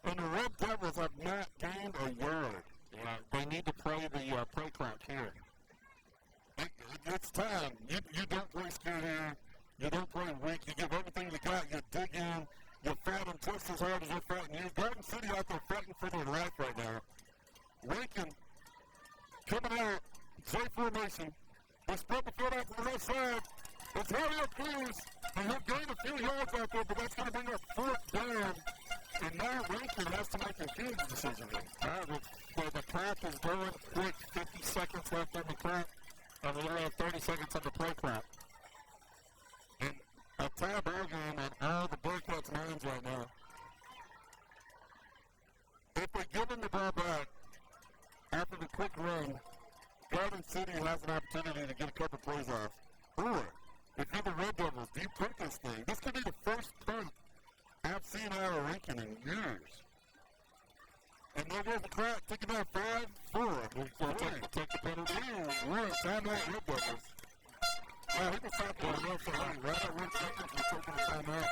And the Red Devils have not gained a yard. Yeah, they need to play the play clock here. It's time. You don't play scared here. You don't play weak. You give everything you got. You dig in. You fight them just as hard as you're fighting you. Garden City out there fighting for their life right now. Lincoln coming out. J formation. They spread the field out to the left side. It's Mario Cruz. And he'll gain a few yards out there, but that's going to bring up fourth down. And now Lincoln has to make a huge decision here. The clock is going quick. 50 seconds left on the clock. And we only have 30 seconds on the play clock. And a tie ball game on all the Bearcats' minds right now. If they give them the ball back after the quick run, Garden City has an opportunity to get a couple plays off. Or, if you're the Red Devils, do you punt this thing? This could be the first punt I've seen out of Rankin in years. And there goes the clock, ticking down 5, 4. Take the penalty. 1, timeout, Red Devils. Well, he was stopped on the left side. Right at 1 second, we're taking the timeout.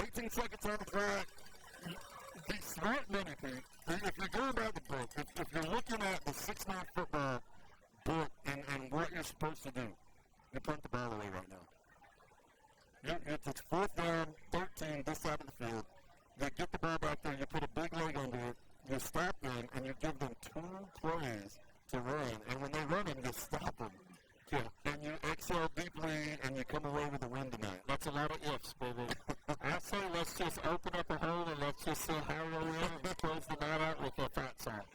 18 seconds on the clock. The smart money, Pete, if you're going by the book, if you're looking at the 6-9 football book and what you're supposed to do, you punt the ball away right now. It's 4th down, 13, this side of the field. You get the ball back there, you put a big leg under it, you stop them, and you give them 2 plays to run. And when they run them, you stop them. Yeah. And you exhale deeply, and you come away with the win tonight. That's a lot of ifs, baby. I say let's just open up a hole and let's just see how we're in and close the night out with a fat song.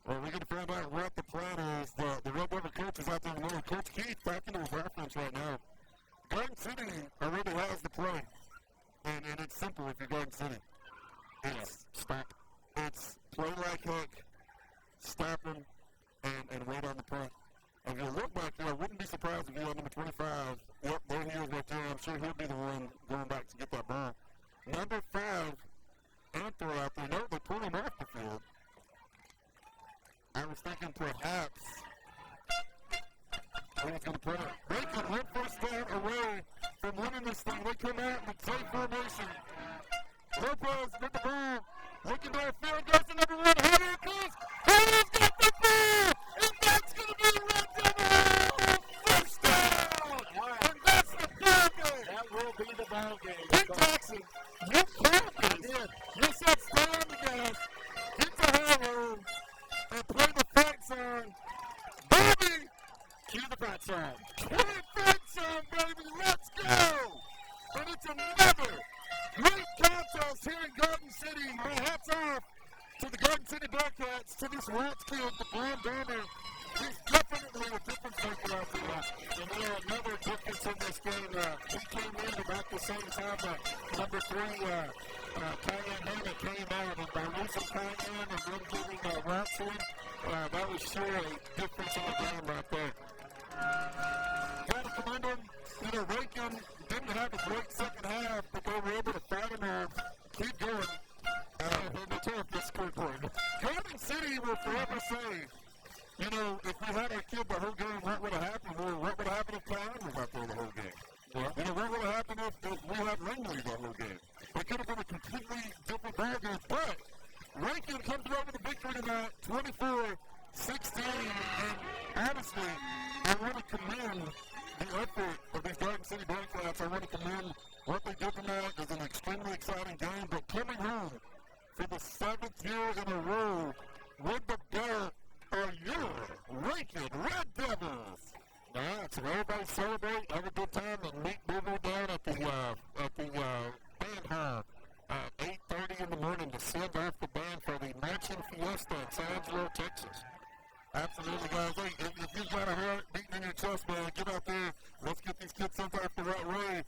Well, we're going to find out what the plan is. The Red Devil coach is out there in the middle. Coach Keith talking to his offense right now. Garden City already has the play. And it's simple if you're Garden City. It's stop. It's play like heck, stop them, and wait on the play. If you look back there, I wouldn't be surprised if you had number 25. Yep, there he is right there. I'm sure he'll be the one going back to get that ball. Number 5, Anthor out there. No, they pulled him off the field. I was thinking perhaps he was going to put it. They could win first down away from winning this thing. They come out in the tight formation. Lopez with the ball. Looking downfield, goes to number 1. Hunter goes. Hunter's got the ball! And that's going to be a Red Devil first down! And that's the ball game! That will be the ball game. Pete Jackson, you called this. You said stay on the gas, get the high road, and play the fight song. Baby! Cue the fat song. Play the fight song, baby! Let's go! And it's another great contest here in Garden City. My hat's off to the Garden City Bearcats, to this Rats kid, the Blonde Bomber. He's definitely a difference maker out there. And you know, another difference in this game, he came in about the same time that number 3, Kyan Hanna came out. And by losing Kyan and then giving Rats in, that was sure a difference in the game right there. Gotta commend him. You know, Rankin didn't have a great second half, but they were able to fight him off, keep going. And they took this scoreboard. Garden City will forever say, you know, if we had our kid the whole game, what would have happened? Or what would have happened if Kyan was out there the whole game? Yeah. You know, what would have happened if we had Langley the whole game? It could have been a completely different ball game, but Rankin comes away with a victory tonight, 24-16, and honestly, I want to commend the effort of these Garden City Bearcats. I want to commend what they did tonight. It was an extremely exciting game, but coming home for the 7th year in a row with the belt are your Rankin Red Devils. Yeah, so everybody celebrate, have a good time, and meet Booble down at the band hall at 8:30 in the morning to send off the band for the Marching Fiesta in San Angelo, Texas. Absolutely, guys. Hey, if you've got a heart beating in your chest, man, get out there. Let's get these kids sent off the right way.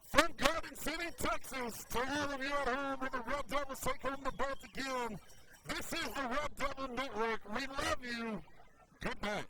From Garden City, Texas, to all of you at home, where the Red Devils take home the belt again. This is the Red Devil Network. We love you. Good night.